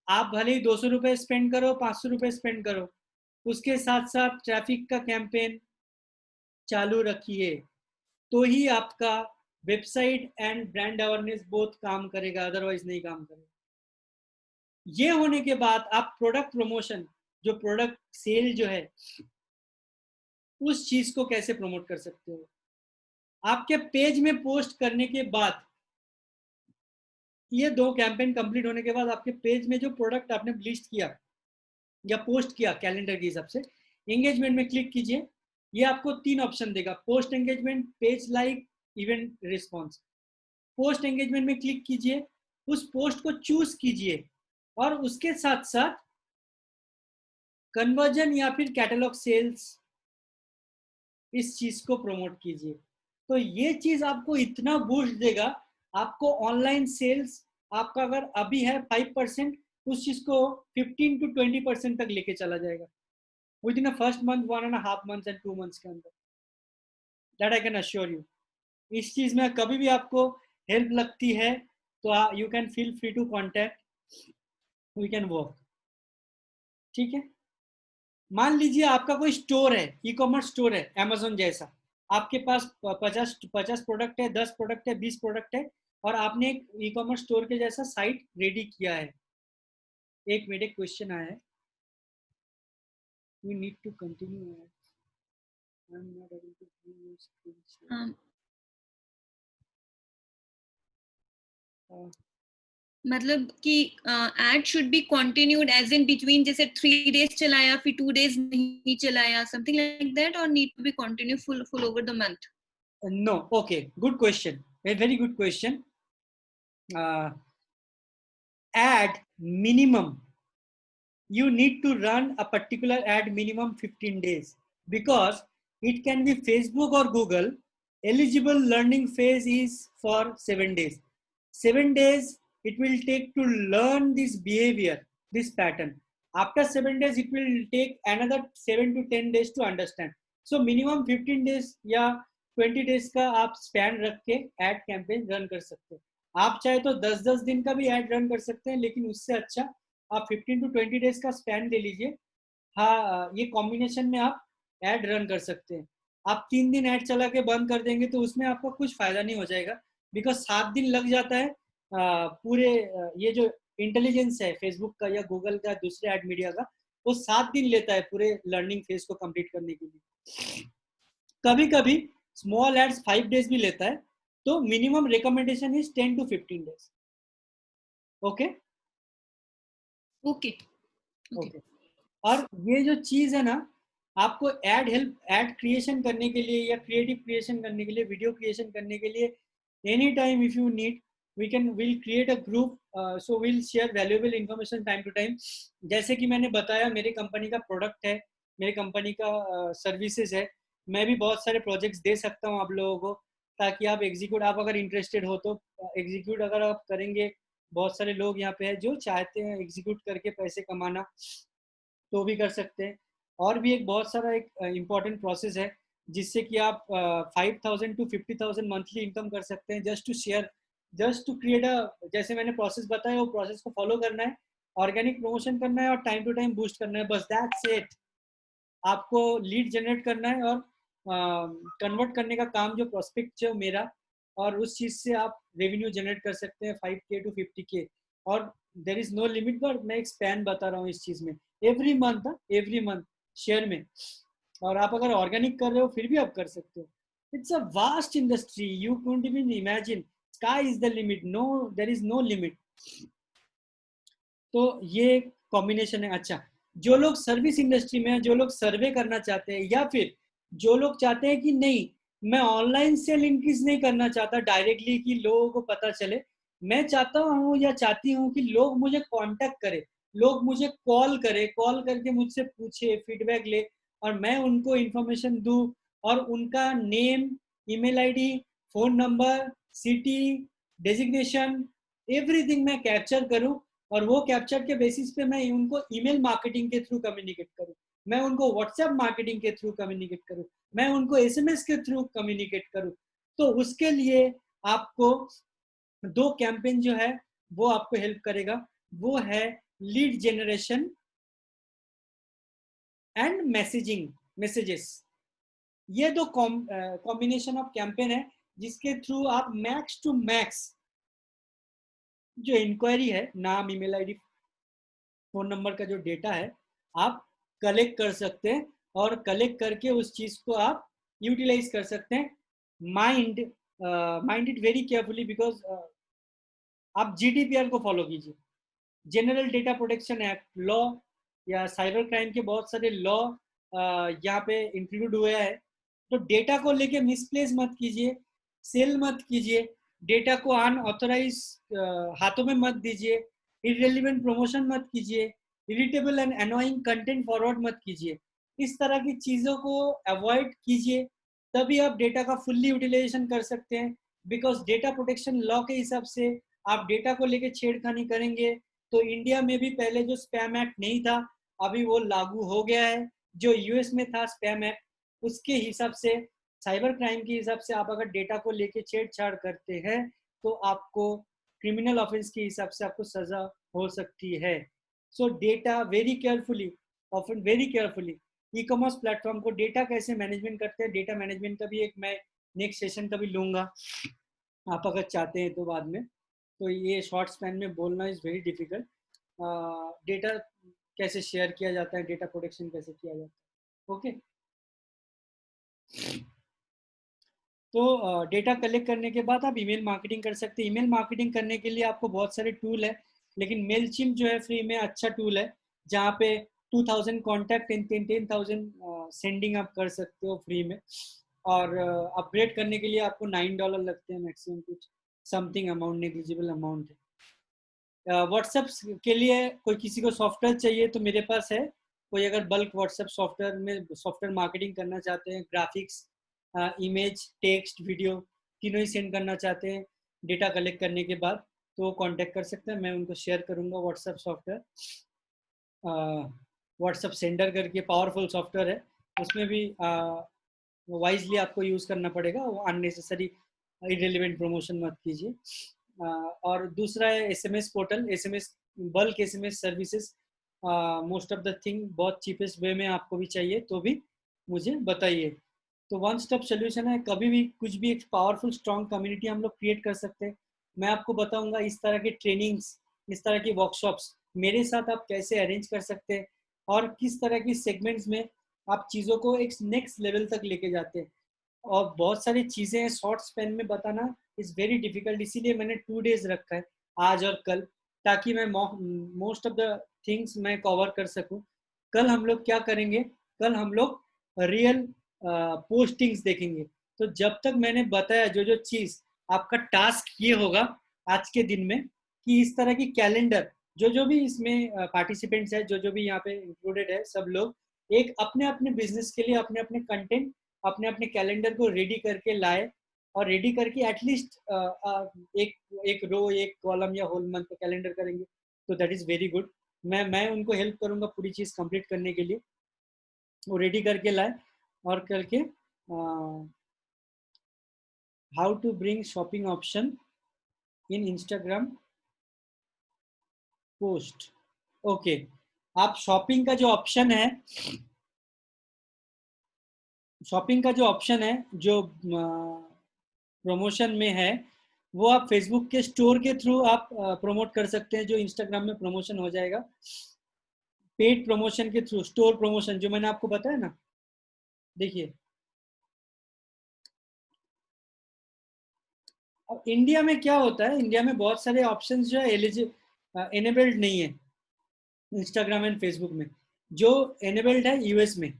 आप भले ही 200 रुपये स्पेंड करो, 500 रुपये स्पेंड करो, उसके साथ साथ ट्रैफिक का कैंपेन चालू रखिए, तो ही आपका website and brand awareness both काम करेगा, अदरवाइज नहीं काम करेगा। ये होने के बाद आप प्रोडक्ट प्रमोशन, जो प्रोडक्ट सेल जो है, उस चीज को कैसे प्रमोट कर सकते हो। आपके पेज में पोस्ट करने के बाद, ये 2 कैंपेन कंप्लीट होने के बाद, आपके पेज में जो प्रोडक्ट आपने लिस्ट किया या पोस्ट किया कैलेंडर के हिसाब से, एंगेजमेंट में क्लिक कीजिए। ये आपको 3 ऑप्शन देगा, post engagement, page like, event response. Post engagement में क्लिक कीजिए, उस पोस्ट को चूज कीजिए और उसके साथ साथ कन्वर्जन या फिर कैटलॉग सेल्स, इस चीज को प्रमोट कीजिए। तो ये चीज आपको इतना बूस्ट देगा, आपको ऑनलाइन सेल्स, आपका अगर अभी है 5%, उस चीज को 15 to 20% तक लेके चला जाएगा with in first month, 1.5 months and 2 months के अंदर। That I can assure you. इस चीज में कभी भी आपको हेल्प लगती है तो you can feel free to contact, we can work. ठीक है, मान लीजिए आपका कोई स्टोर है, ई कॉमर्स स्टोर है, अमेजोन जैसा, आपके पास 50 प्रोडक्ट है, 10 प्रोडक्ट है, 20 प्रोडक्ट है, और आपने एक ई कॉमर्स स्टोर के जैसा साइट रेडी किया है। एक मिनट, एक क्वेश्चन आया है, we need to continue. I am not able to view your screen share. मतलब कि ad should be continued as in between, जैसे 3 days चलाया फिर 2 days नहीं चलाया, समथिंग लाइक दैट, और need to be continue full over the month? No, okay, good question, a very good question. Ad minimum, you need to run a particular ad minimum 15 days, because it can be Facebook or Google. Eligible learning phase is for 7 days. 7 days it will take to learn this behavior, this pattern. After 7 days, it will take another 7 to 10 days to understand. So minimum 15 days या 20 days का आप span रख के ad campaign run कर सकते हैं। आप चाहे तो 10-10 दिन का भी एड रन कर सकते हैं, लेकिन उससे अच्छा आप 15 to 20 डेज का स्पैन ले लीजिए। हाँ, ये कॉम्बिनेशन में आप एड रन कर सकते हैं। आप 3 दिन एड चला के बंद कर देंगे तो उसमें आपका कुछ फायदा नहीं हो जाएगा, बिकॉज 7 दिन लग जाता है पूरे ये जो इंटेलिजेंस है फेसबुक का या गूगल का, दूसरे एड मीडिया का, वो 7 दिन लेता है पूरे लर्निंग फेज को कंप्लीट करने के लिए। कभी कभी स्मॉल एड्स 5 days भी लेता है, तो minimum recommendation is 10 to 15 days। Okay okay. Okay. और ये जो चीज है ना, आपको एड क्रिएशन करने के लिए या क्रिएटिव क्रिएशन करने के लिए, वीडियो क्रिएशन करने के लिए, any time if you need, we'll create a group, so we'll share valuable information time to time। जैसे कि मैंने बताया, मेरे कंपनी का प्रोडक्ट है, मेरे कंपनी का सर्विसेज है, मैं भी बहुत सारे प्रोजेक्ट्स दे सकता हूँ आप लोगों को, ताकि आप एग्जीक्यूट, आप अगर इंटरेस्टेड हो तो एग्जीक्यूट अगर आप करेंगे बहुत सारे लोग यहाँ पे हैं जो चाहते हैं एग्जीक्यूट करके पैसे कमाना, तो भी कर सकते हैं। और भी एक बहुत सारा एक इम्पॉर्टेंट प्रोसेस है जिससे कि आप 5,000 to 50,000 मंथली इनकम कर सकते हैं, just to share, just to create a, जैसे मैंने प्रोसेस बताया वो प्रोसेस को फॉलो करना है, ऑर्गेनिक प्रमोशन करना है और टाइम टू टाइम बूस्ट करना है, बस दैट्स इट। आपको लीड जनरेट करना है और कन्वर्ट करने का काम जो प्रोस्पेक्ट है मेरा, और उस चीज़ से आप रेवेन्यू जनरेट कर सकते हैं 5K to 50K। और there is no limit, but मैं एक स्पैन बता रहा हूँ इस चीज़ में, एवरी मंथ शेयर में। और आप अगर ऑर्गेनिक कर रहे हो फिर भी आप कर सकते हो। It's a vast industry, you can't even imagine, sky is the limit, no there is no limit. तो ये कॉम्बिनेशन है। अच्छा, जो लोग सर्विस इंडस्ट्री में हैं, जो लोग सर्वे करना चाहते हैं, या फिर जो लोग चाहते हैं कि नहीं मैं ऑनलाइन सेल इंक्रीज नहीं करना चाहता डायरेक्टली कि लोगों को पता चले, मैं चाहता हूँ या चाहती हूँ कि लोग मुझे कांटेक्ट करें, लोग मुझे कॉल करें, कॉल करके मुझसे पूछे, फीडबैक ले और मैं उनको इन्फॉर्मेशन दूँ, और उनका name, email ID, phone number, city, designation, everything मैं कैप्चर करूँ, और वो कैप्चर के बेसिस पे मैं उनको ईमेल मार्केटिंग के थ्रू कम्युनिकेट करूँ, मैं उनको व्हाट्सएप मार्केटिंग के थ्रू कम्युनिकेट करूँ, मैं उनको एसएमएस के थ्रू कम्युनिकेट करूँ। तो उसके लिए आपको 2 कैंपेन जो है वो आपको हेल्प करेगा, वो है लीड जनरेशन एंड मैसेजेस। ये 2 कॉम्बिनेशन ऑफ कैंपेन है जिसके थ्रू आप मैक्स टू मैक्स जो इंक्वायरी है, नाम, ईमेल आईडी, फोन नंबर का जो डेटा है, आप कलेक्ट कर सकते हैं, और कलेक्ट करके उस चीज को आप यूटिलाइज कर सकते हैं। Mind it very carefully, because आप GDPR को फॉलो कीजिए, general data protection act law या साइबर क्राइम के बहुत सारे लॉ यहाँ पे इंक्लूड हुए हैं। तो डेटा को लेके मिसप्लेस मत कीजिए, सेल मत कीजिए, डेटा को अनऑथराइज हाथों में मत दीजिए, इररिलेवेंट प्रमोशन मत कीजिए, irritable and annoying content forward मत कीजिए। इस तरह की चीज़ों को अवॉइड कीजिए, तभी आप डेटा का फुल्ली यूटिलाइजेशन कर सकते हैं। बिकॉज डेटा प्रोटेक्शन लॉ के हिसाब से आप डेटा को लेके छेड़खानी करेंगे तो इंडिया में भी पहले जो स्पैम एक्ट नहीं था अभी वो लागू हो गया है, जो यूएस में था स्पैम एक्ट, उसके हिसाब से, साइबर क्राइम के हिसाब से आप अगर डेटा को लेके छेड़छाड़ करते हैं तो आपको क्रिमिनल ऑफेंस के हिसाब से आपको सजा हो सकती है। सो data very carefully, often very carefully. E commerce platform को डेटा कैसे मैनेजमेंट करते हैं, डेटा मैनेजमेंट का भी एक मैं नेक्स्ट सेशन कभी लूंगा, आप अगर चाहते हैं तो बाद में। तो ये शॉर्ट स्पैन में बोलना इज़ वेरी डिफिकल्ट। डेटा कैसे शेयर किया जाता है, डेटा प्रोटेक्शन कैसे किया जाता है, ओके। तो डेटा कलेक्ट करने के बाद आप ईमेल मार्केटिंग कर सकते हैं। ईमेल मार्केटिंग करने के लिए आपको बहुत सारे टूल है, लेकिन मेलचिम्प जो है फ्री में अच्छा टूल है, जहाँ पे 2000 कॉन्टैक्ट इन 10,000 सेंडिंग आप कर सकते हो फ्री में। और अपग्रेड करने के लिए आपको $9 लगते हैं मैक्सिमम, कुछ समथिंग अमाउंट, नेग्लिजिबल अमाउंट है। व्हाट्सएप के लिए कोई किसी को सॉफ्टवेयर चाहिए तो मेरे पास है, कोई अगर बल्क व्हाट्सएप सॉफ्टवेयर में सॉफ्टवेयर मार्केटिंग करना चाहते हैं, ग्राफिक्स, इमेज, टेक्स्ट, वीडियो तीनों ही सेंड करना चाहते हैं डेटा कलेक्ट करने के बाद, तो वो कांटेक्ट कर सकते हैं, मैं उनको शेयर करूंगा व्हाट्सएप सॉफ्टवेयर। व्हाट्सएप सेंडर करके पावरफुल सॉफ्टवेयर है, उसमें भी वाइजली आपको यूज़ करना पड़ेगा, वो अननेसेसरी इररिलेवेंट प्रमोशन मत कीजिए। और दूसरा है SMS portal, SMS bulk SMS services, most of the thing बहुत चीपेस्ट वे में आपको भी चाहिए तो भी मुझे बताइए। तो वन स्टॉप सोल्यूशन है, कभी भी कुछ भी एक पावरफुल स्ट्रॉन्ग कम्युनिटी हम लोग क्रिएट कर सकते हैं। मैं आपको बताऊंगा इस तरह के ट्रेनिंग्स, इस तरह की वर्कशॉप्स मेरे साथ आप कैसे अरेंज कर सकते हैं, और किस तरह की सेगमेंट्स में आप चीज़ों को एक नेक्स्ट लेवल तक लेके जाते हैं। और बहुत सारी चीज़ें शॉर्ट स्पेन में बताना इज़ वेरी डिफिकल्ट, इसीलिए मैंने 2 डेज रखा है, आज और कल, ताकि मैं मोस्ट ऑफ द थिंग्स मैं कवर कर सकूं। कल हम लोग क्या करेंगे, कल हम लोग रियल पोस्टिंग्स देखेंगे। तो जब तक मैंने बताया जो जो चीज़, आपका टास्क ये होगा आज के दिन में कि इस तरह की कैलेंडर, जो जो भी इसमें पार्टिसिपेंट्स है, जो जो भी यहाँ पे इंक्लूडेड है, सब लोग एक अपने अपने बिजनेस के लिए अपने अपने कंटेंट, अपने अपने कैलेंडर को रेडी करके लाए, और रेडी करके एटलीस्ट एक रो एक कॉलम या होल मंथ का कैलेंडर करेंगे तो दैट इज़ वेरी गुड। मैं उनको हेल्प करूंगा पूरी चीज़ कंप्लीट करने के लिए, वो रेडी करके लाए और करके how to bring shopping option in Instagram post. Okay, आप शॉपिंग का जो ऑप्शन है, शॉपिंग का जो ऑप्शन है जो प्रमोशन में है, वो आप फेसबुक के स्टोर के थ्रू आप प्रमोट कर सकते हैं, जो इंस्टाग्राम में प्रमोशन हो जाएगा पेड प्रमोशन के थ्रू। स्टोर प्रमोशन जो मैंने आपको बताया ना, देखिए अब इंडिया में क्या होता है, इंडिया में बहुत सारे ऑप्शंस जो है एनेबल्ड नहीं है इंस्टाग्राम एंड फेसबुक में। जो एनेबल्ड है यूएस में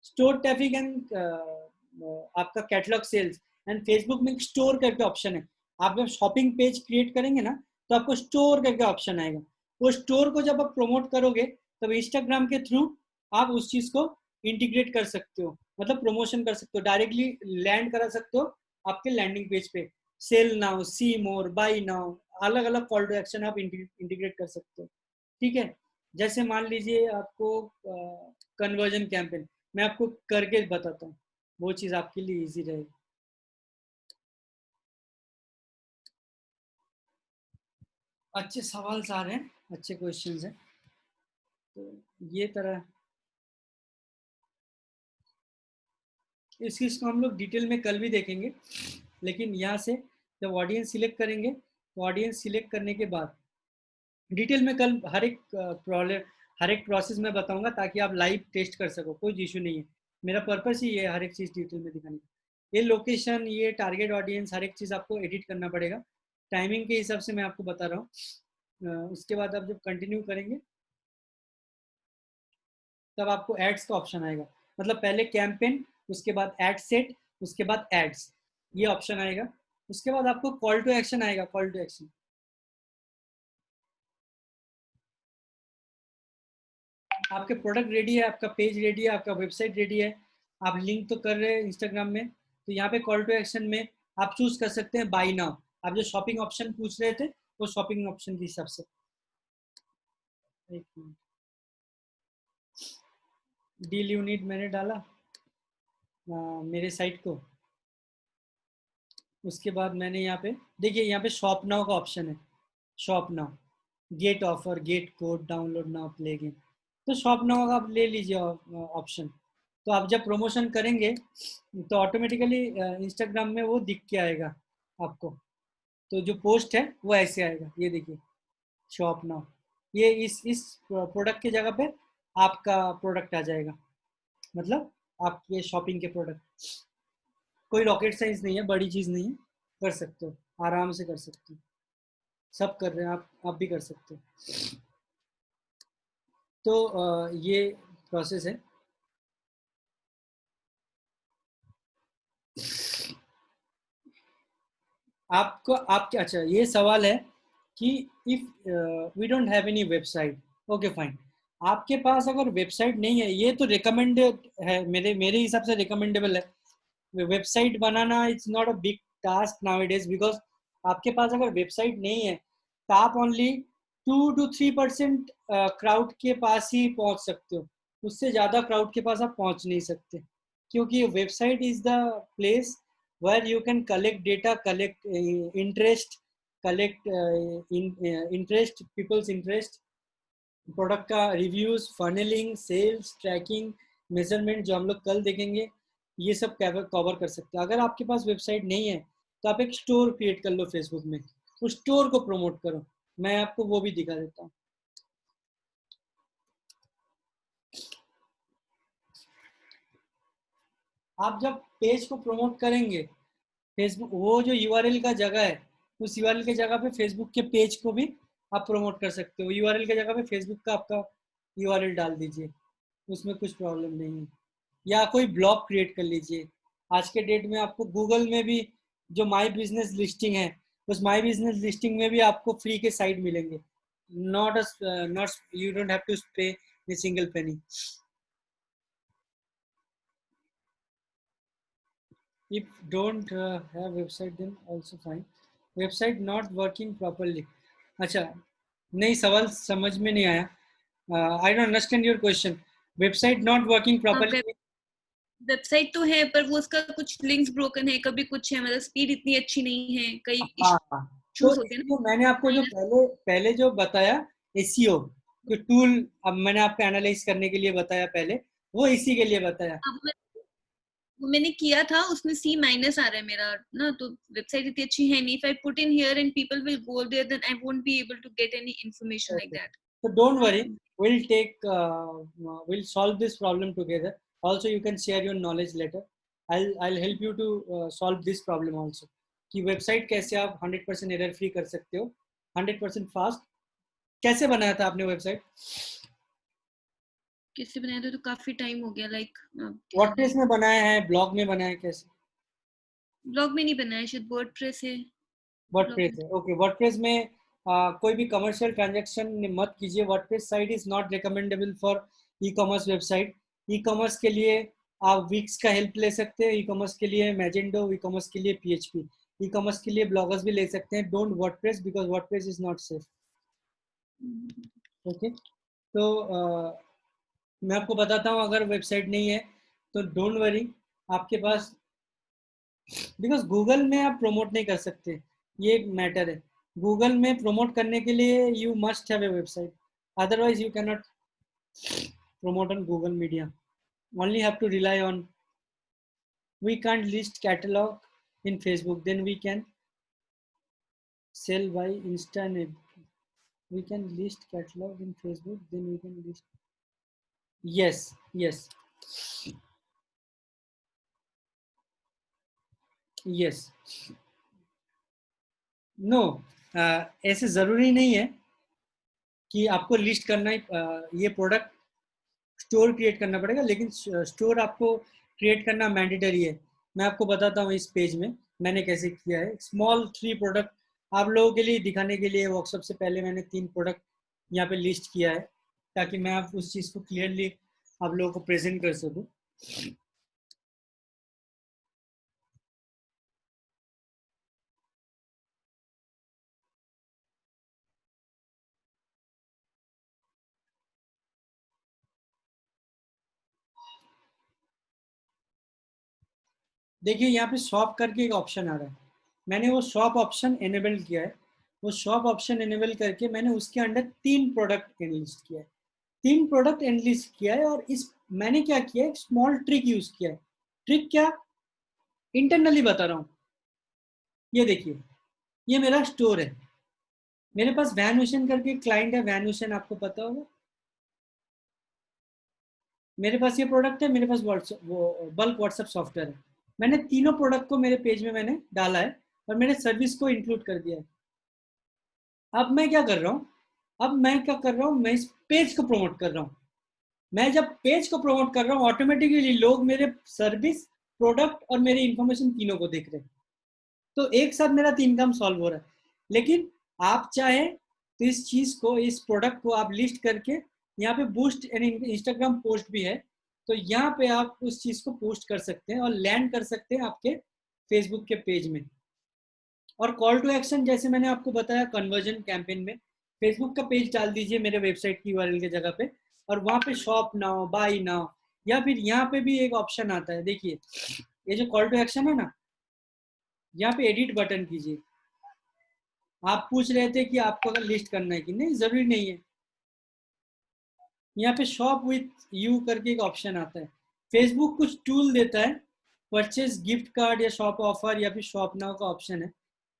स्टोर ट्रैफिक एंड आपका कैटलॉग सेल्स, एंड फेसबुक में स्टोर करके ऑप्शन है। आप जब शॉपिंग पेज क्रिएट करेंगे ना तो आपको स्टोर करके ऑप्शन आएगा। वो स्टोर को जब आप प्रमोट करोगे तब इंस्टाग्राम के थ्रू आप उस चीज़ को इंटीग्रेट कर सकते हो, मतलब प्रमोशन कर सकते हो, डायरेक्टली लैंड करा सकते हो आपके लैंडिंग पेज पे। Sale now, see more, buy now, अलग अलग कॉल टू एक्शन आप इंटीग्रेट कर सकते हो। ठीक है, जैसे मान लीजिए आपको कन्वर्जन कैंपेन, मैं आपको करके बताता हूँ, वो चीज़ आपके लिए इजी रहेगी। अच्छे सवाल आ रहे हैं, अच्छे क्वेश्चंस हैं, तो ये तरह इस चीज़ को हम लोग डिटेल में कल भी देखेंगे। लेकिन यहाँ से जब ऑडियंस सिलेक्ट करेंगे तो ऑडियंस सिलेक्ट करने के बाद डिटेल में कल हर एक प्रॉब्लम, हर एक प्रोसेस में बताऊंगा ताकि आप लाइव टेस्ट कर सको, कोई इशू नहीं है। मेरा पर्पस ही है हर एक चीज़ डिटेल में दिखाने का। ये लोकेशन, ये टारगेट ऑडियंस, हर एक चीज़ आपको एडिट करना पड़ेगा टाइमिंग के हिसाब से, मैं आपको बता रहा हूँ। उसके बाद आप जब कंटिन्यू करेंगे तब आपको एड्स का ऑप्शन आएगा, मतलब पहले कैंपेन, उसके बाद एड सेट, उसके बाद एड्स, ये ऑप्शन आएगा। उसके बाद आपको कॉल टू एक्शन आएगा। कॉल टू एक्शन, आपके प्रोडक्ट रेडी है, आपका पेज रेडी है, आपका वेबसाइट रेडी है, आप लिंक तो कर रहे हैं इंस्टाग्राम में, तो यहाँ पे कॉल टू एक्शन में आप चूज कर सकते हैं बाई नाउ। आप जो शॉपिंग ऑप्शन पूछ रहे थे वो शॉपिंग ऑप्शन के हिसाब से। एक मिनट, डील यूनिट मैंने डाला मेरे साइट को। उसके बाद मैंने यहाँ पे देखिए, यहाँ पे शॉप नाउ का ऑप्शन है, shop now, get offer, get code, download now, play game. तो शॉप नाउ का आप ले लीजिए ऑप्शन। तो आप जब प्रमोशन करेंगे तो ऑटोमेटिकली इंस्टाग्राम में वो दिख के आएगा आपको। तो जो पोस्ट है वो ऐसे आएगा, ये देखिए शॉप नाउ, ये इस प्रोडक्ट की जगह पे आपका प्रोडक्ट आ जाएगा, मतलब आपके शॉपिंग के प्रोडक्ट। कोई रॉकेट साइंस नहीं है, बड़ी चीज़ नहीं है, कर सकते हो, आराम से कर सकते हो, सब कर रहे हैं, आप भी कर सकते हो। तो ये प्रोसेस है। आपको आपके अच्छा ये सवाल है कि if we don't have any website, okay fine, आपके पास अगर वेबसाइट नहीं है, ये तो रिकमेंडेड है, मेरे हिसाब से रिकमेंडेबल है। Website banana it's not a big task nowadays, because आपके पास अगर वेबसाइट नहीं है तो आप ओनली 2 to 3% क्राउड के पास ही पहुंच सकते हो, उससे ज़्यादा क्राउड के पास आप पहुंच नहीं सकते, क्योंकि website is the place where you can collect data, collect interest, collect interest, people's interest, product का reviews, funnelling, sales tracking, measurement, जो हम लोग कल देखेंगे, ये सब कवर कर सकते हैं। अगर आपके पास वेबसाइट नहीं है तो आप एक स्टोर क्रिएट कर लो फेसबुक में, उस स्टोर को प्रमोट करो। मैं आपको वो भी दिखा देता हूँ। आप जब पेज को प्रमोट करेंगे, फेसबुक वो जो यूआरएल का जगह है, उस यूआरएल के जगह पे फेसबुक के पेज को भी आप प्रमोट कर सकते हो। यूआरएल के जगह पे फेसबुक का आपका यूआरएल डाल दीजिए, उसमें कुछ प्रॉब्लम नहीं है। या कोई ब्लॉग क्रिएट कर लीजिए। आज के डेट में आपको गूगल में भी जो माई बिजनेस लिस्टिंग है, उस माई बिजनेस लिस्टिंग में भी आपको फ्री के साइट मिलेंगे। Not you don't have to pay a single penny. if don't have website then also fine. Website not working properly. अच्छा, नहीं सवाल समझ में नहीं आया. I don't understand your question. Website not working properly. Website तो है पर वो उसका कुछ लिंक्स ब्रोकन है, कभी कुछ है, मतलब स्पीड इतनी अच्छी नहीं है, कई हाँ, तो इश्यूज होते हैं ना. मैंने आपको जो पहले जो बताया एसईओ जो टूल अब मैंने आपको एनालाइज करने के लिए बताया पहले, वो इसी के लिए बताया. वो मैंने किया था, उसमें C- आ रहा है मेरा ना, तो वेबसाइट इतनी अच्छी है नहीं. If I put in here and people will go there then I won't be able to get any information like that. So don't worry, we'll solve this problem together. Also, you can share your knowledge later. I'll help you to solve this problem also. कि website कैसे आप 100% error free कर सकते हो, 100% fast. कैसे बनाया था आपने वेबसाइट? कैसे बनाया था तो काफी टाइम हो गया. लाइक वर्डप्रेस में बनाया है, ब्लॉग में बनाया है, कैसे? ब्लॉग में नहीं बनाया, शायद वर्डप्रेस है. वर्डप्रेस है. ओके, वर्डप्रेस में कोई भी कमर्शियल ट्रांजैक्शन मत कीजिए. WordPress site is not recommendable for e commerce website. E commerce के लिए आप विक्स का हेल्प ले सकते हैं, ई कॉमर्स के लिए मैजेंडो, ई कॉमर्स के लिए PHP, ई कॉमर्स के लिए ब्लॉगर्स भी ले सकते हैं. Don't WordPress because WordPress is not safe. Okay, तो मैं आपको बताता हूँ, अगर वेबसाइट नहीं है तो डोंट वरी, आपके पास, बिकॉज गूगल में आप प्रमोट नहीं कर सकते, ये एक मैटर है. गूगल में प्रमोट करने के लिए you must have a website, otherwise you can not promote on Google Media. Only have to rely on. We can't list catalog in Facebook, then we can sell by Insta and we can list catalog in Facebook, then we can list. Yes, yes, yes. No, ऐसे ज़रूरी नहीं है कि आपको list करना ही ये product store create करना पड़ेगा, लेकिन स्टोर आपको क्रिएट करना मैंडेटरी है. मैं आपको बताता हूँ इस पेज में मैंने कैसे किया है. स्मॉल 3 प्रोडक्ट आप लोगों के लिए दिखाने के लिए वर्कशॉप से पहले मैंने 3 प्रोडक्ट यहाँ पे लिस्ट किया है, ताकि मैं आप उस चीज़ को क्लियरली आप लोगों को प्रेजेंट कर सकूँ. देखिए यहाँ पे शॉप करके एक ऑप्शन आ रहा है, मैंने वो शॉप ऑप्शन एनेबल किया है. वो शॉप ऑप्शन एनेबल करके मैंने उसके अंडर 3 प्रोडक्ट एनलिस्ट किया है. 3 प्रोडक्ट एनलिस्ट किया है, और इस मैंने क्या किया है, एक स्मॉल ट्रिक यूज किया है. ट्रिक क्या, इंटरनली बता रहा हूँ. ये देखिए, ये मेरा स्टोर है. मेरे पास वैनुएशन करके क्लाइंट है, वैनुएशन आपको पता होगा. मेरे पास ये प्रोडक्ट है, मेरे पास बल्क व्हाट्सएप सॉफ्टवेयर है. मैंने तीनों प्रोडक्ट को मेरे पेज में मैंने डाला है, और मैंने सर्विस को इंक्लूड कर दिया है. अब मैं क्या कर रहा हूँ, मैं इस पेज को प्रमोट कर रहा हूँ. मैं जब पेज को प्रमोट कर रहा हूँ, ऑटोमेटिकली लोग मेरे सर्विस, प्रोडक्ट और मेरी इंफॉर्मेशन तीनों को देख रहे हैं. तो एक साथ मेरा 3 काम सॉल्व हो रहा है. लेकिन आप चाहे तो इस चीज को, इस प्रोडक्ट को आप लिस्ट करके यहाँ पे बूस्ट यानी इंस्टाग्राम पोस्ट भी है, तो यहाँ पे आप उस चीज को पोस्ट कर सकते हैं और लैंड कर सकते हैं आपके फेसबुक के पेज में. और कॉल टू एक्शन जैसे मैंने आपको बताया, कन्वर्जन कैंपेन में फेसबुक का पेज डाल दीजिए मेरे वेबसाइट की URL की जगह पे, और वहाँ पे शॉप नाउ, बाई नाउ, या फिर यहाँ पे भी एक ऑप्शन आता है. देखिए, ये जो कॉल टू एक्शन है ना, यहाँ पे एडिट बटन कीजिए. आप पूछ रहे थे कि आपको अगर लिस्ट करना है कि नहीं, जरूरी नहीं है. यहाँ पे शॉप विथ यू करके एक ऑप्शन आता है. फेसबुक कुछ टूल देता है, परचेज गिफ्ट कार्ड या शॉप ऑफर या फिर शॉप नाउ का ऑप्शन है.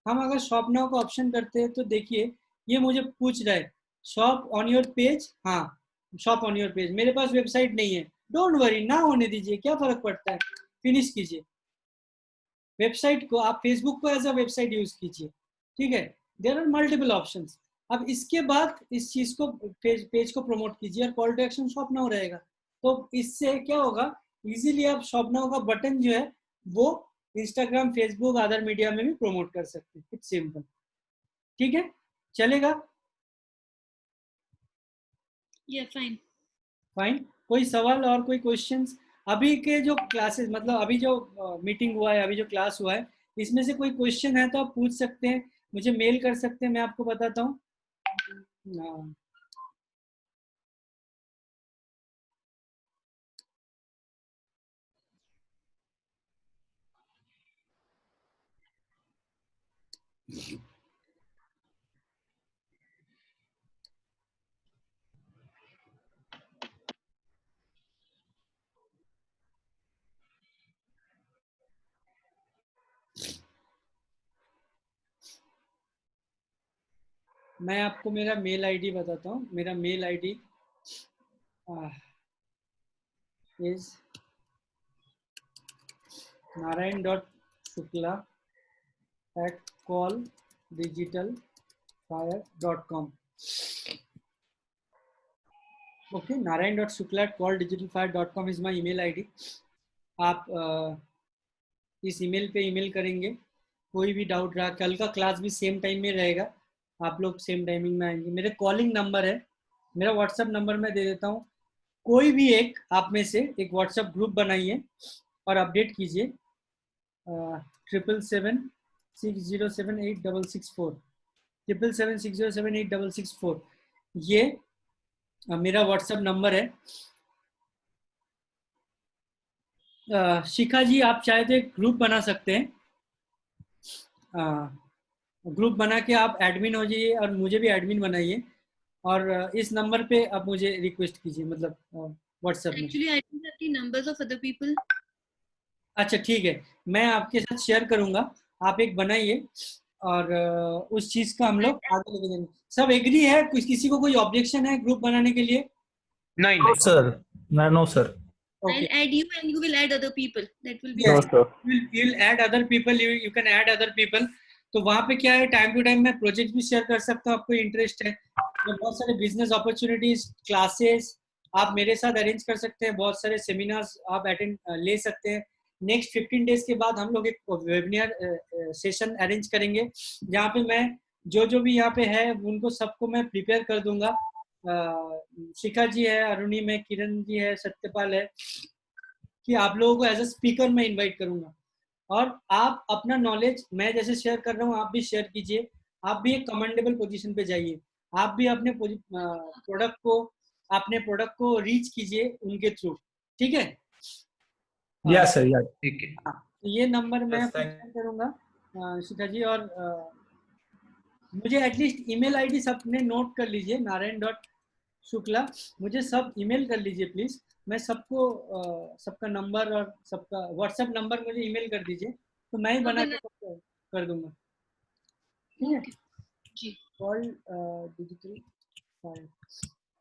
हम अगर शॉप नाउ का ऑप्शन करते हैं तो देखिए, ये मुझे पूछ रहा है शॉप ऑन योर पेज. हाँ, शॉप ऑन योर पेज. मेरे पास वेबसाइट नहीं है, डोंट वरी, ना होने दीजिए, क्या फर्क पड़ता है, फिनिश कीजिए. वेबसाइट को आप फेसबुक को एज अ वेबसाइट यूज कीजिए, ठीक है. There are multiple options. अब इसके बाद इस चीज को, पेज को प्रमोट कीजिए, और call to action shop now रहेगा. तो इससे क्या होगा, इजीली आप शॉप नाउ का बटन जो है वो इंस्टाग्राम, फेसबुक, अदर मीडिया में भी प्रमोट कर सकते हैं. It's simple. ठीक है, चलेगा. या फाइन. फाइन. कोई सवाल और कोई क्वेश्चंस अभी के जो क्लासेस, मतलब अभी जो मीटिंग हुआ है, अभी जो क्लास हुआ है, इसमें से कोई क्वेश्चन है तो आप पूछ सकते हैं, मुझे मेल कर सकते हैं, मैं आपको बताता हूँ। मैं आपको मेरा मेल आईडी बताता हूँ। मेरा mail ID is narayan.shukla@calldigitalfire.com. Okay, narayan.shukla@calldigitalfire.com is my email ID. आप इस ईमेल पे ईमेल करेंगे, कोई भी डाउट रहा, कल का क्लास भी सेम टाइम में रहेगा, आप लोग सेम टाइमिंग में आएंगे। मेरे कॉलिंग नंबर है, मेरा व्हाट्सएप नंबर मैं दे देता हूँ। कोई भी एक आप में से एक व्हाट्सएप ग्रुप बनाइए और अपडेट कीजिए 777-607-8664 777-607-8664 ये मेरा व्हाट्सएप नंबर है। शिखा जी, आप चाहे तो एक ग्रुप बना सकते हैं, ग्रुप बना के आप एडमिन हो जाइए और मुझे भी एडमिन बनाइए, और इस नंबर पे आप मुझे रिक्वेस्ट कीजिए, मतलब व्हाट्सएप में। Actually, I don't have the numbers of other people. अच्छा ठीक है, मैं आपके साथ शेयर करूंगा, आप एक बनाइए और उस चीज का हम लोग आगे लेके जाएंगे। सब एग्री है? कुछ किसी को कोई ऑब्जेक्शन है ग्रुप बनाने के लिए? नहीं No, नहीं sir. No, sir. Okay. I'll add you and you will add other people. That will be Yes, No, sir. you'll add other people, you can add other people. तो वहाँ पे क्या है, टाइम टू टाइम मैं project भी share कर सकता हूँ, आपको इंटरेस्ट है तो बहुत सारे बिजनेस अपॉर्चुनिटीज, क्लासेस आप मेरे साथ अरेंज कर सकते हैं, बहुत सारे सेमिनार्स आप अटेंड ले सकते हैं। नेक्स्ट 15 डेज के बाद हम लोग एक वेबिनार सेशन अरेंज करेंगे, जहाँ पे मैं जो भी यहाँ पे है उनको सबको मैं प्रिपेयर कर दूंगा। शिखा जी है, अरुणी में, किरण जी है, सत्यपाल है, कि आप लोगों को एज अ स्पीकर मैं इनवाइट करूंगा, और आप अपना नॉलेज मैं जैसे शेयर कर रहा हूँ आप भी शेयर कीजिए। आप भी एक कमेंडेबल पोजीशन पे जाइए, आप भी अपने प्रोडक्ट को रीच कीजिए उनके थ्रू, ठीक है? Yes, sir. Yeah. ठीक है। हाँ, तो ये नंबर मैं Yes, आपको thank शेयर करूंगा शिखा जी, और मुझे एटलीस्ट ईमेल आईडी सबने नोट कर लीजिए, narayan.shukla, मुझे सब ईमेल कर लीजिए प्लीज। मैं सबको सबका नंबर और सबका व्हाट्सएप नंबर मुझे ईमेल कर दीजिए, तो मैं ही बना के सबको कर दूंगा, ठीक है? जी। कॉल डिजिटल फायर,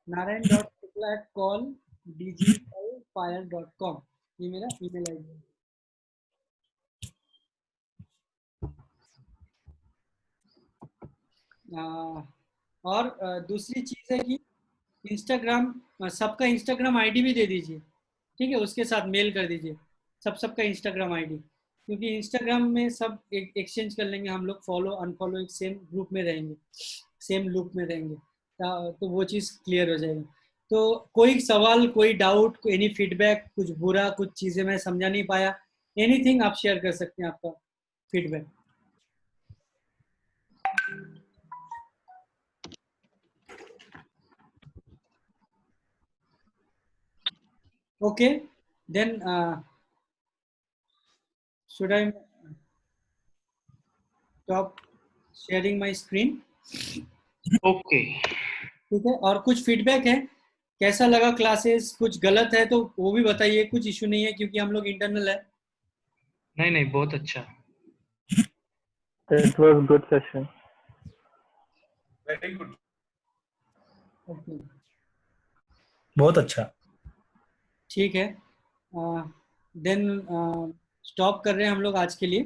narayan.shukla@calldigitalfire.com, ये मेरा ईमेल आईडी है। और दूसरी चीज है कि इंस्टाग्राम, सबका इंस्टाग्राम आईडी भी दे दीजिए, ठीक है? उसके साथ मेल कर दीजिए सबका इंस्टाग्राम आईडी, क्योंकि इंस्टाग्राम में सब एक्सचेंज कर लेंगे हम लोग, फॉलो अनफॉलो एक सेम ग्रुप में रहेंगे, सेम लूप में रहेंगे, तो वो चीज़ क्लियर हो जाएगी। तो कोई सवाल, कोई डाउट, कोई एनी फीडबैक, कुछ बुरा, कुछ चीज़ें मैं समझा नहीं पाया, एनीथिंग आप शेयर कर सकते हैं, आपका feedback. Okay, then should I stop sharing my screen? Okay. ठीक है, और कुछ फीडबैक है, कैसा लगा क्लासेस? कुछ गलत है तो वो भी बताइए, कुछ इशू नहीं है क्योंकि हम लोग इंटरनल है। नहीं नहीं, बहुत अच्छा। It was good session. Very good. Okay, बहुत अच्छा। ठीक है, देन स्टॉप कर रहे हैं हम लोग आज के लिए।